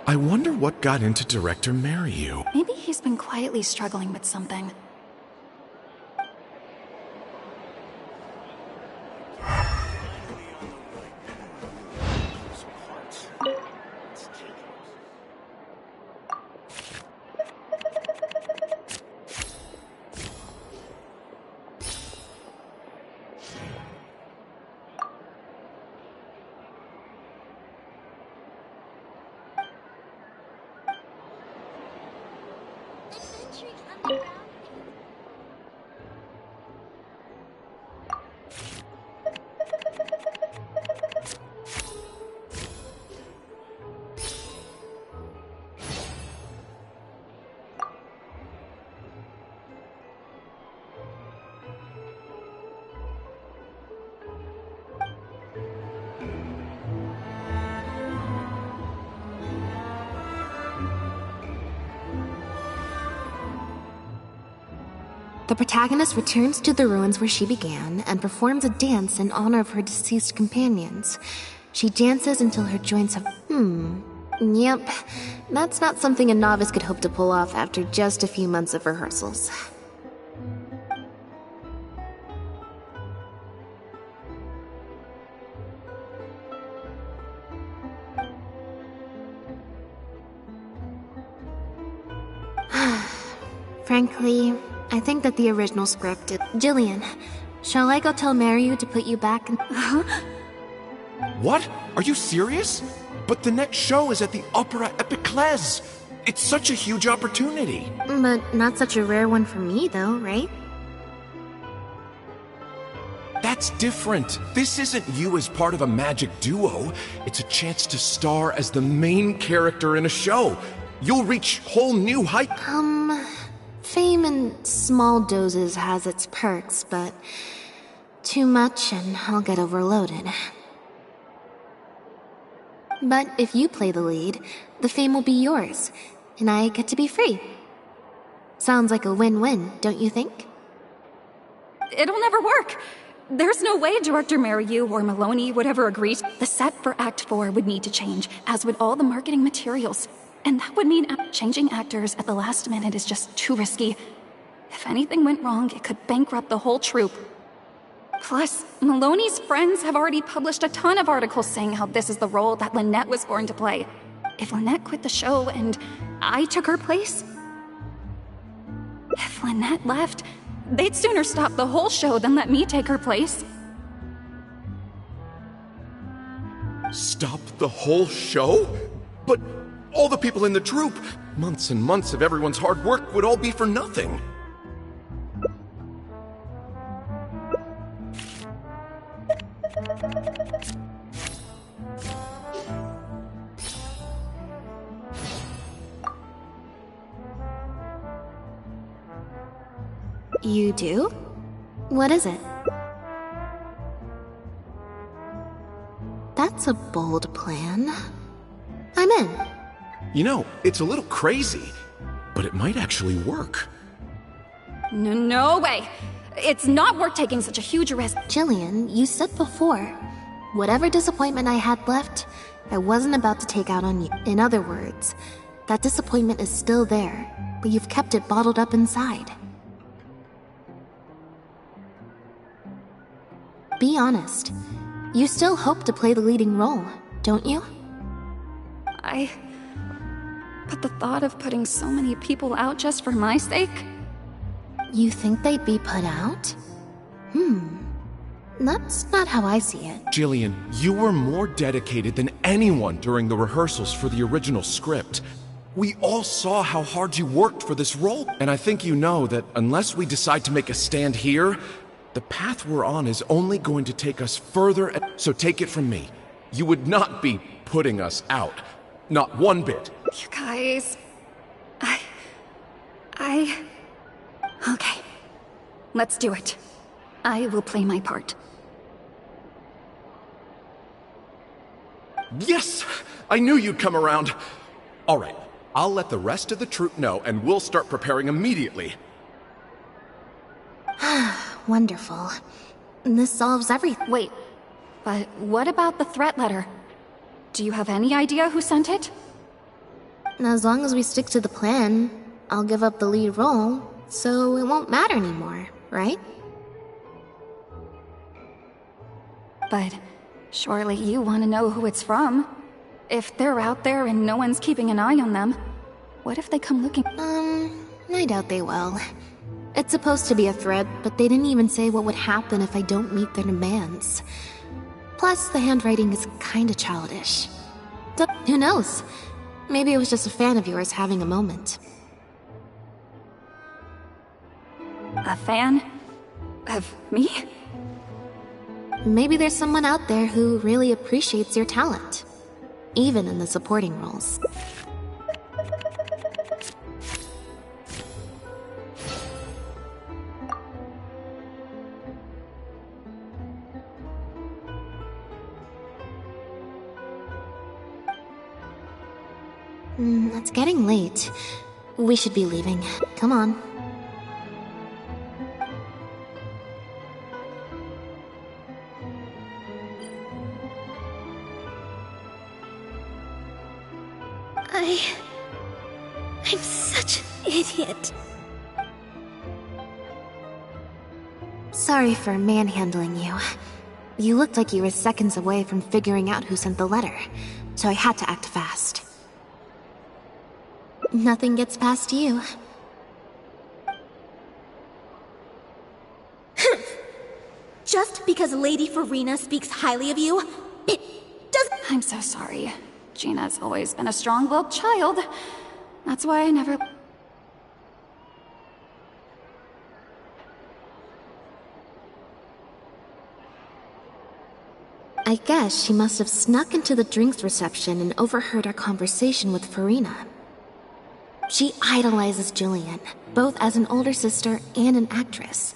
I wonder what got into Director Maryu. Maybe he's been quietly struggling with something. The protagonist returns to the ruins where she began and performs a dance in honor of her deceased companions. She dances until her joints have... Yep, that's not something a novice could hope to pull off after just a few months of rehearsals. Frankly, I think that the original script is... Jillian, shall I go tell Maryu to put you back in... What? Are you serious? But the next show is at the Opera Epiclese. It's such a huge opportunity. But not such a rare one for me, though, right? That's different. This isn't you as part of a magic duo. It's a chance to star as the main character in a show. You'll reach whole new height. Fame in small doses has its perks, but too much and I'll get overloaded. But if you play the lead, the fame will be yours, and I get to be free. Sounds like a win-win, don't you think? It'll never work. There's no way Director Mariu or Maloney would ever agree. The set for Act 4 would need to change, as would all the marketing materials. And that would mean changing actors at the last minute is just too risky. If anything went wrong, it could bankrupt the whole troupe. Plus, Maloney's friends have already published a ton of articles saying how this is the role that Lynette was born to play. If Lynette quit the show and I took her place... If Lynette left, they'd sooner stop the whole show than let me take her place. Stop the whole show? But all the people in the troupe, months and months of everyone's hard work would all be for nothing. You do? What is it? That's a bold plan. I'm in. You know, it's a little crazy, but it might actually work. No way! It's not worth taking such a huge risk. Jillian, you said before, whatever disappointment I had left, I wasn't about to take out on you. In other words, that disappointment is still there, but you've kept it bottled up inside. Be honest. You still hope to play the leading role, don't you? But the thought of putting so many people out just for my sake? You think they'd be put out? That's not how I see it. Jillian, you were more dedicated than anyone during the rehearsals for the original script. We all saw how hard you worked for this role, and I think you know that unless we decide to make a stand here, the path we're on is only going to take us further. So take it from me. You would not be putting us out. Not one bit. You guys... Okay. Let's do it. I will play my part. Yes! I knew you'd come around. All right. I'll let the rest of the troupe know, and we'll start preparing immediately. Wonderful. This solves everything. Wait, but what about the threat letter? Do you have any idea who sent it? As long as we stick to the plan, I'll give up the lead role, so it won't matter anymore, right? But surely you want to know who it's from. If they're out there and no one's keeping an eye on them, what if they come looking? I doubt they will. It's supposed to be a threat, but they didn't even say what would happen if I don't meet their demands. Plus, the handwriting is kinda childish. But who knows? Maybe it was just a fan of yours having a moment. A fan? Of me? Maybe there's someone out there who really appreciates your talent, even in the supporting roles. It's getting late. We should be leaving. Come on. I'm such an idiot. Sorry for manhandling you. You looked like you were seconds away from figuring out who sent the letter, so I had to act fast. Nothing gets past you. Just because Lady Farina speaks highly of you, it doesn't— I'm so sorry. Gina's always been a strong-willed child. That's why I never... I guess she must have snuck into the drinks reception and overheard our conversation with Farina. She idolizes Jillian, both as an older sister and an actress.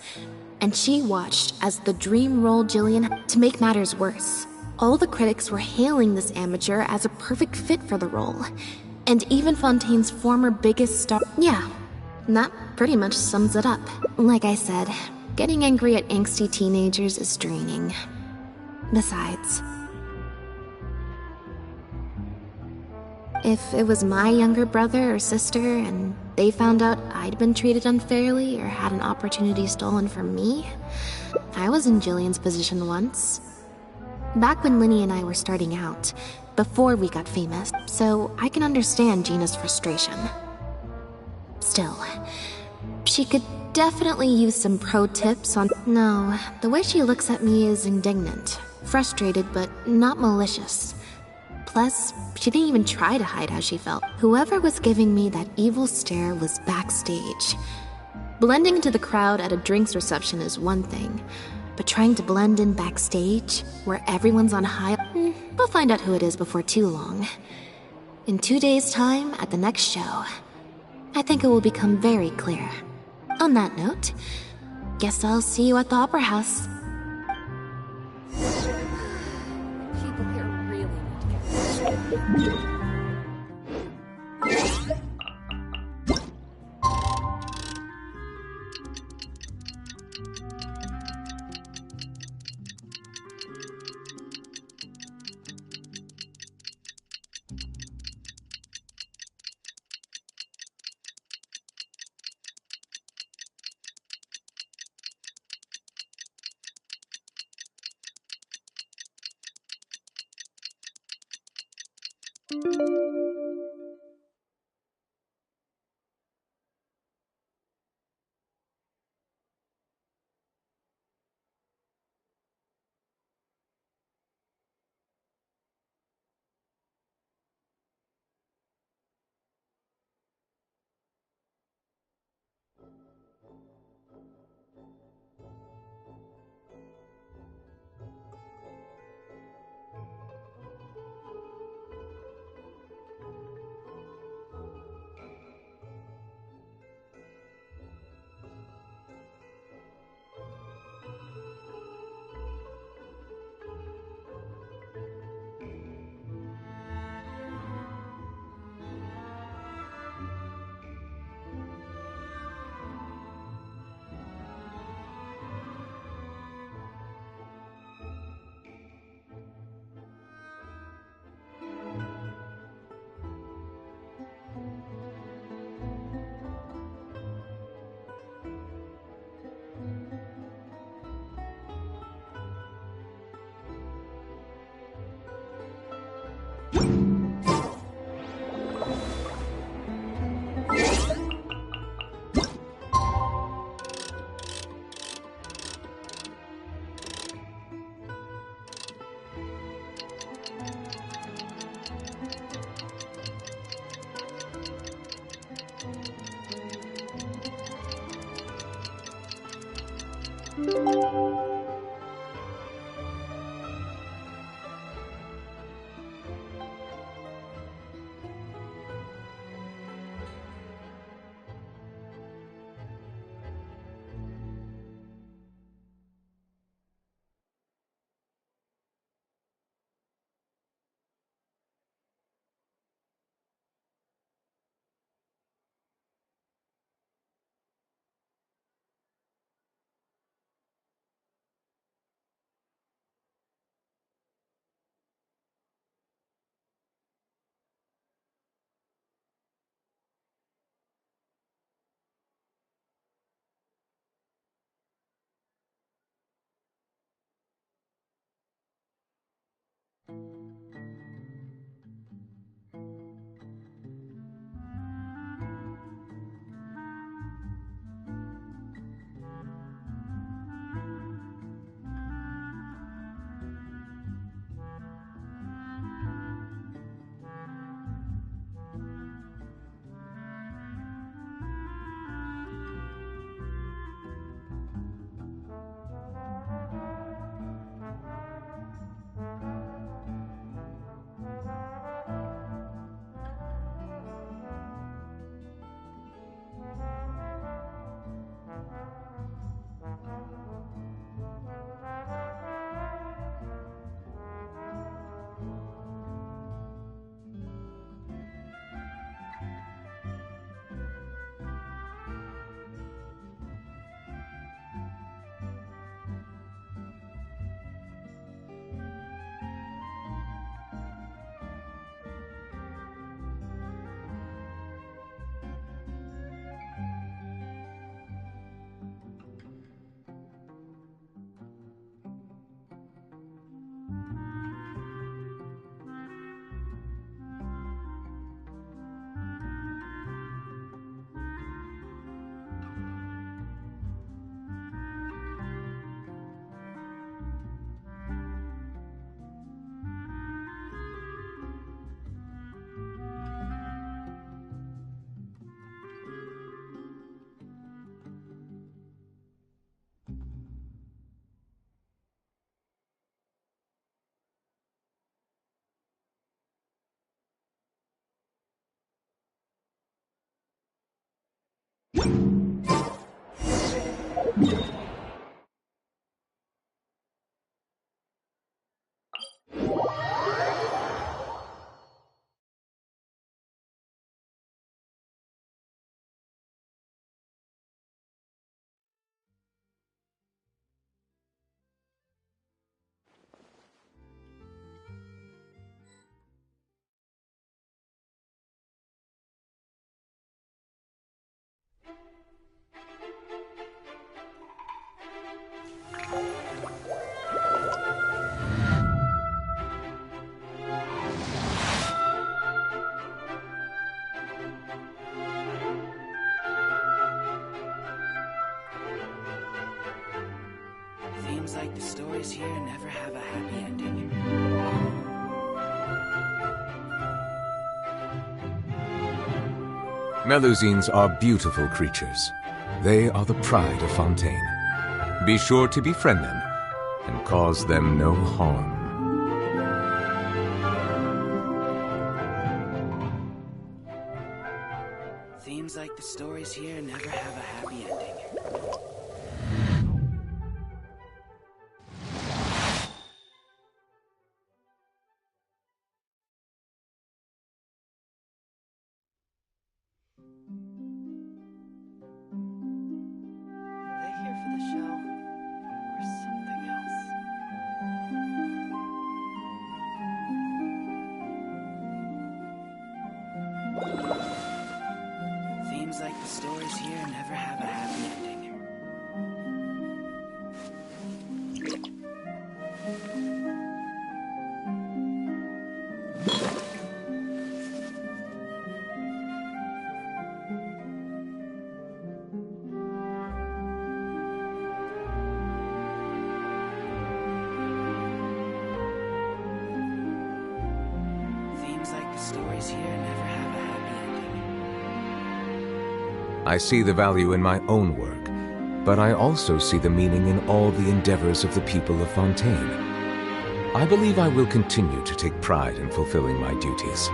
And she watched as the dream role Jillian had. To make matters worse, all the critics were hailing this amateur as a perfect fit for the role. And even Fontaine's former biggest star. Yeah, that pretty much sums it up. Like I said, getting angry at angsty teenagers is draining. Besides, if it was my younger brother or sister and they found out I'd been treated unfairly or had an opportunity stolen from me, I was in Jillian's position once. Back when Linny and I were starting out, before we got famous, so I can understand Gina's frustration. Still, she could definitely use some pro tips on— No, the way she looks at me is indignant, frustrated, but not malicious. Plus, she didn't even try to hide how she felt. Whoever was giving me that evil stare was backstage. Blending into the crowd at a drinks reception is one thing, but trying to blend in backstage, where everyone's on high— we'll find out who it is before too long. In 2 days' time, at the next show, I think it will become very clear. On that note, guess I'll see you at the Opera House. People here really need to get Seems like the stories here never have a happy ending. Melusines are beautiful creatures. They are the pride of Fontaine. Be sure to befriend them and cause them no harm. Seems like the stories here never have a happy ending. Seems like the stories here never have a happy ending. Seems like the stories here never have a happy ending. I see the value in my own work, but I also see the meaning in all the endeavors of the people of Fontaine. I believe I will continue to take pride in fulfilling my duties.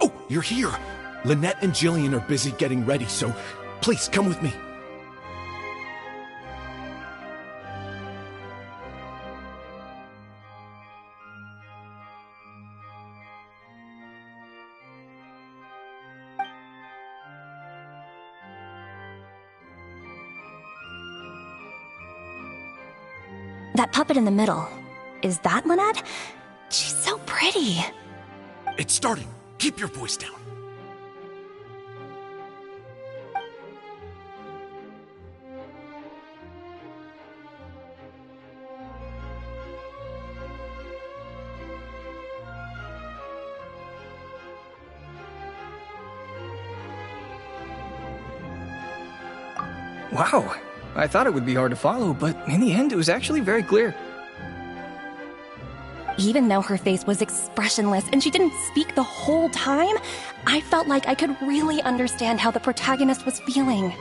Oh, you're here! Lynette and Jillian are busy getting ready, so please come with me. That puppet in the middle, is that Lynette? She's so pretty. It's starting. Keep your voice down. Wow, I thought it would be hard to follow, but in the end it was actually very clear. Even though her face was expressionless and she didn't speak the whole time, I felt like I could really understand how the protagonist was feeling.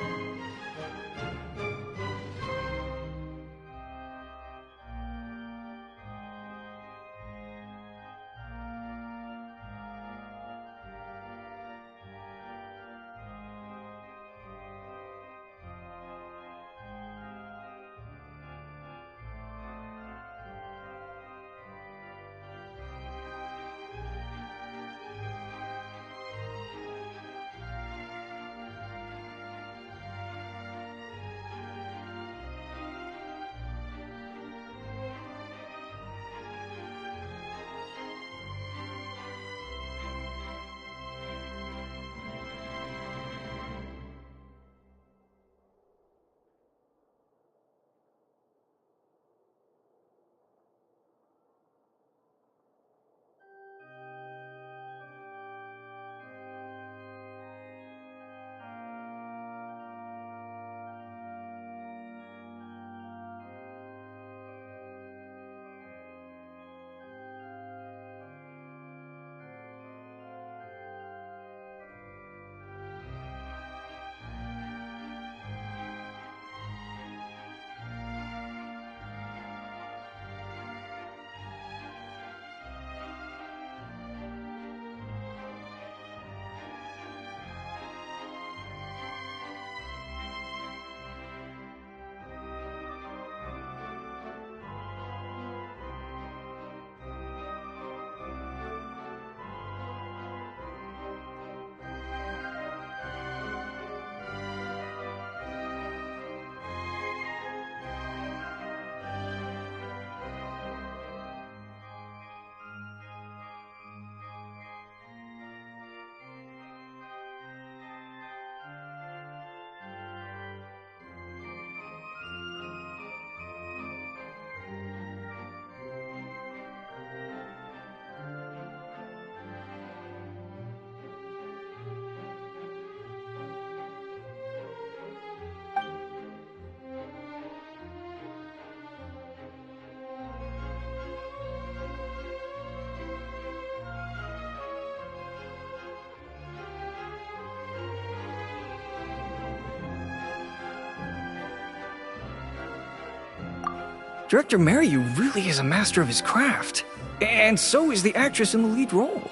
Director Mariu really is a master of his craft. And so is the actress in the lead role.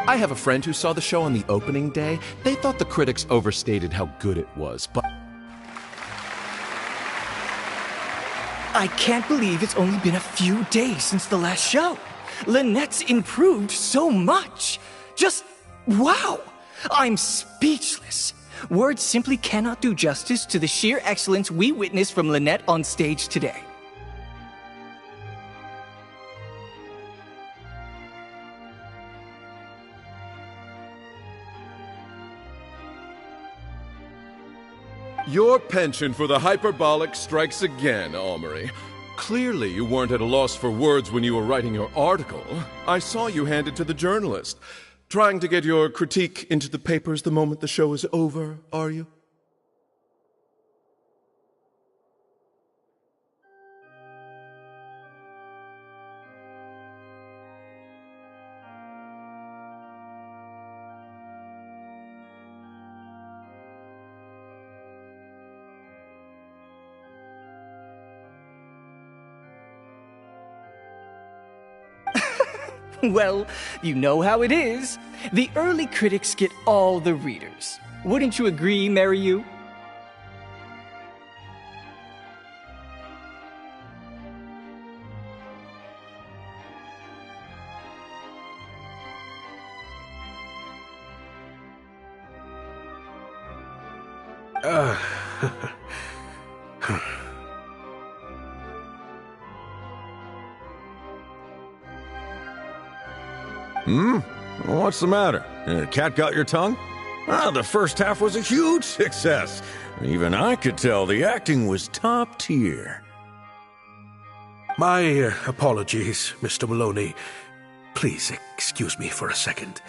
I have a friend who saw the show on the opening day. They thought the critics overstated how good it was, but... I can't believe it's only been a few days since the last show. Lynette's improved so much. Just wow! I'm speechless. Words simply cannot do justice to the sheer excellence we witnessed from Lynette on stage today. Your penchant for the hyperbolic strikes again, Amory. Clearly you weren't at a loss for words when you were writing your article. I saw you hand it to the journalist. Trying to get your critique into the papers the moment the show is over, are you? Well, you know how it is. The early critics get all the readers. Wouldn't you agree, Mariu? What's the matter? Cat got your tongue? The first half was a huge success. Even I could tell the acting was top tier. My apologies, Mr. Maloney. Please excuse me for a second.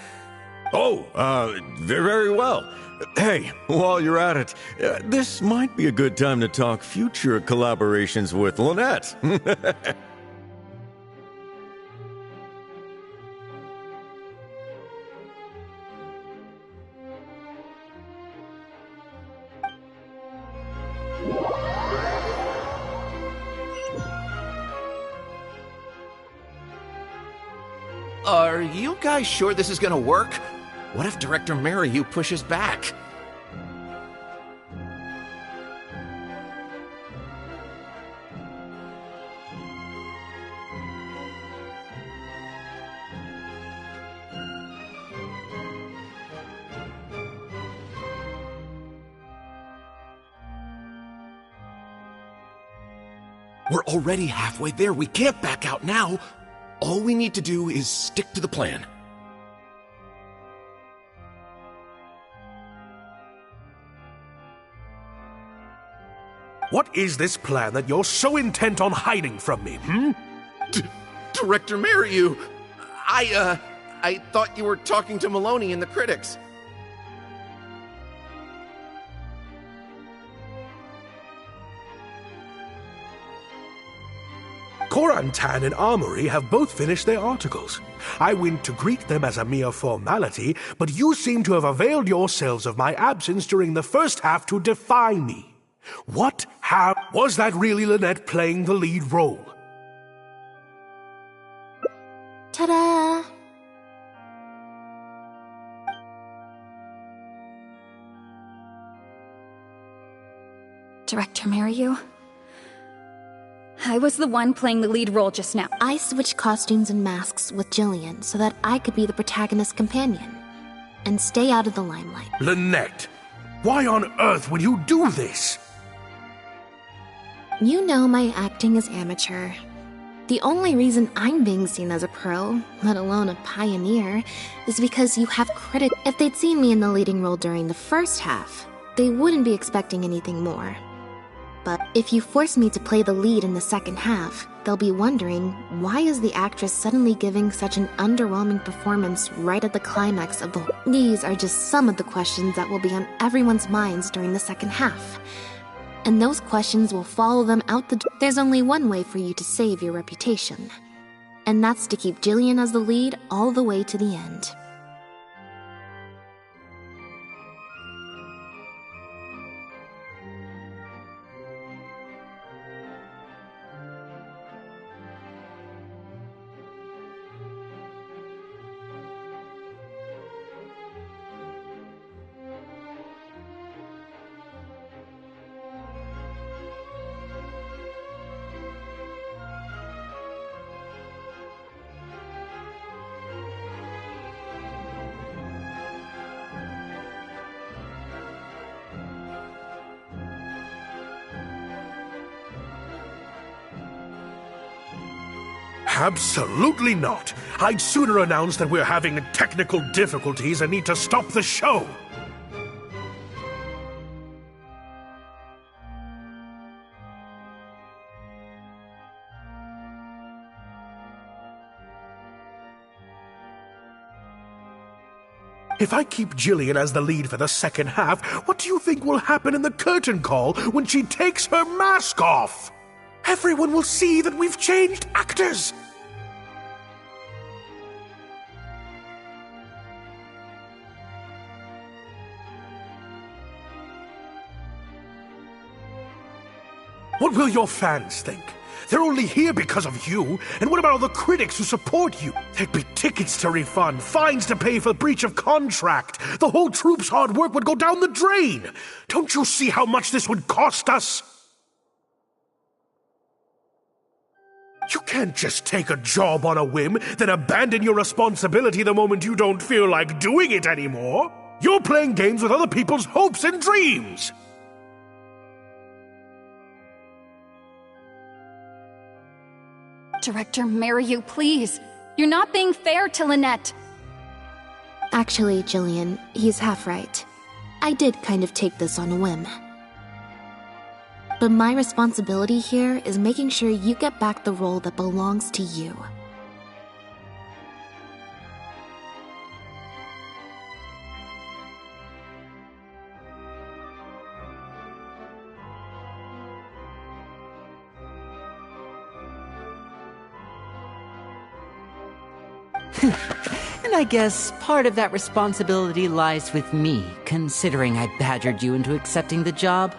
Oh, very well. Hey, while you're at it, this might be a good time to talk future collaborations with Lynette. Are you guys sure this is gonna work? What if Director Mariyu pushes back? We're already halfway there. We can't back out now. All we need to do is stick to the plan. What is this plan that you're so intent on hiding from me, Director Mariyu! I thought you were talking to Maloney and the critics. Korantan and Armory have both finished their articles. I went to greet them as a mere formality, but you seem to have availed yourselves of my absence during the first half to defy me. Was that really Lynette playing the lead role? Ta-da! Director Mariyu? I was the one playing the lead role just now. I switched costumes and masks with Jillian so that I could be the protagonist's companion and stay out of the limelight. Lynette, why on earth would you do this? You know my acting is amateur. The only reason I'm being seen as a pro, let alone a pioneer, is because you have critics. If they'd seen me in the leading role during the first half, they wouldn't be expecting anything more. But if you force me to play the lead in the second half, they'll be wondering, why is the actress suddenly giving such an underwhelming performance right at the climax of the... These are just some of the questions that will be on everyone's minds during the second half. And those questions will follow them out the door. There's only one way for you to save your reputation. And that's to keep Jillian as the lead all the way to the end. Absolutely not. I'd sooner announce that we're having technical difficulties and need to stop the show. If I keep Jillian as the lead for the second half, what do you think will happen in the curtain call when she takes her mask off? Everyone will see that we've changed actors. What will your fans think? They're only here because of you. And what about all the critics who support you? There'd be tickets to refund, fines to pay for breach of contract. The whole troupe's hard work would go down the drain. Don't you see how much this would cost us? You can't just take a job on a whim, then abandon your responsibility the moment you don't feel like doing it anymore. You're playing games with other people's hopes and dreams. Director Mariyu, please. You're not being fair to Lynette. Actually, Jillian, he's half right. I did kind of take this on a whim. But my responsibility here is making sure you get back the role that belongs to you. And I guess part of that responsibility lies with me, considering I badgered you into accepting the job.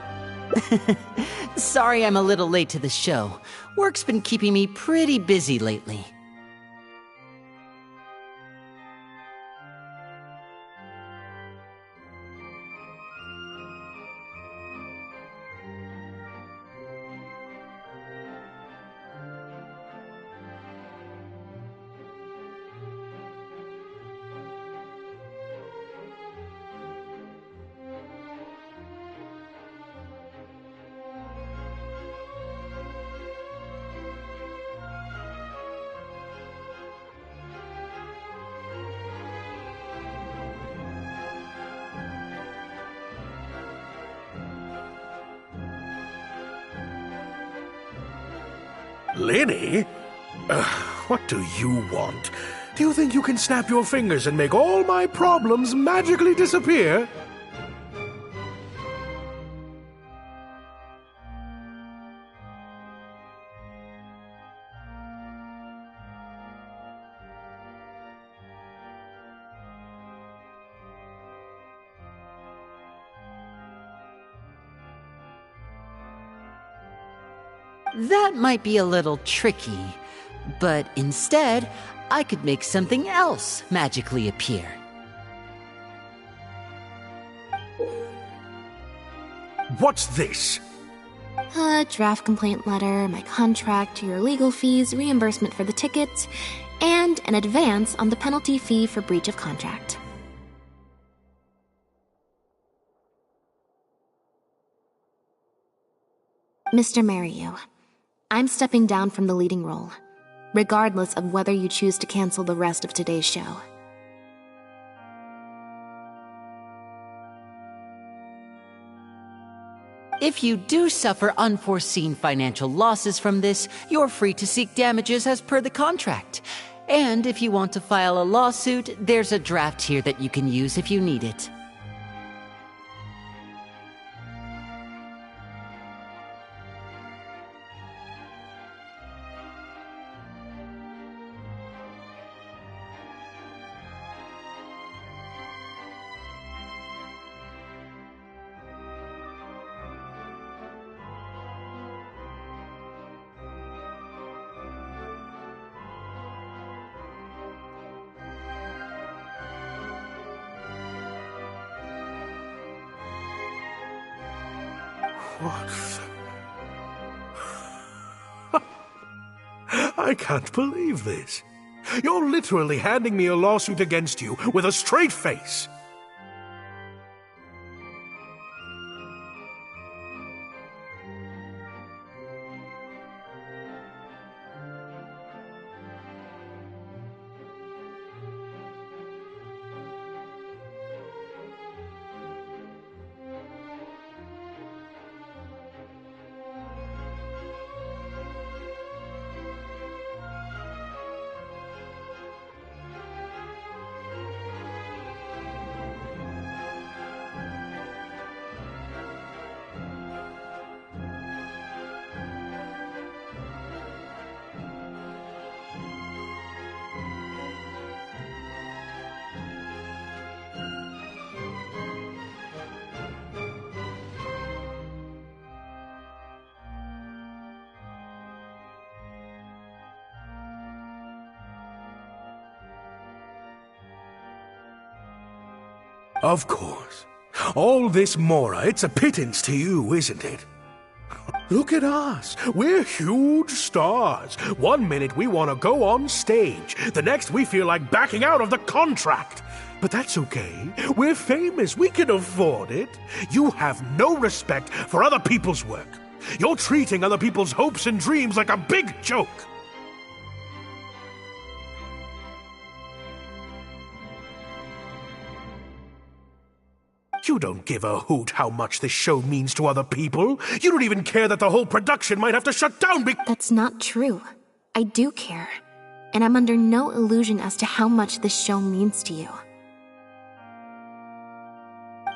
Sorry I'm a little late to the show. Work's been keeping me pretty busy lately. Lenny? What do you want? Do you think you can snap your fingers and make all my problems magically disappear? That might be a little tricky, but instead, I could make something else magically appear. What's this? A draft complaint letter, my contract, your legal fees, reimbursement for the tickets, and an advance on the penalty fee for breach of contract. Mr. Mariu, I'm stepping down from the leading role, regardless of whether you choose to cancel the rest of today's show. If you do suffer unforeseen financial losses from this, you're free to seek damages as per the contract. And if you want to file a lawsuit, there's a draft here that you can use if you need it. What the... I can't believe this. You're literally handing me a lawsuit against you with a straight face. Of course. All this Mora, it's a pittance to you, isn't it? Look at us. We're huge stars. One minute we want to go on stage. The next we feel like backing out of the contract. But that's okay. We're famous. We can afford it. You have no respect for other people's work. You're treating other people's hopes and dreams like a big joke. You don't give a hoot how much this show means to other people. You don't even care that the whole production might have to shut down That's not true. I do care. And I'm under no illusion as to how much this show means to you.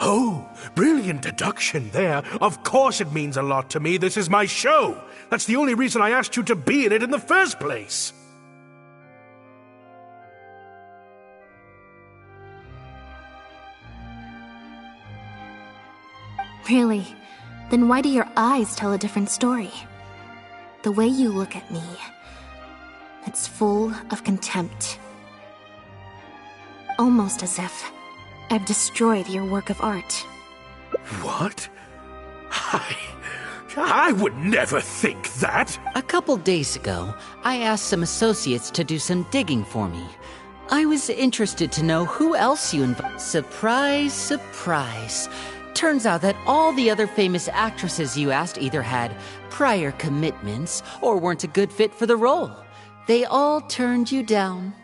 Oh, brilliant deduction there. Of course it means a lot to me. This is my show. That's the only reason I asked you to be in it in the first place. Really? Then why do your eyes tell a different story? The way you look at me, it's full of contempt. Almost as if I've destroyed your work of art. What? I would never think that. A couple days ago, I asked some associates to do some digging for me. I was interested to know who else you invited. Surprise, surprise. Turns out that all the other famous actresses you asked either had prior commitments or weren't a good fit for the role. They all turned you down.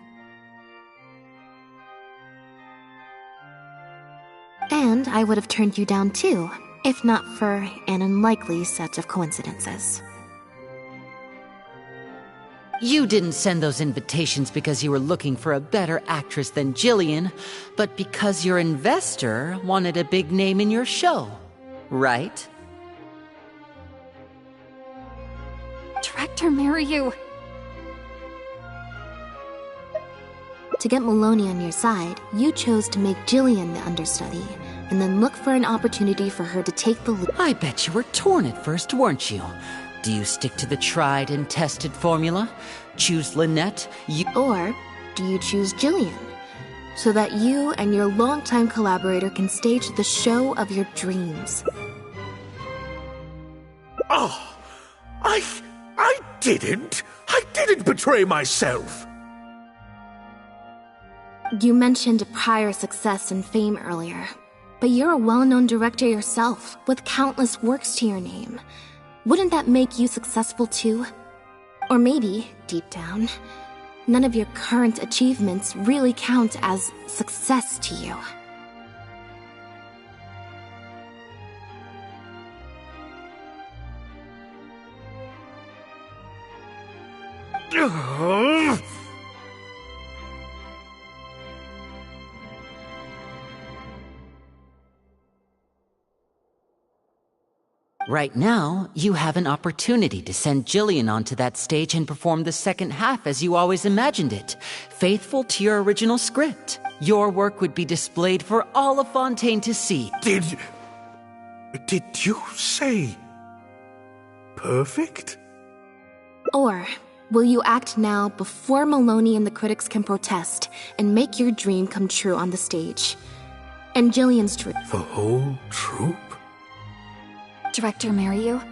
And I would have turned you down too, if not for an unlikely set of coincidences. You didn't send those invitations because you were looking for a better actress than Jillian, but because your investor wanted a big name in your show, right? Director Mariyu. To get Maloney on your side, you chose to make Jillian the understudy, and then look for an opportunity for her to take the lead. I bet you were torn at first, weren't you? Do you stick to the tried and tested formula? Choose Lynette, Or do you choose Jillian? So that you and your longtime collaborator can stage the show of your dreams. Oh, I didn't betray myself. You mentioned prior success and fame earlier, but you're a well-known director yourself, with countless works to your name. Wouldn't that make you successful too? Or maybe, deep down, none of your current achievements really count as success to you. Right now, you have an opportunity to send Jillian onto that stage and perform the second half as you always imagined it, faithful to your original script. Your work would be displayed for all of Fontaine to see. Did you say perfect? Or will you act now before Maloney and the critics can protest and make your dream come true on the stage? And Jillian's dream. The whole troupe? Director Mariyu?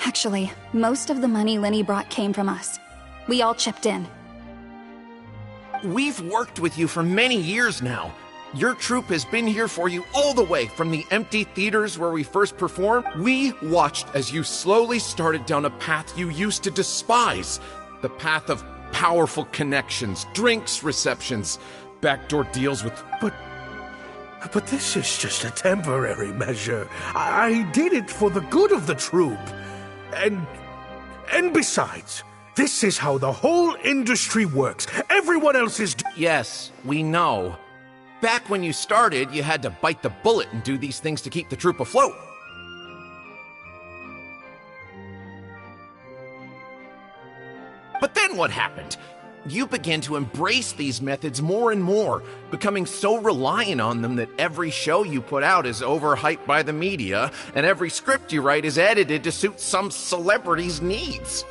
Actually, most of the money Lenny brought came from us. We all chipped in. We've worked with you for many years now. Your troupe has been here for you all the way from the empty theaters where we first performed. We watched as you slowly started down a path you used to despise. The path of powerful connections, drinks receptions, backdoor deals with... But this is just a temporary measure. I did it for the good of the troupe. And besides, this is how the whole industry works. Everyone else is... Yes, we know. Back when you started, you had to bite the bullet and do these things to keep the troupe afloat. But then what happened? You began to embrace these methods more and more, becoming so reliant on them that every show you put out is overhyped by the media, and every script you write is edited to suit some celebrity's needs.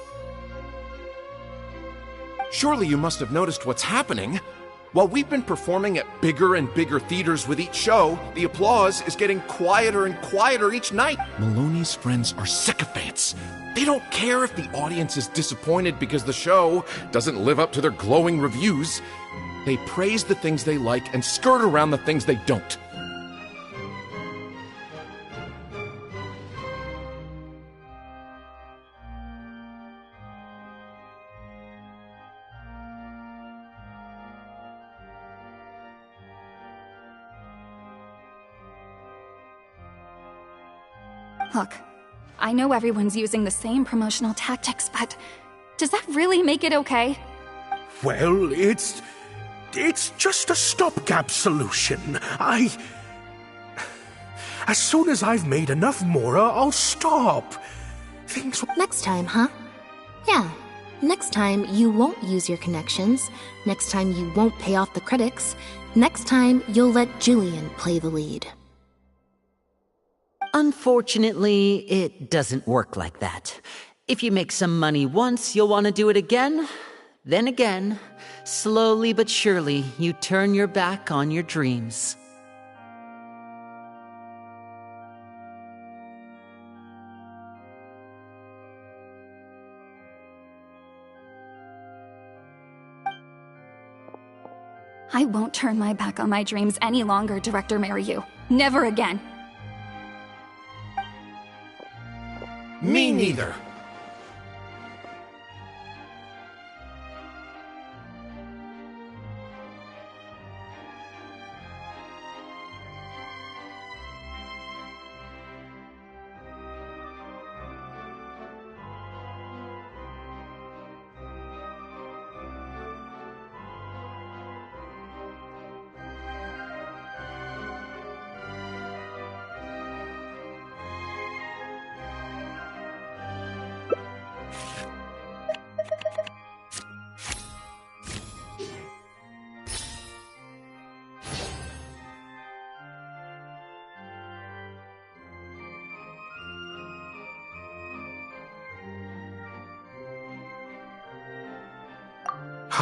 Surely you must have noticed what's happening. While we've been performing at bigger and bigger theaters with each show, the applause is getting quieter and quieter each night. Maloney's friends are sycophants. They don't care if the audience is disappointed because the show doesn't live up to their glowing reviews. They praise the things they like and skirt around the things they don't. Look, I know everyone's using the same promotional tactics, but does that really make it okay? Well, it's just a stopgap solution. As soon as I've made enough Mora, I'll stop. Next time, huh? Yeah. Next time, you won't use your connections. Next time, you won't pay off the critics. Next time, you'll let Jillian play the lead. Unfortunately, it doesn't work like that. If you make some money once, you'll want to do it again. Then again, slowly but surely, you turn your back on your dreams. I won't turn my back on my dreams any longer, Director Mariyu. Never again. Me neither.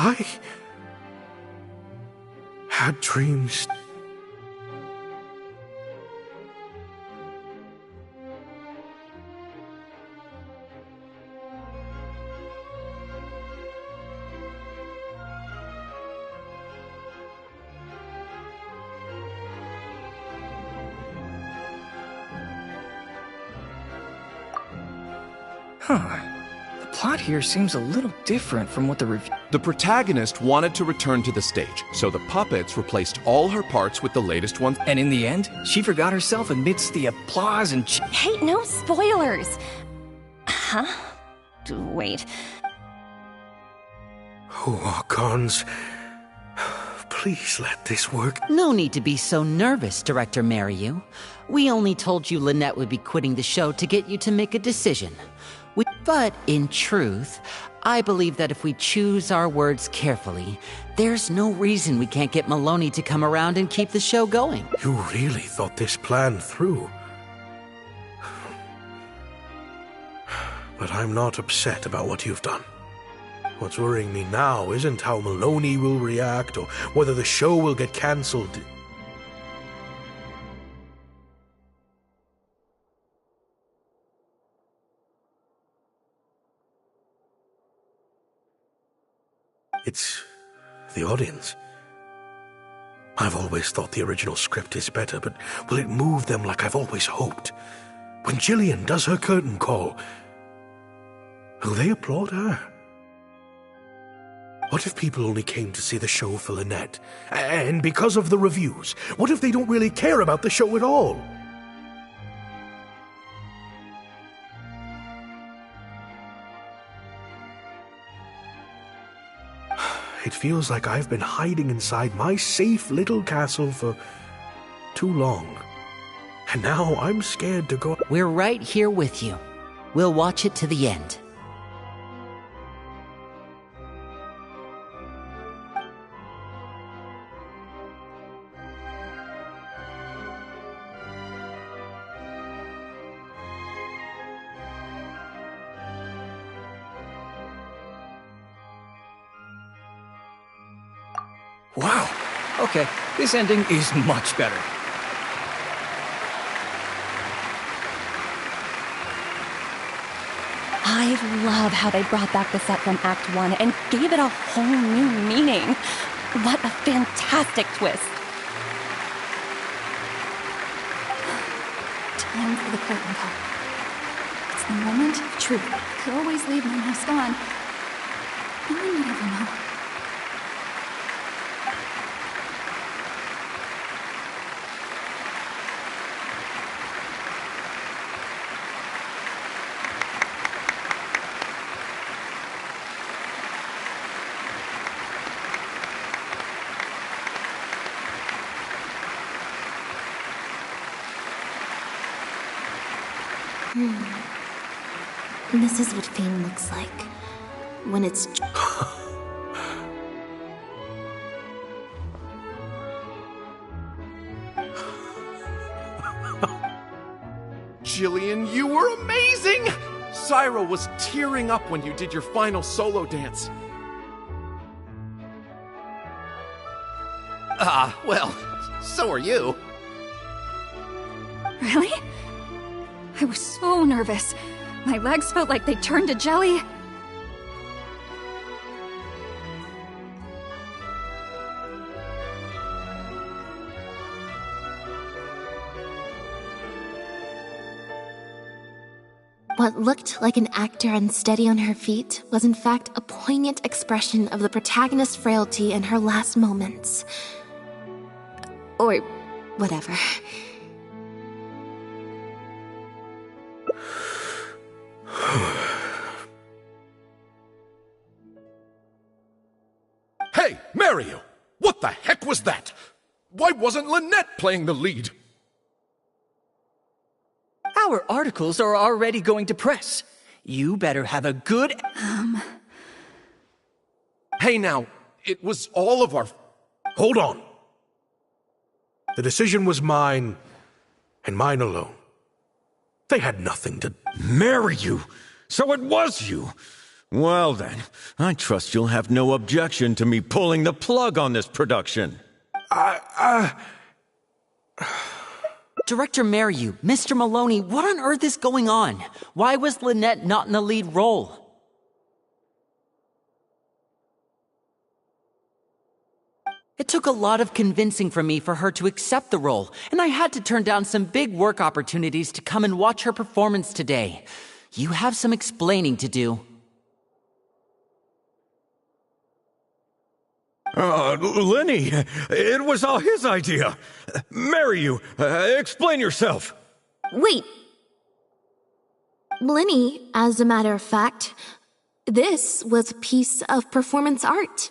I had dreams. Huh. The plot here seems a little different from what the review... The protagonist wanted to return to the stage, so the puppets replaced all her parts with the latest ones. And in the end, she forgot herself amidst the applause and... Hey, no spoilers! Huh? Wait. Oh, Archons. Please let this work. No need to be so nervous, Director Mariyu. We only told you Lynette would be quitting the show to get you to make a decision. But in truth, I believe that if we choose our words carefully, there's no reason we can't get Maloney to come around and keep the show going. You really thought this plan through. But I'm not upset about what you've done. What's worrying me now isn't how Maloney will react or whether the show will get cancelled. It's the audience. I've always thought the original script is better, but will it move them like I've always hoped? When Jillian does her curtain call, will they applaud her? What if people only came to see the show for Lynette? And because of the reviews, what if they don't really care about the show at all? It feels like I've been hiding inside my safe little castle for too long. And now I'm scared to go. We're right here with you. We'll watch it to the end. Wow. Okay, this ending is much better. I love how they brought back the set from Act 1 and gave it a whole new meaning. What a fantastic twist. Time for the curtain call. It's the moment of truth. I could always leave my mask on. No one would ever know. This is what fame looks like. When it's... Jillian, you were amazing! Syra was tearing up when you did your final solo dance. Well, so are you. Really? I was so nervous. My legs felt like they turned to jelly. What looked like an actor unsteady on her feet was in fact a poignant expression of the protagonist's frailty in her last moments. Or whatever. Hey, Mario! What the heck was that? Why wasn't Lynette playing the lead? Our articles are already going to press. You better have a good... Hey now, it was all of our... Hold on. The decision was mine, and mine alone. They had nothing to... Marry you! So it was you! Well then, I trust you'll have no objection to me pulling the plug on this production. Director Mariu, Mr. Maloney, what on earth is going on? Why was Lynette not in the lead role? It took a lot of convincing from me for her to accept the role, and I had to turn down some big work opportunities to come and watch her performance today. You have some explaining to do. Lenny, it was all his idea. Marry you. Explain yourself. Wait. Lenny, as a matter of fact, this was a piece of performance art.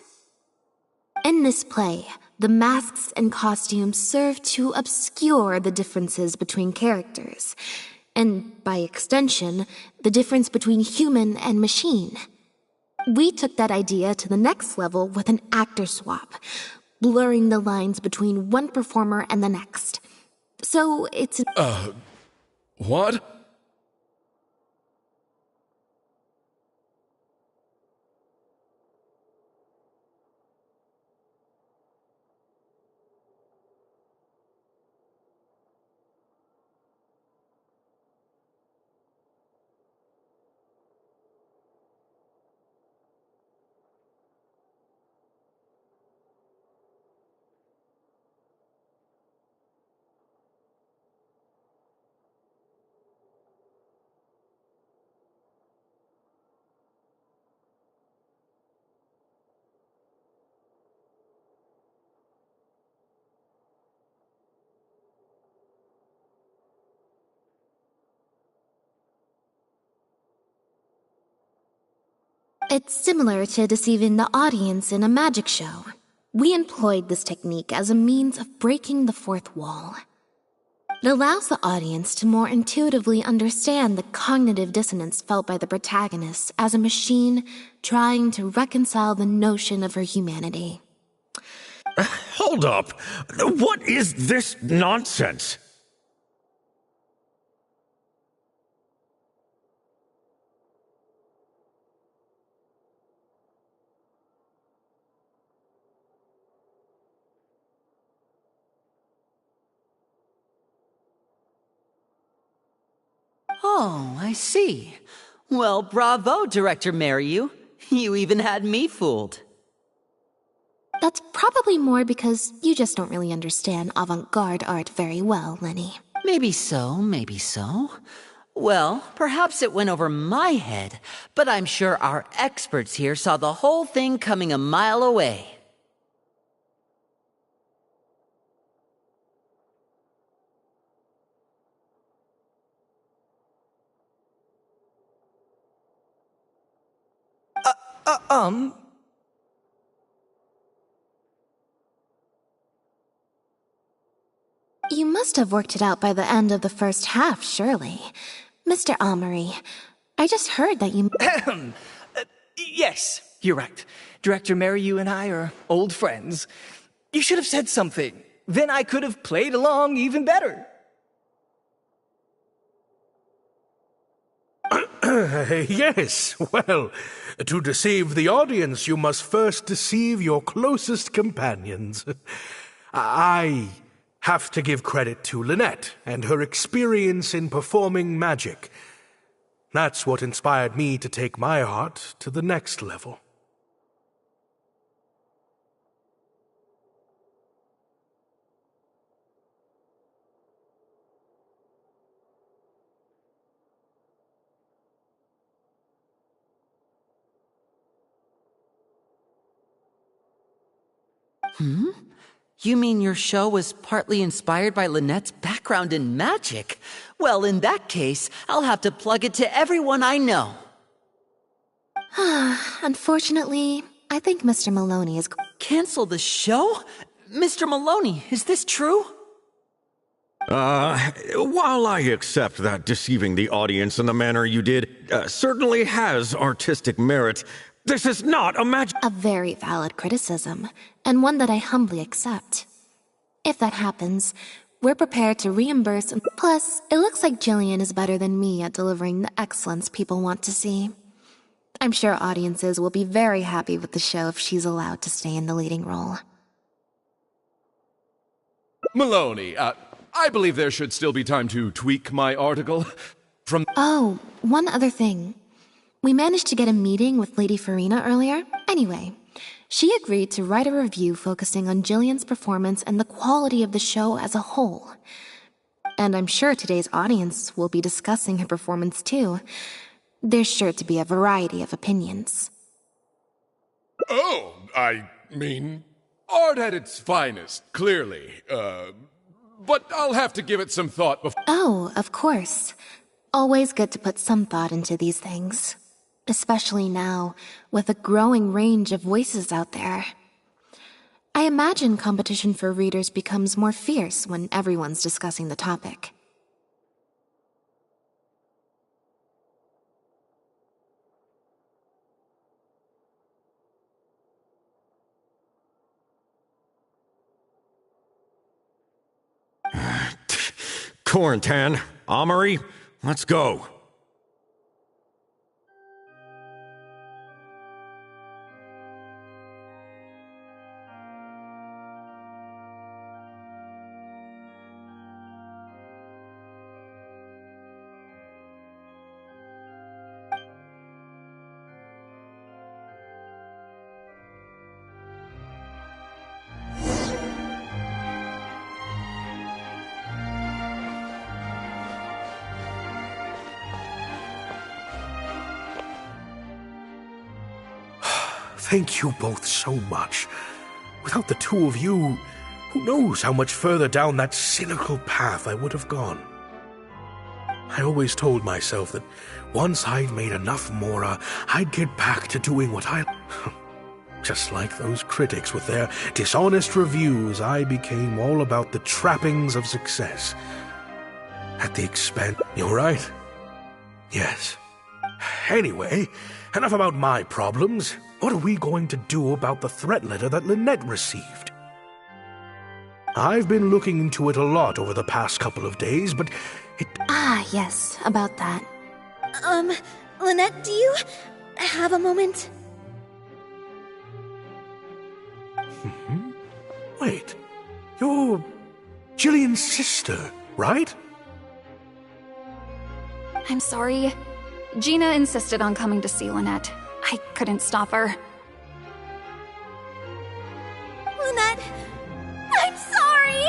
In this play, the masks and costumes serve to obscure the differences between characters, and by extension, the difference between human and machine. We took that idea to the next level with an actor swap, blurring the lines between one performer and the next. So it's... What? It's similar to deceiving the audience in a magic show. We employed this technique as a means of breaking the fourth wall. It allows the audience to more intuitively understand the cognitive dissonance felt by the protagonist as a machine trying to reconcile the notion of her humanity. Hold up. What is this nonsense? Oh, I see. Well, bravo, Director Mariu. You even had me fooled. That's probably more because you just don't really understand avant-garde art very well, Lenny. Maybe so, maybe so. Well, perhaps it went over my head, but I'm sure our experts here saw the whole thing coming a mile away. You must have worked it out by the end of the first half, surely. Mr. Amory, I just heard that you... Yes, you're right. Director Mariu and I are old friends. You should have said something. Then I could have played along even better. Yes, well, to deceive the audience, you must first deceive your closest companions. I have to give credit to Lynette and her experience in performing magic. That's what inspired me to take my art to the next level. You mean your show was partly inspired by Lynette's background in magic? Well, in that case, I'll have to plug it to everyone I know. Unfortunately, I think Mr. Maloney is... Cancel the show? Mr. Maloney, is this true? While I accept that deceiving the audience in the manner you did certainly has artistic merit, this is not a very valid criticism, and one that I humbly accept. If that happens, we're prepared to reimburse. Plus, it looks like Jillian is better than me at delivering the excellence people want to see. I'm sure audiences will be very happy with the show if she's allowed to stay in the leading role. Maloney, I believe there should still be time to tweak my article. Oh, one other thing. We managed to get a meeting with Lady Farina earlier. Anyway, she agreed to write a review focusing on Jillian's performance and the quality of the show as a whole. And I'm sure today's audience will be discussing her performance too. There's sure to be a variety of opinions. Oh, I mean, art at its finest, clearly. But I'll have to give it some thought before... Oh, of course. Always good to put some thought into these things. Especially now, with a growing range of voices out there. I imagine competition for readers becomes more fierce when everyone's discussing the topic. Corentan, Amory, let's go. Thank you both so much. Without the two of you, who knows how much further down that cynical path I would have gone. I always told myself that once I'd made enough Mora, I'd get back to doing what I... Just like those critics with their dishonest reviews, I became all about the trappings of success. At the expense... You're right. Yes. Anyway, enough about my problems. What are we going to do about the threat letter that Lynette received? I've been looking into it a lot over the past couple of days, but it... Ah, yes, about that. Lynette, do you have a moment? Wait, you're Jillian's sister, right? I'm sorry. Gina insisted on coming to see Lynette. I couldn't stop her. Lynette, I'm sorry!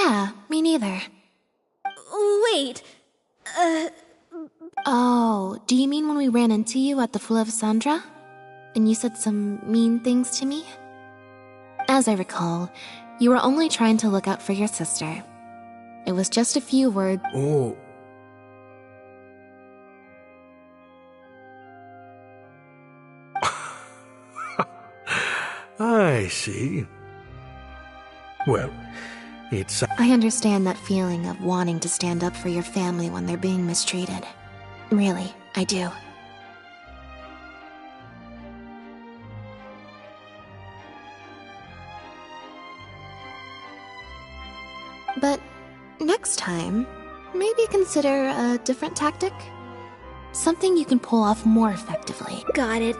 Yeah, me neither. Wait, Oh, do you mean when we ran into you at the Fleuve Sandra? And you said some mean things to me? As I recall, you were only trying to look out for your sister. It was just a few words. Oh. I see. Well, it's... I understand that feeling of wanting to stand up for your family when they're being mistreated. Really, I do. But next time, maybe consider a different tactic? Something you can pull off more effectively. Got it.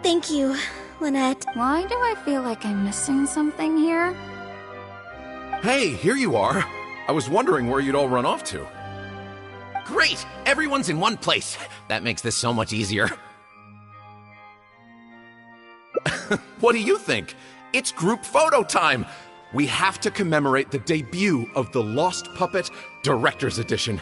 Thank you, Lynette. Why do I feel like I'm missing something here? Hey, here you are. I was wondering where you'd all run off to. Great! Everyone's in one place. That makes this so much easier. What do you think? It's group photo time! We have to commemorate the debut of The Lost Puppet Director's Edition.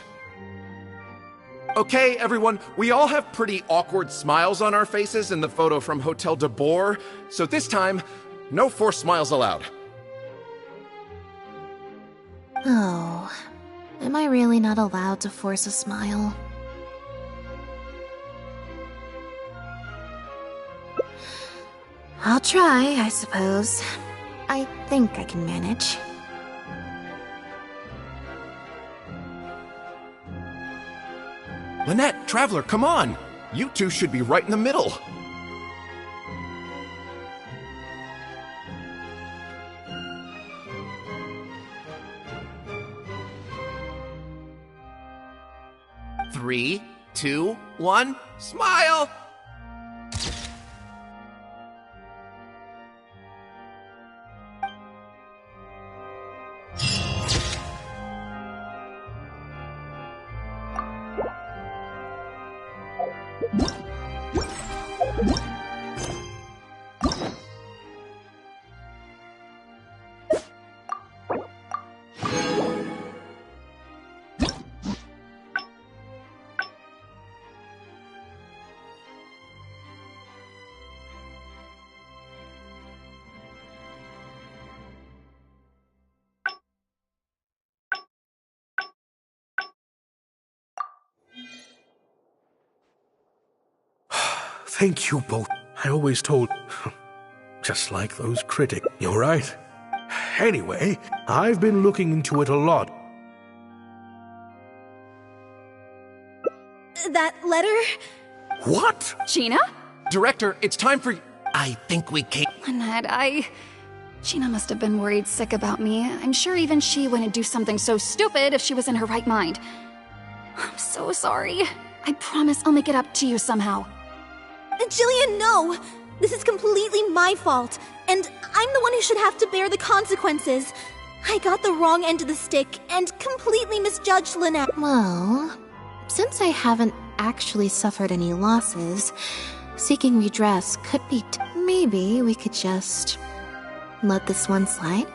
Okay, everyone, we all have pretty awkward smiles on our faces in the photo from Hotel de Boer, so this time, no forced smiles allowed. Oh, am I really not allowed to force a smile? I'll try, I suppose. I think I can manage. Lynette, Traveler, come on! You two should be right in the middle. Three, two, one, smile! Thank you both. I always told... Just like those critics. You're right. Anyway, I've been looking into it a lot. That letter? What? Gina? Director, it's time for... I think we can't... Lynette, Gina must have been worried sick about me. I'm sure even she wouldn't do something so stupid if she was in her right mind. I'm so sorry. I promise I'll make it up to you somehow. Jillian, no! This is completely my fault, and I'm the one who should have to bear the consequences. I got the wrong end of the stick and completely misjudged Lynette. Well, since I haven't actually suffered any losses, seeking redress could be... Maybe we could just... let this one slide?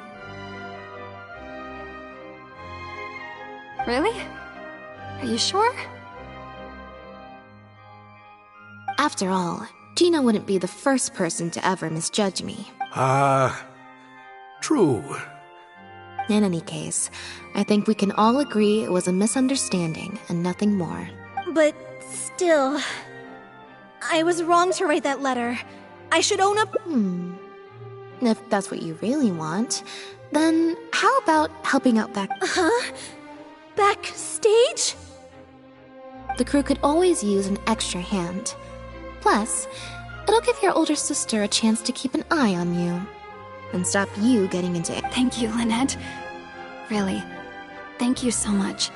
Really? Are you sure? After all, Gina wouldn't be the first person to ever misjudge me. True. In any case, I think we can all agree it was a misunderstanding and nothing more. But still, I was wrong to write that letter. I should own up... If that's what you really want, then how about helping out back... Huh? Backstage? The crew could always use an extra hand. Plus, it'll give your older sister a chance to keep an eye on you. And stop you getting into it. Thank you, Lynette. Really. Thank you so much.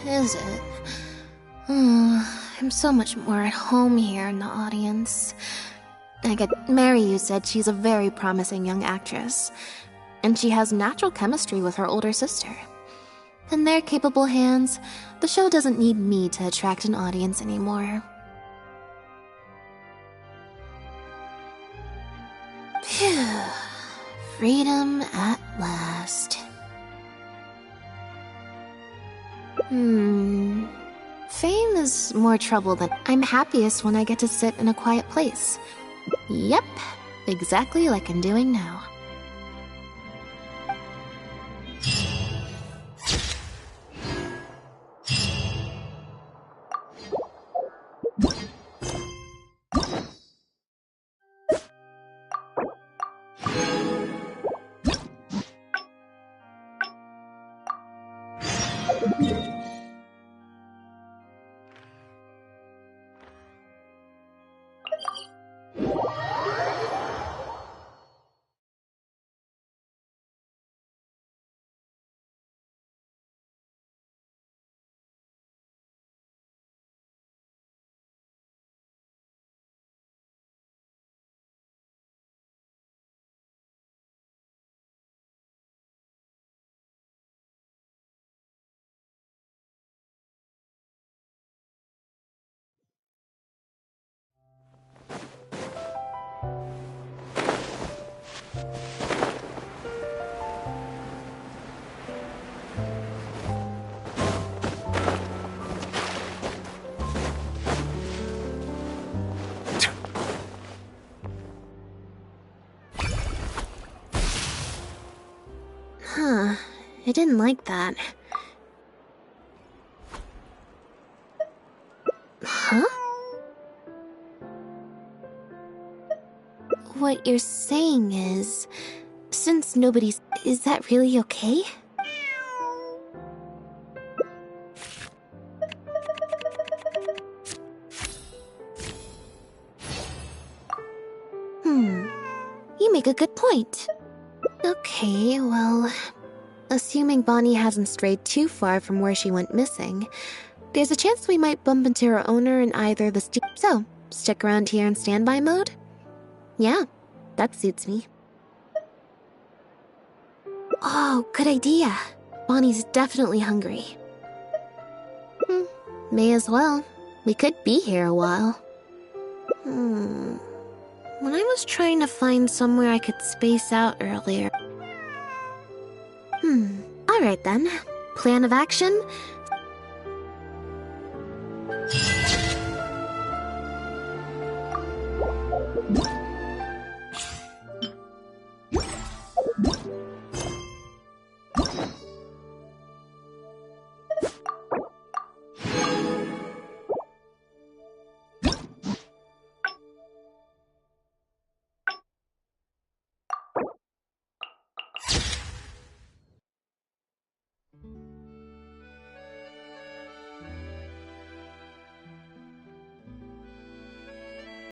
Is it? I'm so much more at home here in the audience. Mary said she's a very promising young actress, and she has natural chemistry with her older sister. In their capable hands, the show doesn't need me to attract an audience anymore. Phew. Freedom at last. Fame is more trouble than I'm happiest when I get to sit in a quiet place. Yep, exactly like I'm doing now. Huh, I didn't like that. Huh? What you're saying is, since nobody's... Is that really okay? You make a good point. Okay, well... Assuming Bonnie hasn't strayed too far from where she went missing, there's a chance we might bump into her owner in either the So, stick around here in standby mode? Yeah, that suits me. Oh, good idea. Bonnie's definitely hungry. May as well. We could be here a while. When I was trying to find somewhere I could space out earlier... Alright then. Plan of action?